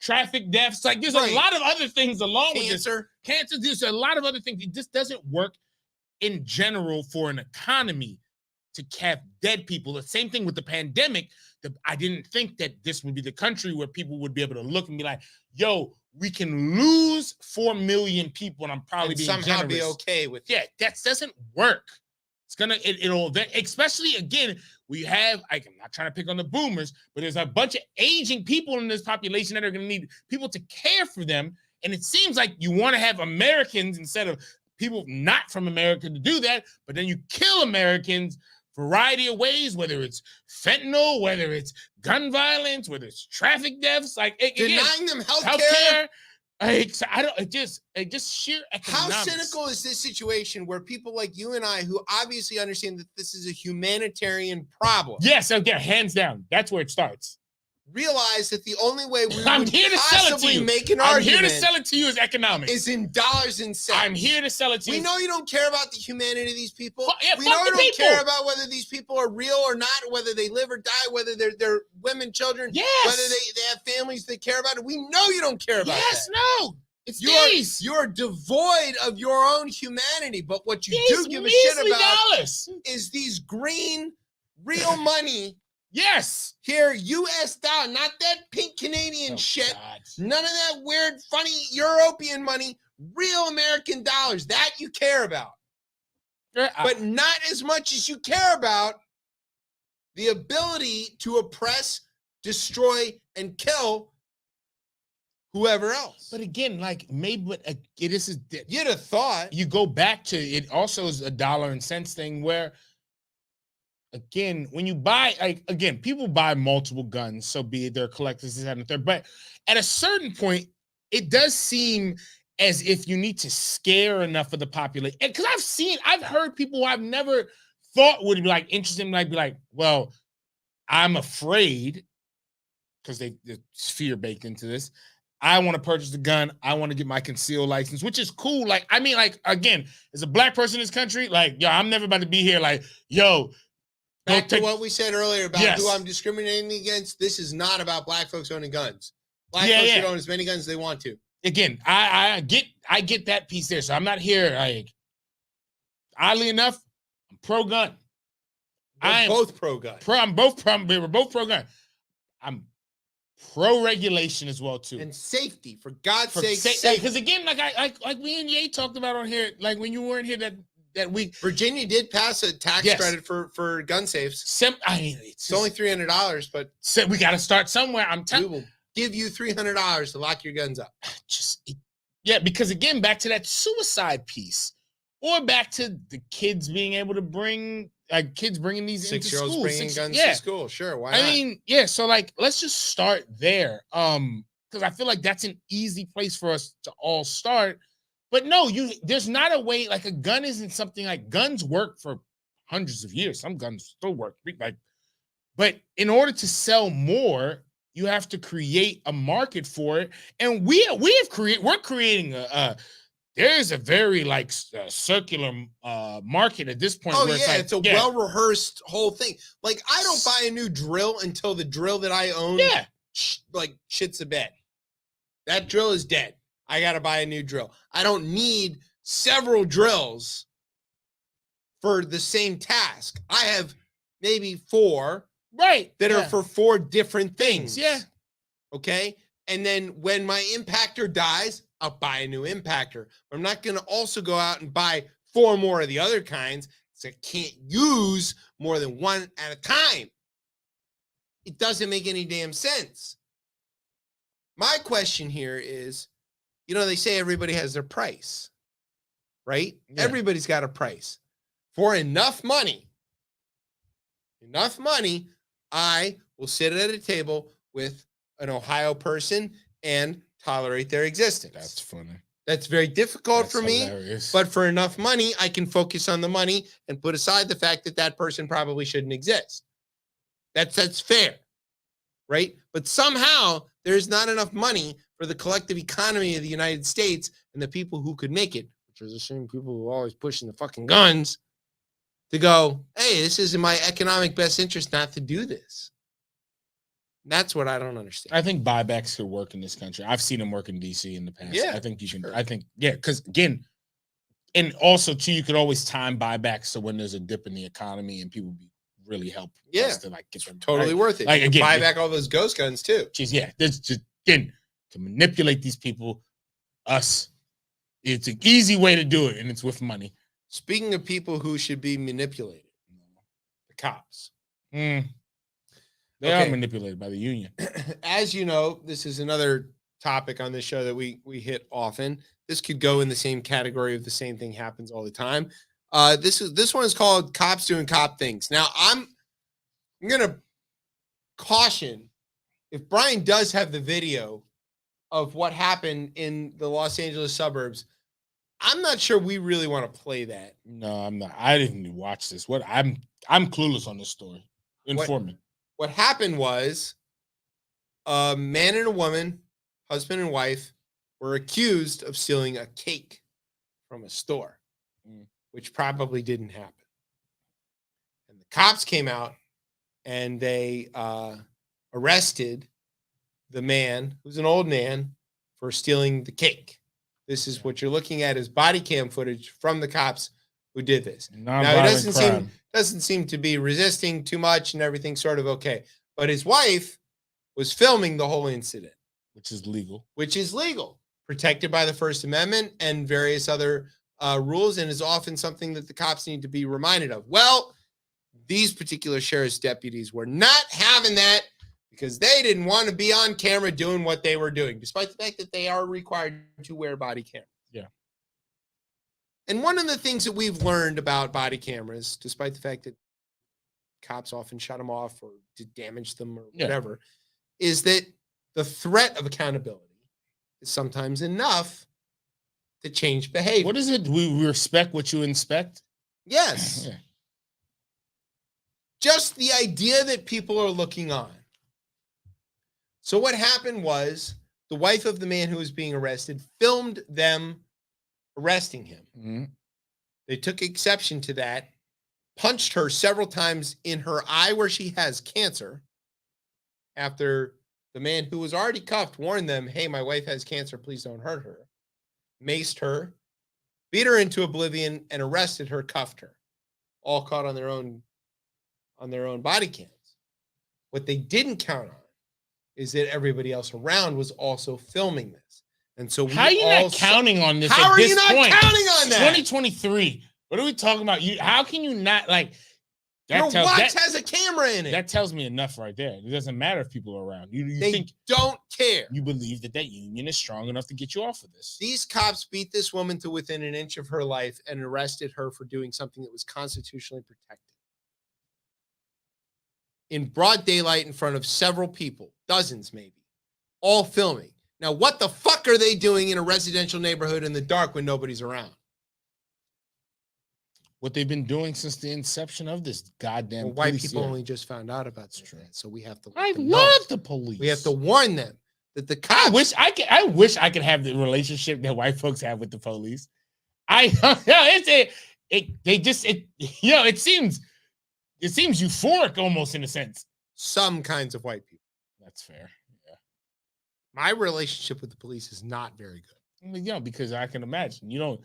Traffic deaths. Like, there's a lot of other things along with this. Cancer. There's a lot of other things. It just doesn't work in general for an economy to have dead people. The same thing with the pandemic. I didn't think that this would be the country where people would be able to look and be like, yo, we can lose 4 million people and I'm probably being somehow generous. Be okay with it. Yeah, that doesn't work. It'll especially again, we have, I'm not trying to pick on the boomers, but there's a bunch of aging people in this population that are going to need people to care for them. And it seems like you want to have Americans instead of people not from America to do that, but then you kill Americans variety of ways, whether it's fentanyl, whether it's gun violence, whether it's traffic deaths, like denying them healthcare. It just sheer economics. How cynical is this situation where people like you and I, who obviously understand that this is a humanitarian problem, yes, hands down, that's where it starts. Realize that the only way we I'm would here to possibly sell it to you. make an I'm argument here to sell it to you as economics. Is in dollars and cents. I'm here to sell it to you. We know you don't care about the humanity of these people. We know you don't care about whether these people are real or not, whether they live or die, whether they're women, children, yes, whether they have families they care about. We know you don't care about that. No. It's you're devoid of your own humanity. But what you do give a shit about is these green, real money. Yes. Here, U.S. dollar, not that pink Canadian shit. God. None of that weird, funny European money. Real American dollars. That you care about. But not as much as you care about the ability to oppress, destroy, and kill whoever else. But again, like maybe this is you'd have thought. You go back to it also is a dollar and cents thing where again, when you buy people buy multiple guns, so be it they're collectors, this, that, and the third. But at a certain point, it does seem as if you need to scare enough of the population. Because I've heard people who I've never thought would be like interested in like be like, well, I'm afraid because there's fear baked into this. I want to purchase the gun. I want to get my concealed license, which is cool. Like, I mean, like, again, as a black person in this country, like, yo, I'm never about to be here like, yo. Back to what we said earlier about who I'm discriminating against. This is not about black folks owning guns. Black folks should own as many guns as they want to. Again, I get that piece there. So I'm not here. Like, oddly enough, I'm pro-gun. I'm both pro-gun. We're both pro-gun. I'm pro-regulation as well too, and safety. For God's sake, because again, like we and Ye talked about on here, like when you weren't here that week, Virginia did pass a tax credit for gun safes. It's only $300, but we got to start somewhere. We will give you $300 to lock your guns up. Because again, back to that suicide piece, or back to the kids being able to bring. Kids bringing these 6-year-olds into school. bringing guns to school. Sure, why not? I mean, so like, let's just start there. Because I feel like that's an easy place for us to all start. But no, there's not a way, like a gun isn't something like guns work for hundreds of years. Some guns still work. But in order to sell more, you have to create a market for it. And we're creating there's a very circular market at this point. Oh, where it's a well-rehearsed whole thing. Like, I don't buy a new drill until the drill that I own shits the bed. That drill is dead. I got to buy a new drill. I don't need several drills for the same task. I have maybe 4 that are for 4 different things. Yeah. Okay? And then when my impactor dies, I'll buy a new impactor. But I'm not going to also go out and buy 4 more of the other kinds, so I can't use more than 1 at a time. It doesn't make any damn sense. My question here is, they say everybody has their price, right? Yeah. Everybody's got a price. For enough money, I will sit at a table with an Ohio person and tolerate their existence. That's funny. That's very difficult for me, but for enough money, I can focus on the money and put aside the fact that person probably shouldn't exist. That's fair, right? But somehow there's not enough money for the collective economy of the United States and the people who could make it, which are the same people who are always pushing the fucking guns, to go, hey, this is in my economic best interest not to do this. That's what I don't understand. I think buybacks could work in this country. I've seen them work in DC in the past. Yeah, I think you can. I think because again, and also too, you could always time buybacks so when there's a dip in the economy and people be really help. Yeah, to get them totally worth it. Like again, buy back all those ghost guns too. There's just again to manipulate these people. It's an easy way to do it, and it's with money. Speaking of people who should be manipulated, the cops. They are manipulated by the union. As you know, this is another topic on this show that we hit often. This could go in the same category of the same thing happens all the time. This one is called Cops Doing Cop Things. Now, I'm gonna caution, if Brian does have the video of what happened in the Los Angeles suburbs, I'm not sure we really want to play that. No, I'm not. I didn't even watch this. I'm clueless on this story. Inform me. What happened was a man and a woman, husband and wife, were accused of stealing a cake from a store, which probably didn't happen. And the cops came out and they arrested the man, who's an old man, for stealing the cake. This is what you're looking at is body cam footage from the cops who did this. Now, Non-violent it crime. doesn't seem to be resisting too much and everything's sort of okay. But his wife was filming the whole incident. Which is legal. Which is legal, protected by the First Amendment and various other rules, and is often something that the cops need to be reminded of. Well, these particular sheriff's deputies were not having that because they didn't want to be on camera doing what they were doing, despite the fact that they are required to wear body cameras. Yeah. And one of the things that we've learned about body cameras, despite the fact that cops often shut them off or did damage them or whatever, is that the threat of accountability is sometimes enough to change behavior. What is it? We respect what you inspect? Yes. Yeah. Just the idea that people are looking on. So what happened was the wife of the man who was being arrested filmed them arresting him. Mm-hmm. They took exception to that, punched her several times in her eye where she has cancer after the man who was already cuffed warned them, hey, my wife has cancer, please don't hurt her. Maced her, beat her into oblivion, and arrested her, cuffed her. All caught on their own body cams. What they didn't count on is that everybody else around was also filming this. And so how are you not counting on this? How are you not counting on that? 2023. What are we talking about? How can you not like your watch has a camera in it? That tells me enough right there. It doesn't matter if people are around. They think don't care. You believe that union is strong enough to get you off of this. These cops beat this woman to within an inch of her life and arrested her for doing something that was constitutionally protected. In broad daylight in front of several people, dozens maybe, all filming. Now, what the fuck are they doing in a residential neighborhood in the dark when nobody's around? What they've been doing since the inception of this goddamn white people only just found out about this, so we have to. I love the police. We have to warn them that the cops. I wish I could have the relationship that white folks have with the police. It seems euphoric almost in a sense. Some kinds of white people. That's fair. Yeah. My relationship with the police is not very good. Because I can imagine you don't.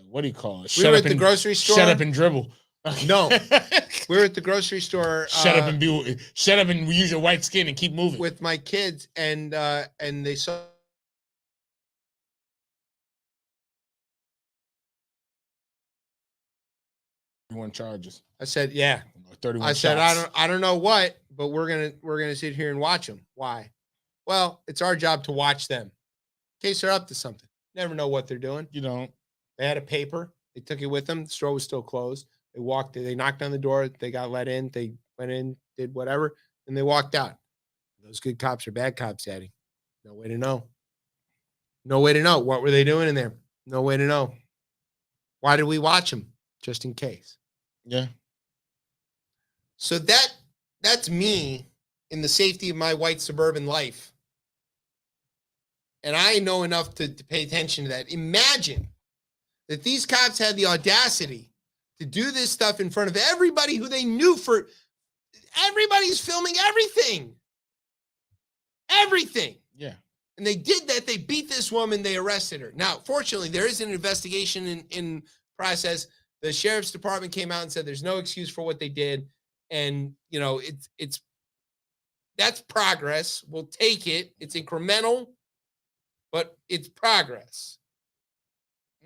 What do you call it? We were at the grocery store. Shut up and dribble. No, we were at the grocery store. Shut up and use your white skin and keep moving with my kids, and they saw. 31 charges. I said, yeah. 31 I said, shots. I don't know what, but we're gonna sit here and watch them. Why? Well, it's our job to watch them in case they're up to something. Never know what they're doing. You don't. They had a paper. They took it with them. The store was still closed. They knocked on the door. They got let in. They went in, did whatever, and they walked out. Those good cops are bad cops, Daddy. No way to know. No way to know. What were they doing in there? No way to know. Why did we watch them? Just in case. Yeah. So that's me in the safety of my white suburban life. And I know enough to pay attention to that. Imagine that these cops had the audacity to do this stuff in front of everybody who they knew for. Everybody's filming everything. Everything. Yeah. And they did that. They beat this woman. They arrested her. Now, fortunately, there is an investigation in process. The sheriff's department came out and said there's no excuse for what they did. And, that's progress. We'll take it. It's incremental, but it's progress.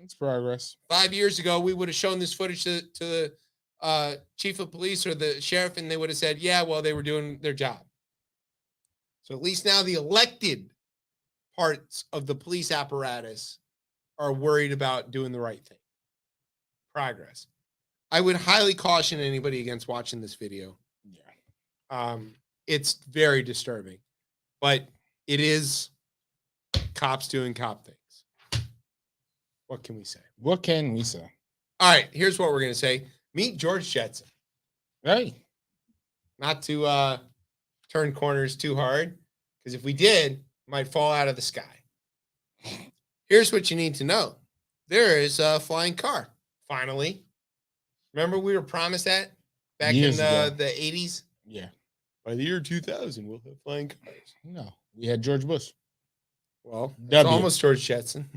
It's progress. 5 years ago, we would have shown this footage to the chief of police or the sheriff, and they would have said, yeah, well, they were doing their job. So at least now the elected parts of the police apparatus are worried about doing the right thing. Progress. I would highly caution anybody against watching this video. Yeah. It's very disturbing, but it is cops doing cop things. What can we say? What can we say? All right, here's what we're going to say. Meet George Jetson. Hey. Not to turn corners too hard, because if we did, it might fall out of the sky. Here's what you need to know. There is a flying car, finally. Remember we were promised that back in the 80s? Yeah. By the year 2000, we'll have flying cars. No, we had George Bush. Well, it's W. almost George Jetson.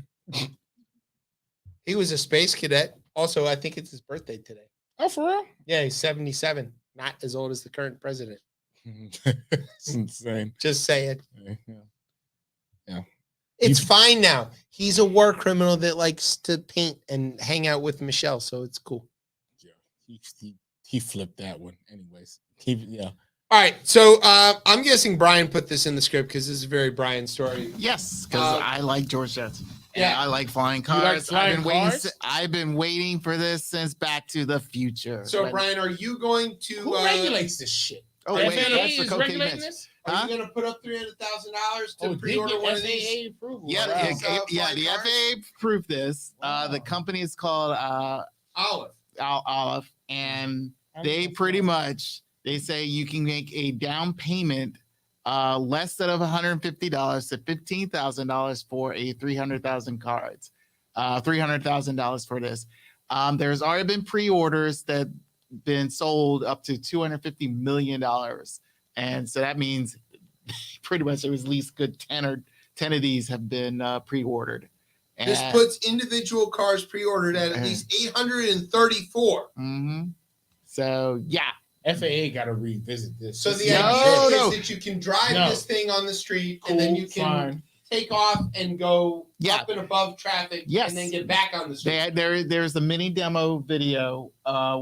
He was a space cadet. Also, I think it's his birthday today. Oh, for real? Yeah, he's 77. Not as old as the current president. It's insane. Just saying. Yeah. It's fine now. He's a war criminal that likes to paint and hang out with Michelle, so it's cool. Yeah. He flipped that one. Anyways. All right. So I'm guessing Brian put this in the script because this is a very Brian story. Yes, because I like George Jetson. Yeah. I like flying You like cars. flying cars? I've been waiting for this since Back to the Future. So, Brian, are you going to Who regulates this shit? Oh, FAA wait, that's the is cocaine regulating mix. this? Are Huh? you going to put up $300,000 to Oh, pre-order one of these? approval. Yeah, Wow. the FAA approved this. The company is called Olive, and they pretty much they say you can make a down payment less than of $150 to $15,000 for a 300,000 cards. $300,000 for this. There's already been pre-orders that been sold up to $250 million, and so that means pretty much there was at least good 10 of these have been pre-ordered. And, This puts individual cars pre-ordered at least 834. So yeah, FAA got to revisit this. So the This is idea not is that you can drive this thing on the street cool, and then you can fine. take off and go up and above traffic and then get back on the street. There's a mini demo video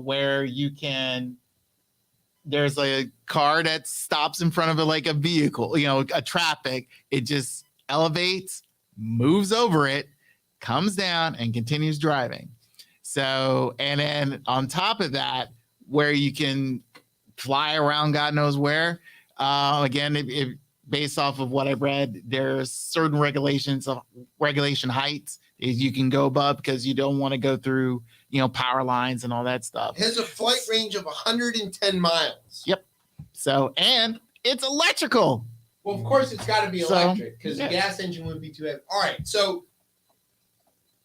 where you can. There's a car that stops in front of it like a vehicle, a traffic. It just elevates, moves over it, comes down, and continues driving. So, and then on top of that, where you can fly around God knows where. Again, if based off of what I've read, there's certain regulation heights is you can go above because you don't want to go through, power lines and all that stuff. It has a flight range of 110 miles. Yep. So, and it's electrical. Well, of course, it's got to be electric because the gas engine would be too heavy. All right. So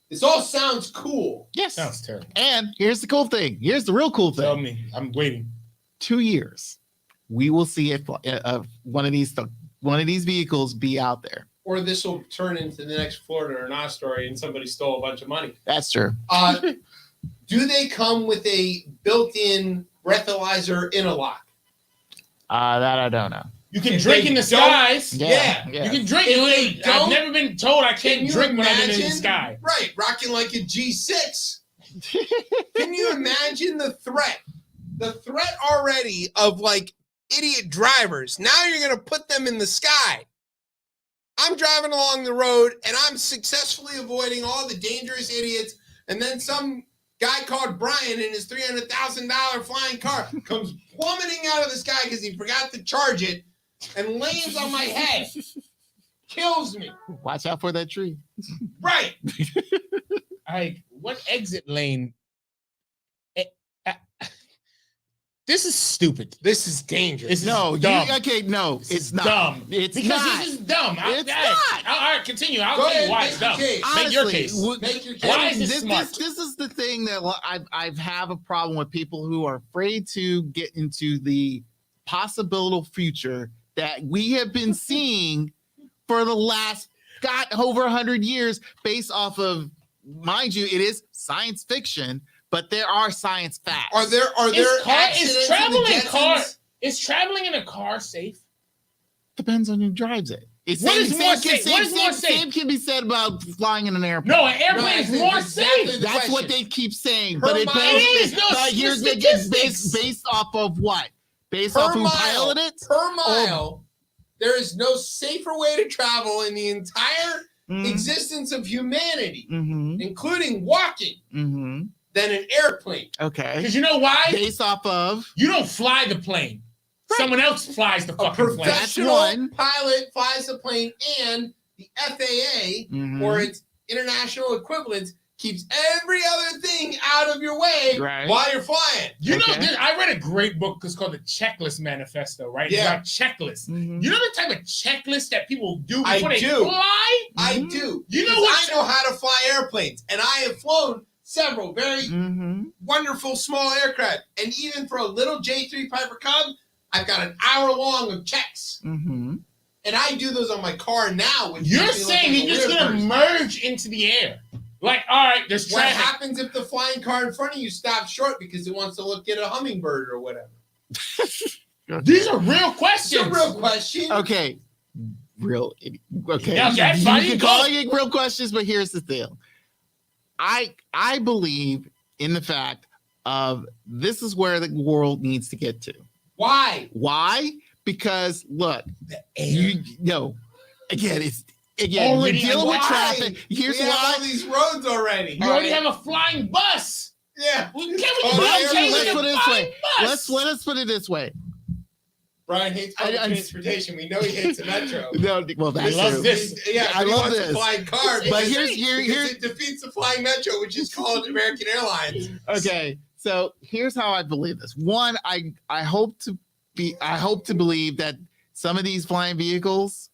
this all sounds cool. Yes. Sounds terrible. And here's the cool thing. Here's the real cool thing. Tell me. I'm waiting. 2 years, we will see if one of these vehicles be out there. Or this will turn into the next Florida or not story and somebody stole a bunch of money. That's true. Do they come with a built-in breathalyzer in a lock? That I don't know. You can drink in the skies. Yeah. You can drink. I've never been told I can't drink when I'm in the sky. Right, rocking like a G6. Can you imagine the threat? The threat already of like idiot drivers. Now you're going to put them in the sky. I'm driving along the road and I'm successfully avoiding all the dangerous idiots. And then some guy called Brian in his $300,000 flying car comes plummeting out of the sky because he forgot to charge it and lands on my head. Kills me. Watch out for that tree. Right. What exit lane? This is stupid. This is dangerous. This is No, dumb. it's not. Dumb. It's because not. this is dumb. It's not. All right, continue. I'll Go tell you ahead, why make it's your dumb. case. Make your Honestly, case. Make your case. Why is this smart? This is the thing that I've have a problem with people who are afraid to get into the possible future that we have been seeing for the last over 100 years based off of, mind you, it is science fiction, but there are science facts. Are there Is traveling in a car safe? Depends on who drives it. What is more safe? Same can be said about flying in an airplane. No, an airplane is more safe. That's what they keep saying. Per But it mile. depends. It is. No, But here's the statistics. based off of what? Based off who piloted it? Per mile, there is no safer way to travel in the entire existence of humanity, including walking, than an airplane. Okay. Because you know why? Based off of You don't fly the plane. Someone else flies the A fucking plane. professional one. pilot flies the plane, and the FAA or its international equivalent keeps every other thing out of your way while you're flying. You know, I read a great book. It's called the Checklist Manifesto, right? Yeah. It's about checklists. You know the type of checklist that people do before they do. fly? I do. You know Because what? I know how to fly airplanes, and I have flown several very wonderful small aircraft. And even for a little J3 Piper Cub, I've got an hour long of checks. And And I do those on my car now. Which You're makes me look saying like a you're just weird gonna person. merge into the air. Like, all right, there's What traffic. happens if the flying car in front of you stops short because it wants to look at a hummingbird or whatever? These are real questions. It's a real question. Okay. Okay. Yeah, okay, you fine, can you call go. it real questions, but here's the deal. I believe in the fact of this is where the world needs to get to. Why? Why? Because look, you know, again, you're dealing with traffic. Here's we have why. all these roads already. You already have a flying bus. Yeah. Let's put it this way. Let's put it this way. Brian hates public transportation. We know he hates the metro. No, well, that's love true. this. Yeah, I he love wants this. a flying car. But because here's it defeats the flying metro, which is called American Airlines. okay. So here's how I believe this. One, I hope to believe that some of these flying vehicles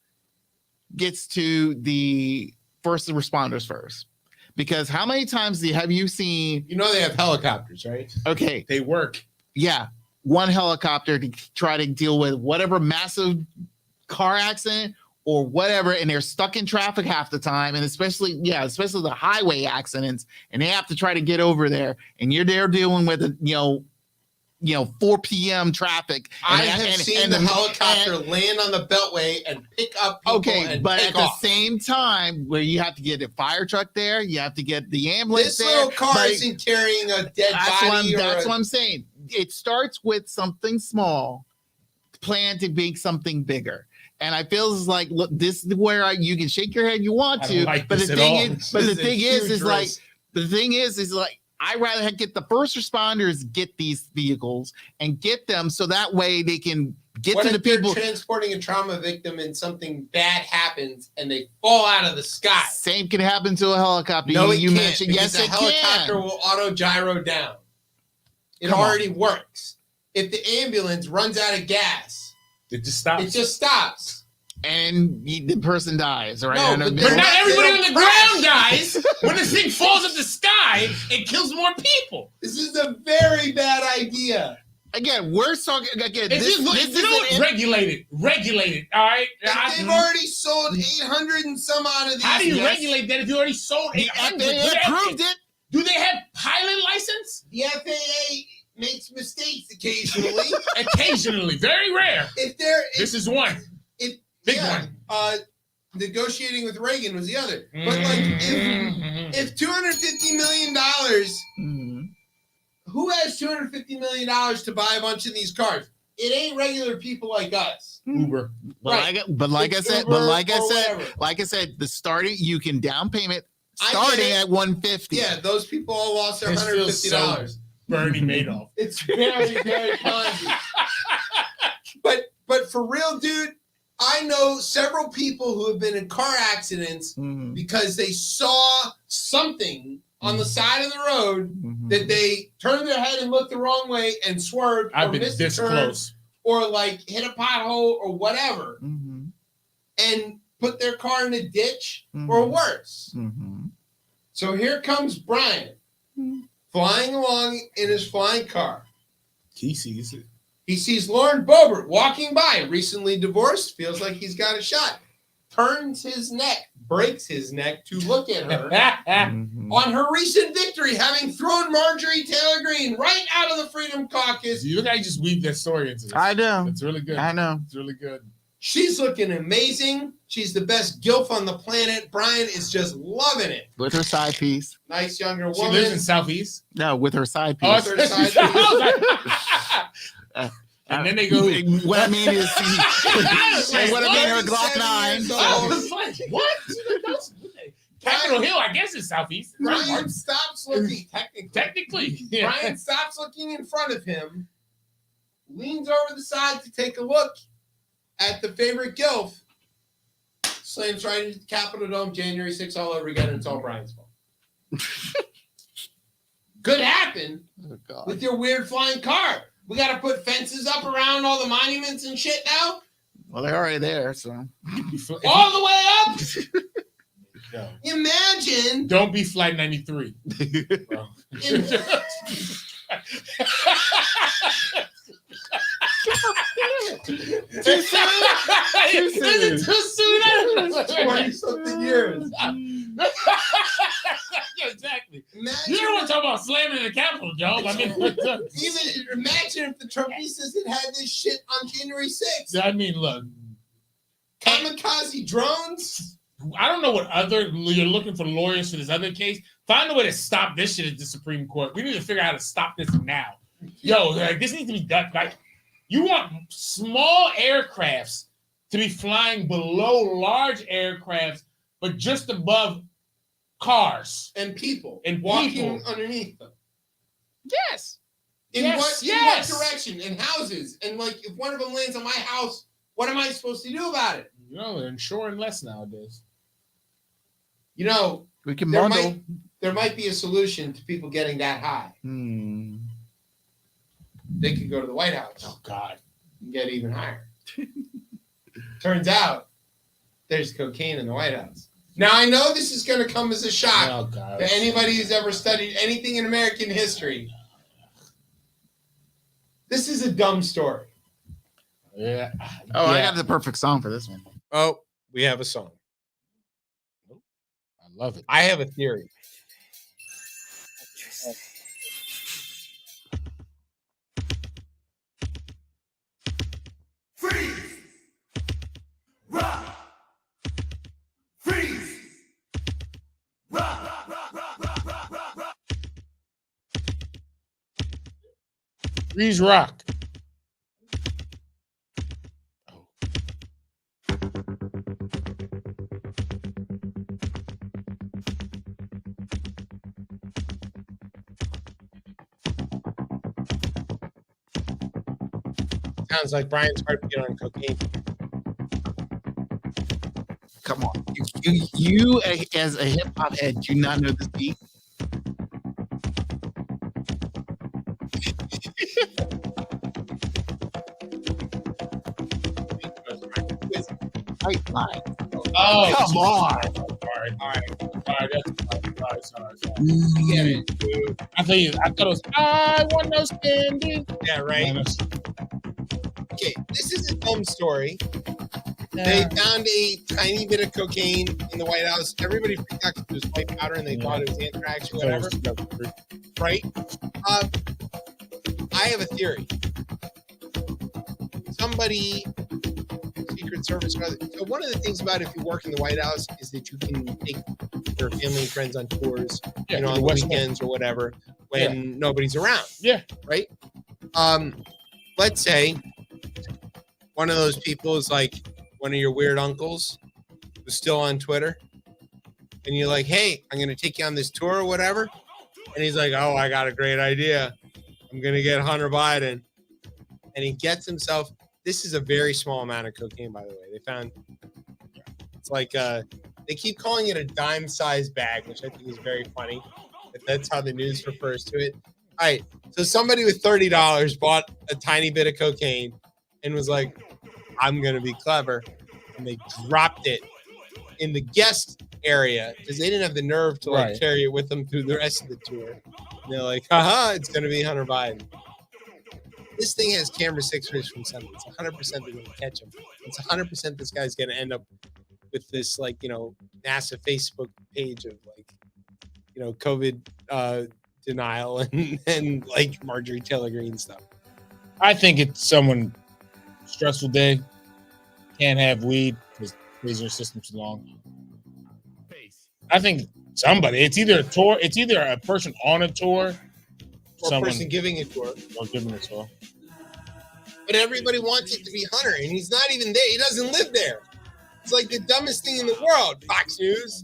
gets to the first responders first. Because how many times have you seen? You know they have helicopters, right? Okay, They work. yeah, one helicopter to try to deal with whatever massive car accident or whatever, and they're stuck in traffic half the time, and especially the highway accidents, and they have to try to get over there, and you're there dealing with 4 p.m. traffic. I have seen the helicopter land on the beltway and pick up people and but take at off. the same time, where you have to get a fire truck there, you have to get the ambulance This there. little car but isn't carrying a dead body. That's what I'm saying. It starts with something small, plan to make something bigger. And I feel it's like, look, this is where you can shake your head you want to, but the thing is like, I'd rather get the first responders get these vehicles and get them so that way they can get what to the if you're people. transporting a trauma victim and something bad happens and they fall out of the sky? Same can happen to a helicopter. No, you it can't, mentioned because yes, the it helicopter can. will auto gyro down. It Come on. already works. If the ambulance runs out of gas, It just stops. it just stops. And the person dies, right? No, And but But not everybody They on don't the crash. ground dies. When this thing falls up the sky, it kills more people. This is a very bad idea. again, we're talking again. It's This just is regulated. All right. They've already sold 800 and some out of these. How do you regulate that if you already sold the 800? FAA approved it. Do they have pilot license? The FAA makes mistakes occasionally. Occasionally, very rare. This is one. Big one. Negotiating with Reagan was the other. But like, if $250 million, who has $250 million to buy a bunch of these cars? It ain't regular people like us. Uber. Right. Like I said, the starting you can down payment starting at $150. Yeah, those people all lost their $150. Bernie Madoff. It's very, very Ponzi. But for real, dude, I know several people who have been in car accidents because they saw something on the side of the road that they turned their head and looked the wrong way and swerved. I've or been missed this a turn, close. or like hit a pothole or whatever, and put their car in a ditch or worse. So here comes Brian flying along in his flying car. He sees it. He sees Lauren Boebert walking by, recently divorced, feels like he's got a shot. Turns his neck, breaks his neck to look at her on her recent victory, having thrown Marjorie Taylor Greene right out of the Freedom Caucus. You look how you just weave that story into this. I know. It's really good. I know. It's really good. She's looking amazing. She's the best gilf on the planet. Brian is just loving it. With her side piece. Nice younger woman. She lives in Southeast. No, with her side Oh, piece. With her side piece. And then they go. What I mean is, what I mean, her Glock 9. I was like, what? Capitol Hill, I guess, is Southeast. Brian stops looking, Technically. Yeah. Brian stops looking in front of him, leans over the side to take a look at the favorite gilf, slams right into the Capitol Dome, January 6th all over again, and it's all Brian's fault. Could happen with your weird flying car. We got to put fences up around all the monuments and shit now. Well, they're already there, so. All the way up. No. Imagine. Don't be Flight 93. Bro. Too soon? it too soon. 20-something years. Yeah, exactly. Imagine You don't want to talk about slamming in the Capitol, Joe. I mean, even imagine if the Trumpistas had had this shit on January 6th. I mean, look. Kamikaze drones. I don't know what other you're looking for lawyers for this other case. Find a way to stop this shit at the Supreme Court. We need to figure out how to stop this now. Yo, like this needs to be done. Like, you want small aircrafts to be flying below large aircrafts, but just above cars and people and walking underneath them. Yes. In what direction? In houses. And like if one of them lands on my house, what am I supposed to do about it? You know, they're insuring less nowadays. You know, We can there might be a solution to people getting that high. They could go to the White House. Oh God. And get even higher. Turns out there's cocaine in the White House. Now I know this is going to come as a shock to anybody who's ever studied anything in American history. This is a dumb story. Yeah. Oh, I got the perfect song for this one. Oh, we have a song. I love it. I have a theory. Freeze! Rock! Freeze! Rock! Freeze rock. Sounds like Brian's heartbeat on cocaine. Come on. You as a hip hop head, do you not know this beat? Pipeline. Oh, come on. All right. Sorry. I thought it was I want no standing. Yeah, right. Okay, this is a dumb story. They found a tiny bit of cocaine in the White House. Everybody freaked out because it was white powder and they thought it was anthrax or whatever. Right? I have a theory. Somebody, Secret Service, so one of the things about if you work in the White House is that you can take your family and friends on tours, on the weekends or whatever when nobody's around. Yeah. Right? Let's say one of those people is like one of your weird uncles who's still on Twitter. And you're like, hey, I'm going to take you on this tour or whatever. And he's like, oh, I got a great idea. I'm going to get Hunter Biden. And he gets himself, this is a very small amount of cocaine, by the way. They found, it's like, they keep calling it a dime-sized bag, which I think is very funny. That's how the news refers to it. All right. So somebody with $30 bought a tiny bit of cocaine and was like, I'm going to be clever. And they dropped it in the guest area because they didn't have the nerve to like carry it with them through the rest of the tour. And they're like, haha, it's going to be Hunter Biden. This thing has camera 6 rays from something. It's 100% they're going to catch him. It's 100% this guy's going to end up with this, like, NASA Facebook page of, like, COVID denial and like Marjorie Taylor Greene stuff. I think it's someone stressful day, can't have weed because prison system's too long. I think somebody. It's either a tour. It's either a person on a tour, or a person giving a tour, or giving a tour. But everybody wants it to be Hunter, and he's not even there. He doesn't live there. It's like the dumbest thing in the world. Fox News,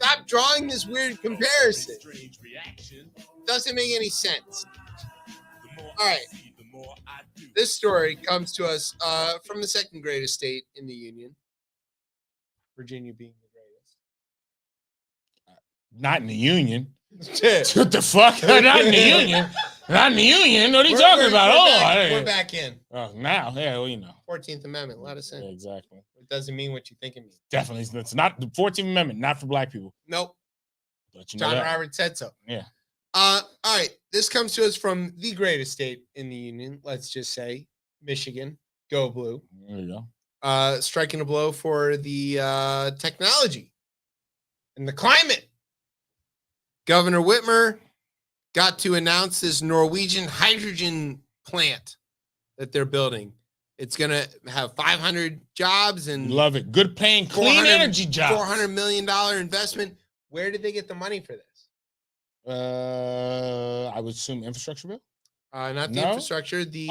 stop drawing this weird comparison. Doesn't make any sense. All right. This story comes to us from the second greatest state in the Union, Virginia being the greatest. Not in the Union. What the fuck? Not in the Union. Not in the Union. What are you talking about? We're back in. Oh, now, yeah, well, 14th Amendment. Let us in. Yeah, exactly. It doesn't mean what you think it means. Definitely, it's not the 14th Amendment. Not for black people. Nope. But you know John Roberts said so. Yeah. All right. This comes to us from the greatest state in the Union. Let's just say Michigan. Go Blue. There you go. striking a blow for the technology and the climate. Governor Whitmer got to announce this Norwegian hydrogen plant that they're building. It's going to have 500 jobs and love it. Good paying, clean energy jobs. $400 million investment. Where did they get the money for this? I would assume infrastructure bill. Not the infrastructure. The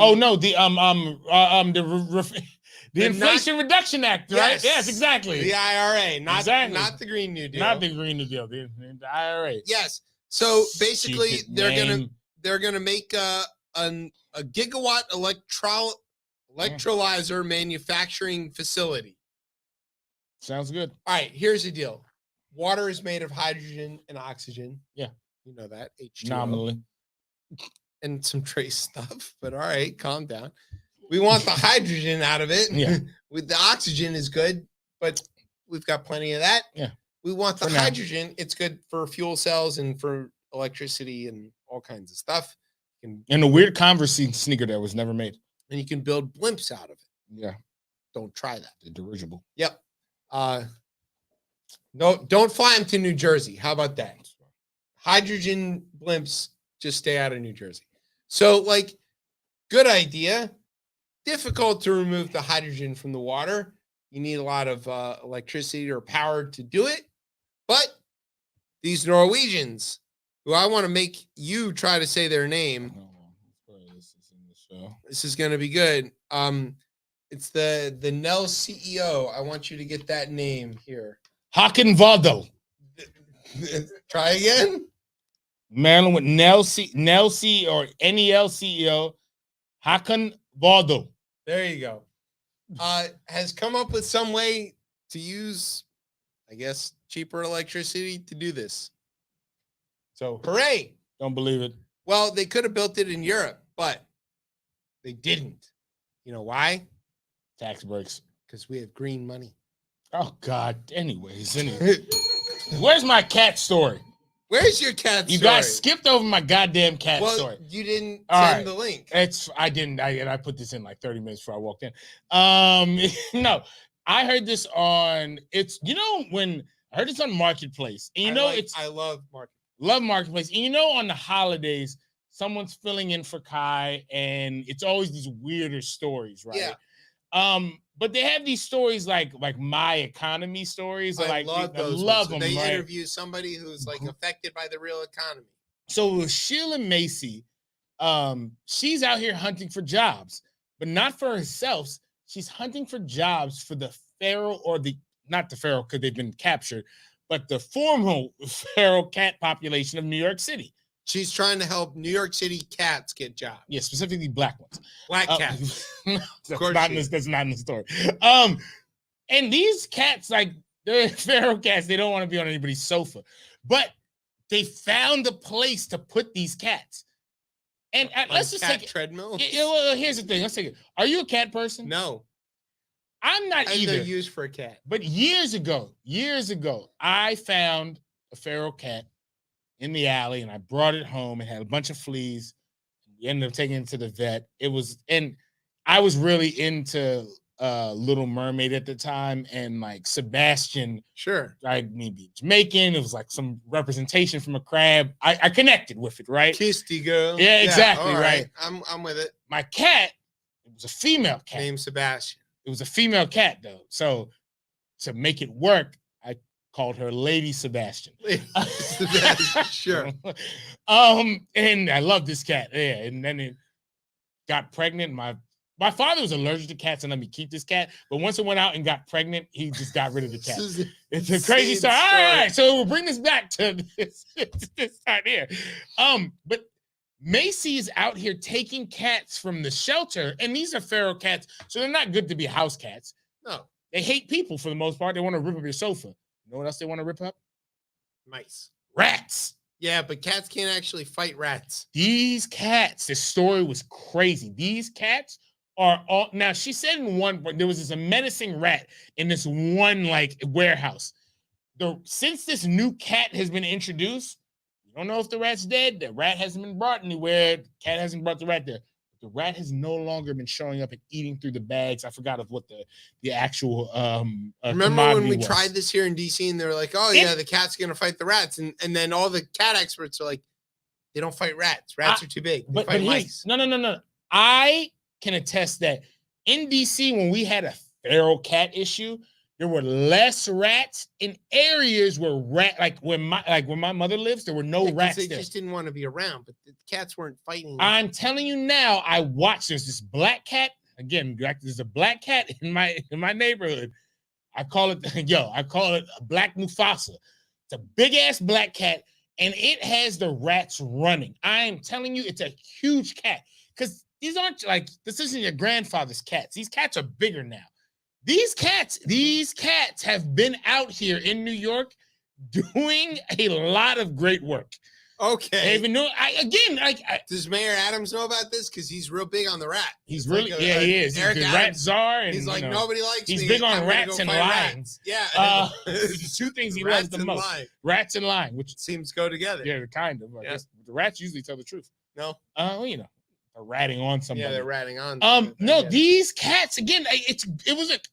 Inflation Reduction Act, right? Yes, exactly. The IRA, not the Green New Deal. Not the Green New Deal. The IRA. Yes. So basically, they're gonna make a gigawatt electrolyzer manufacturing facility. Sounds good. All right. Here's the deal. Water is made of hydrogen and oxygen. Yeah. You know that. H2O. Nominally. And some trace stuff. But all right, calm down. We want the hydrogen out of it. Yeah. With the oxygen is good, but we've got plenty of that. Yeah. We want the hydrogen. It's good for fuel cells and for electricity and all kinds of stuff. And a weird Converse sneaker that was never made. And you can build blimps out of it. Yeah. Don't try that. The dirigible. Yep. No, don't fly them to New Jersey. How about that? Hydrogen blimps just stay out of New Jersey. So, like, good idea. Difficult to remove the hydrogen from the water. You need a lot of electricity or power to do it. But these Norwegians, who I want to make you try to say their name. This is going to be good. It's the Nell CEO. I want you to get that name here. Hakan Valdel. Try again. Maryland with Nelc or NEL CEO Hakan Valdel. There you go. Has come up with some way to use, I guess, cheaper electricity to do this. So hooray! Don't believe it. Well, they could have built it in Europe, but they didn't. You know why? Tax breaks. Because we have green money. Oh God. Anyways. Where's my cat story? Where's your cat story? You guys skipped over my goddamn cat story. You didn't send the link. I didn't. I put this in like 30 minutes before I walked in. No, I heard this on when I heard this on Marketplace. And I love Marketplace. Love Marketplace. And on the holidays, someone's filling in for Kai, and it's always these weirder stories, right? Yeah. But they have these stories like my economy stories. I love those. Love them. They interview somebody who's like affected by the real economy. So Sheila Macy, she's out here hunting for jobs, but not for herself. She's hunting for jobs for the feral not the feral because they've been captured, but the formal feral cat population of New York City. She's trying to help New York City cats get jobs. Yeah, specifically black ones. Black cats. That's not in the story. And these cats, like they're feral cats, they don't want to be on anybody's sofa. But they found a place to put these cats. And let's just take treadmill. Well, here's the thing. Let's take it. Are you a cat person? No. I'm not either. They're used for a cat. But years ago, I found a feral cat in the alley, and I brought it home. It had a bunch of fleas. We ended up taking it to the vet. And I was really into Little Mermaid at the time, and like Sebastian, sure, like maybe Jamaican. It was like some representation from a crab. I connected with it, right? Kisty girl. Yeah, exactly, right. I'm with it. My cat, it was a female cat named Sebastian. It was a female cat though, so to make it work, I called her Lady Sebastian. Sebastian, sure. And I love this cat. Yeah, and then it got pregnant. My father was allergic to cats and let me keep this cat, but once it went out and got pregnant, he just got rid of the cat. It's a crazy story. All right, so we'll bring this back to this right here. But Macy is out here taking cats from the shelter, and these are feral cats, so they're not good to be house cats. No, they hate people for the most part. They want to rip up your sofa. You know what else they want to rip up? Mice. Rats. Yeah, but cats can't actually fight rats. These cats, this story was crazy. These cats are all, now she said in one, there was this menacing rat in this one like warehouse. Since this new cat has been introduced, we don't know if the rat's dead. The rat hasn't been brought anywhere. The cat hasn't brought the rat there. The rat has no longer been showing up and eating through the bags. I forgot of what the actual remember when we was. tried this here in DC and they were like, oh yeah, the cat's gonna fight the rats, and then all the cat experts are like, they don't fight rats. Rats are too big. They fight mice. No. I can attest that in DC when we had a feral cat issue, there were less rats in areas where where my mother lives, there were no rats They there. just didn't want to be around, but the cats weren't fighting. I'm telling you now, I watched there's this black cat. Again, there's a black cat in my neighborhood. I call it a black Mufasa. It's a big ass black cat, and it has the rats running. I am telling you, it's a huge cat. Because this isn't your grandfather's cats. These cats are bigger now. These cats have been out here in New York doing a lot of great work. Okay. They've been doing, does Mayor Adams know about this? Because he's real big on the rat. He's really, he is. He's the rat czar. And, he's like, nobody likes me. He's big on rats and lions. Yeah. Two things he loves the most. Rats and lions, which seems go together. Yeah, kind of. I guess the rats usually tell the truth. No. They're ratting on somebody. Yeah, they're ratting on. No, these cats again.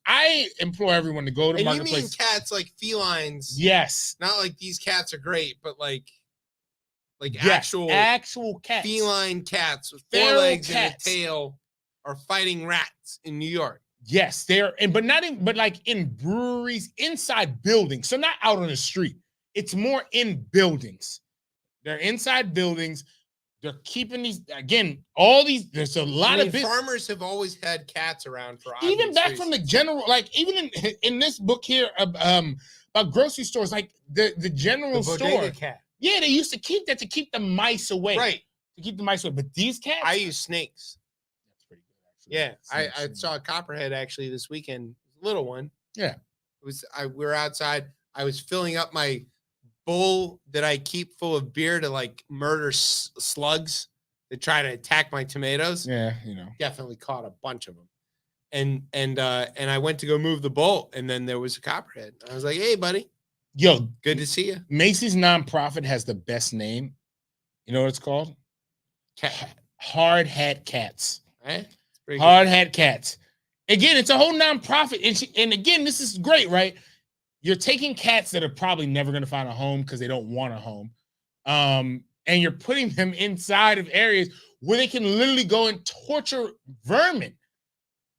I implore everyone to go to Marketplace. You mean cats like felines? Yes. Not like these cats are great, but like actual cats, feline cats with four legs and a tail are fighting rats in New York. Yes, but like in breweries, inside buildings. So not out on the street. It's more in buildings. They're inside buildings. They're keeping these there's a lot of farmers have always had cats around for even back from the general, even in this book here about grocery stores, like the general store cat. Yeah, they used to keep that to keep the mice away. Right. To keep the mice away. But these cats, I use snakes. That's pretty good, actually. Yeah. I saw a copperhead actually this weekend, little one. Yeah. We were outside. I was filling up my bowl that I keep full of beer to murder slugs that try to attack my tomatoes. Yeah, definitely caught a bunch of them. And I went to go move the bowl, and then there was a copperhead. I was like, "Hey, buddy, yo, good to see you." Macy's nonprofit has the best name. You know what it's called? Hard Hat Cats. Right? Hard Hat Cats. Again, it's a whole nonprofit, and again, this is great, right? You're taking cats that are probably never going to find a home because they don't want a home. And you're putting them inside of areas where they can literally go and torture vermin.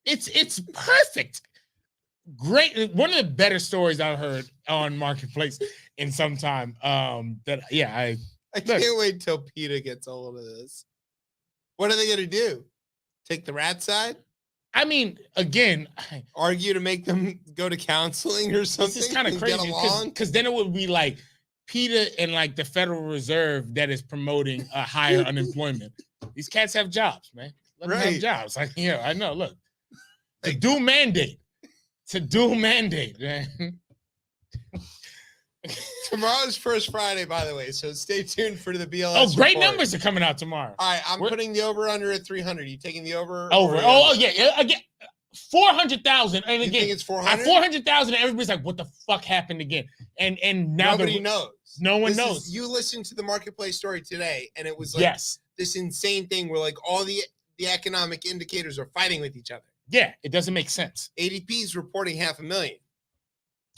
It's perfect. Great. One of the better stories I've heard on Marketplace in some time. I can't wait till PETA gets a hold of this. What are they going to do? Take the rat side? I mean, again, argue to make them go to counseling or something. This is kind of crazy because then it would be like PETA and the Federal Reserve that is promoting a higher unemployment. These cats have jobs, man. Let them have jobs. I know. Look, to do mandate, man. Tomorrow's First Friday, by the way, so stay tuned for the BLS. Oh, great numbers are coming out tomorrow. All right, I'm putting the over under at 300. You taking the over? Yeah. Again, 400,000, and again, you think it's 400? 400,000. Everybody's like, "What the fuck happened again?" And now nobody knows. No one knows. You listened to the Marketplace story today, and it was this insane thing where all the economic indicators are fighting with each other. Yeah, it doesn't make sense. ADP's reporting 500,000.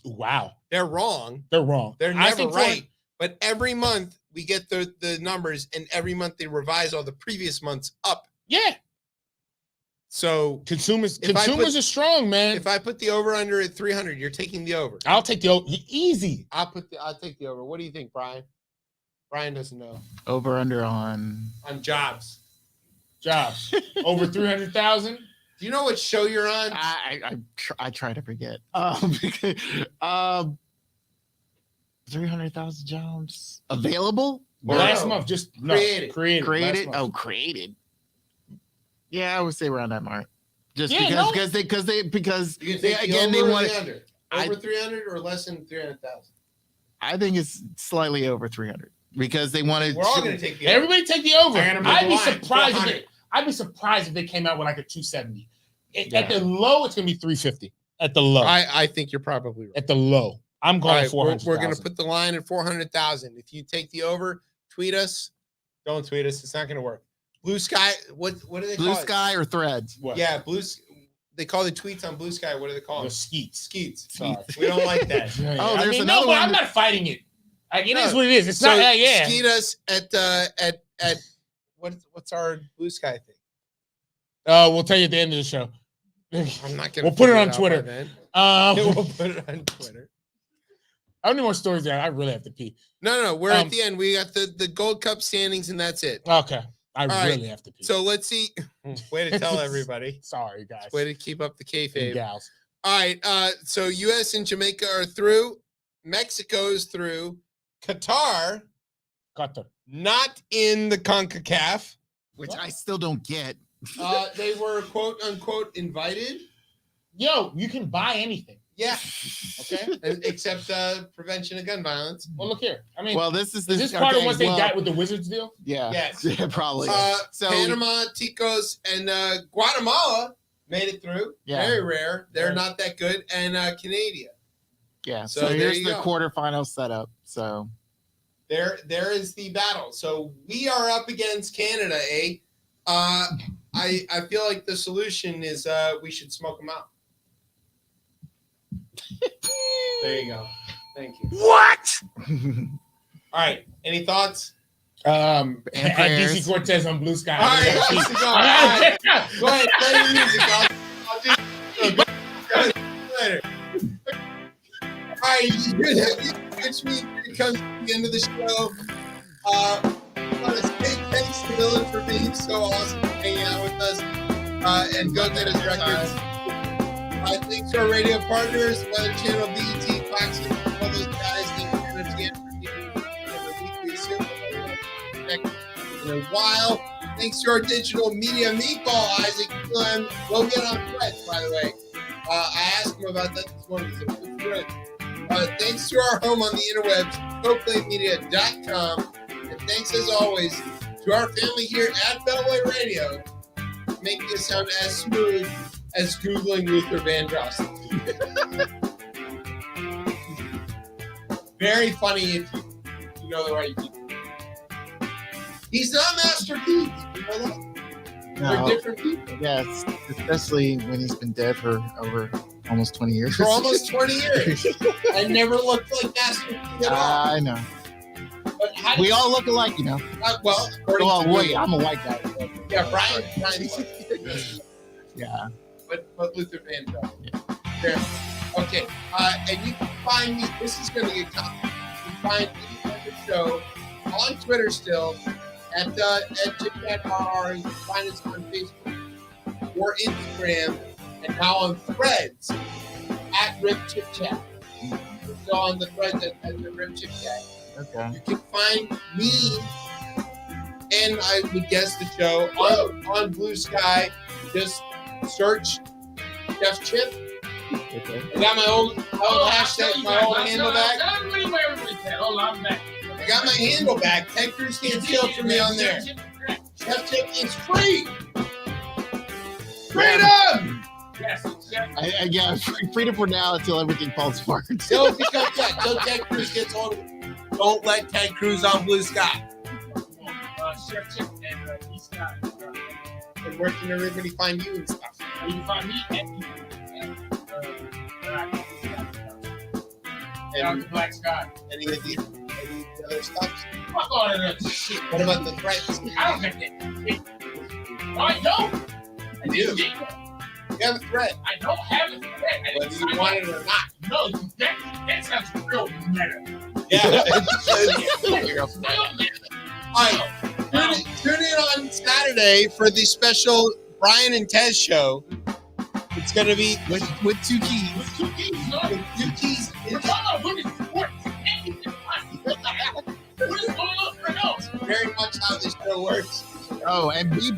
Wow. They're wrong. They're never right. But every month we get the numbers, and every month they revise all the previous months up. Yeah. So consumers are strong, man. If I put the over under at 300, you're taking the over. I'll take the over. Easy. I'll take the over. What do you think, Brian? Brian doesn't know. Over under on jobs. Over 300,000. Do you know what show you're on? I try to forget. 300,000 jobs available last month. Just created. Oh, created. Yeah, I would say around that mark. Just because they want under over 300 or less than 300,000. I think it's slightly over 300 because they wanted. We're all going to take the over. Everybody take the over. I'd be surprised if they came out with a 270. At the low, it's going to be 350. At the low, I think you're probably right. At the low, I'm going 400. We're going to put the line at 400,000. If you take the over, tweet us. Don't tweet us. It's not going to work. Blue Sky. What do they Blue call Sky or Threads? What? Yeah, they call the tweets on Blue Sky. What do they call The them? skeets. Skeets. Sorry. We don't like that. Oh, I there's mean, another no, but one I'm not fighting it. Like, it No. is what it is. It's So not. Yeah. skeet us at what's our Blue Sky thing? We'll tell you at the end of the show. I'm not gonna. We'll put it figure on out Twitter. by then. We'll put it on Twitter. How many more stories there? I really have to pee. No. We're at the end. We got the Gold Cup standings, and that's it. Okay. I All really right. have to pee. So let's see. Way to tell everybody. Sorry, guys. Way to keep up the And kayfabe. gals. All right. So U.S. and Jamaica are through. Mexico's through. Qatar Qatar. not in the CONCACAF. Which I still don't get. They were quote unquote invited. Yo, you can buy anything. Yeah. Okay. Except prevention of gun violence. Well, look here. I mean, Well, this is is this part of okay, what they well, got with the Wizards deal? Yeah. Yes. Yeah, probably. So Panama, Ticos, and Guatemala made it through. Yeah. Very rare. They're Right. not that good. And Canada. yeah. So So there here's you the go. quarterfinal setup. So There is the battle. So we are up against Canada, eh? I feel like the solution is we should smoke them out. There you go. Thank you. What? All right. Any thoughts? At prayers. DC Cortez on Blue Sky. All right. Let's go. All right. Go ahead. Play your music. I'll do later. All right. Which means it comes to the end of the show. I want to say thanks to Dylan for being so awesome, hanging out with us, and Go Get Us Records. Thanks to our radio partners, Weather Channel, BET, Fox, and all those guys. Thanks to MTN for keeping the weekly Zoom in a while. Thanks to our digital media meatball, Isaac Glenn. Go get on Threads, by the way. I asked him about that this morning. He said, "What's Threads?" Thanks to our home on the interwebs, CoPlayMedia.com. And thanks, as always, to our family here at Beltway Radio, making it sound as smooth as Googling Luther Vandross. Very funny if you know the right people. He's not Master Keith. You know that? They're no, different people. yes, especially when he's been dead for over almost 20 years. For almost 20 years. I never looked like Master Keith at all. I know. But how do We you- all look alike, you know. well, according Well, to wait, Google. I'm a white guy. Yeah, Brian. Yeah. But Luther Vandross. Yeah. Okay. And you can find me. This is going to get complicated. You can find me on the show on Twitter still at ChipChat RR. You can find us on Facebook or Instagram, and now on Threads at Rip ChipChat. We're still on the Threads at the Rip ChipChat. Okay. You can find me, and I would guess the show on Blue Sky. Just search Chef Chip. Okay. I got my old hashtag, my old handle back. Hold on, I'm back. I got my handle back. Ted Cruz can't steal from me on there. Chef Chip is free. Freedom! Yes, Yeah, freedom for now until everything falls apart. Till Ted Cruz gets hold of it. Don't let Ted Cruz on Blue Sky. Chef Chip and East Sky. And where can everybody find you and stuff? You can find me And Black Sky. any of the other stuff? Fuck all of that shit. What about the threats? I don't have that. I don't. I do. You have a threat, I don't have a threat. whether you want it or not. No, that sounds real meta. Yeah. Real meta. All right. Tune in on Saturday for the special Brian and Tez show. It's going to be with 2 keys. With 2 keys, no? with 2 keys. We're talking about women's sports. What the hell? What is going on for us? Very much how this show works. Oh, and be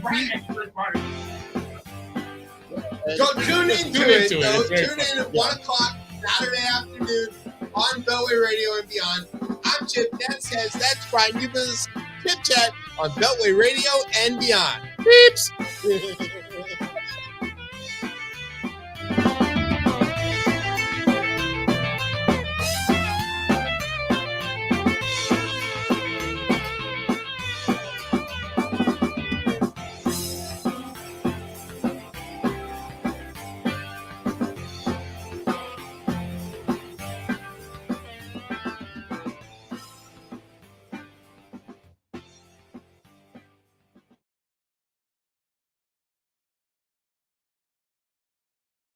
Go tune into Tune it, into it. though. It's very Tune in at 1 o'clock Saturday afternoon on Beltway Radio and beyond. I'm Chip. That says that's Brian. You business Chip Chat on Beltway Radio and beyond. Beeps.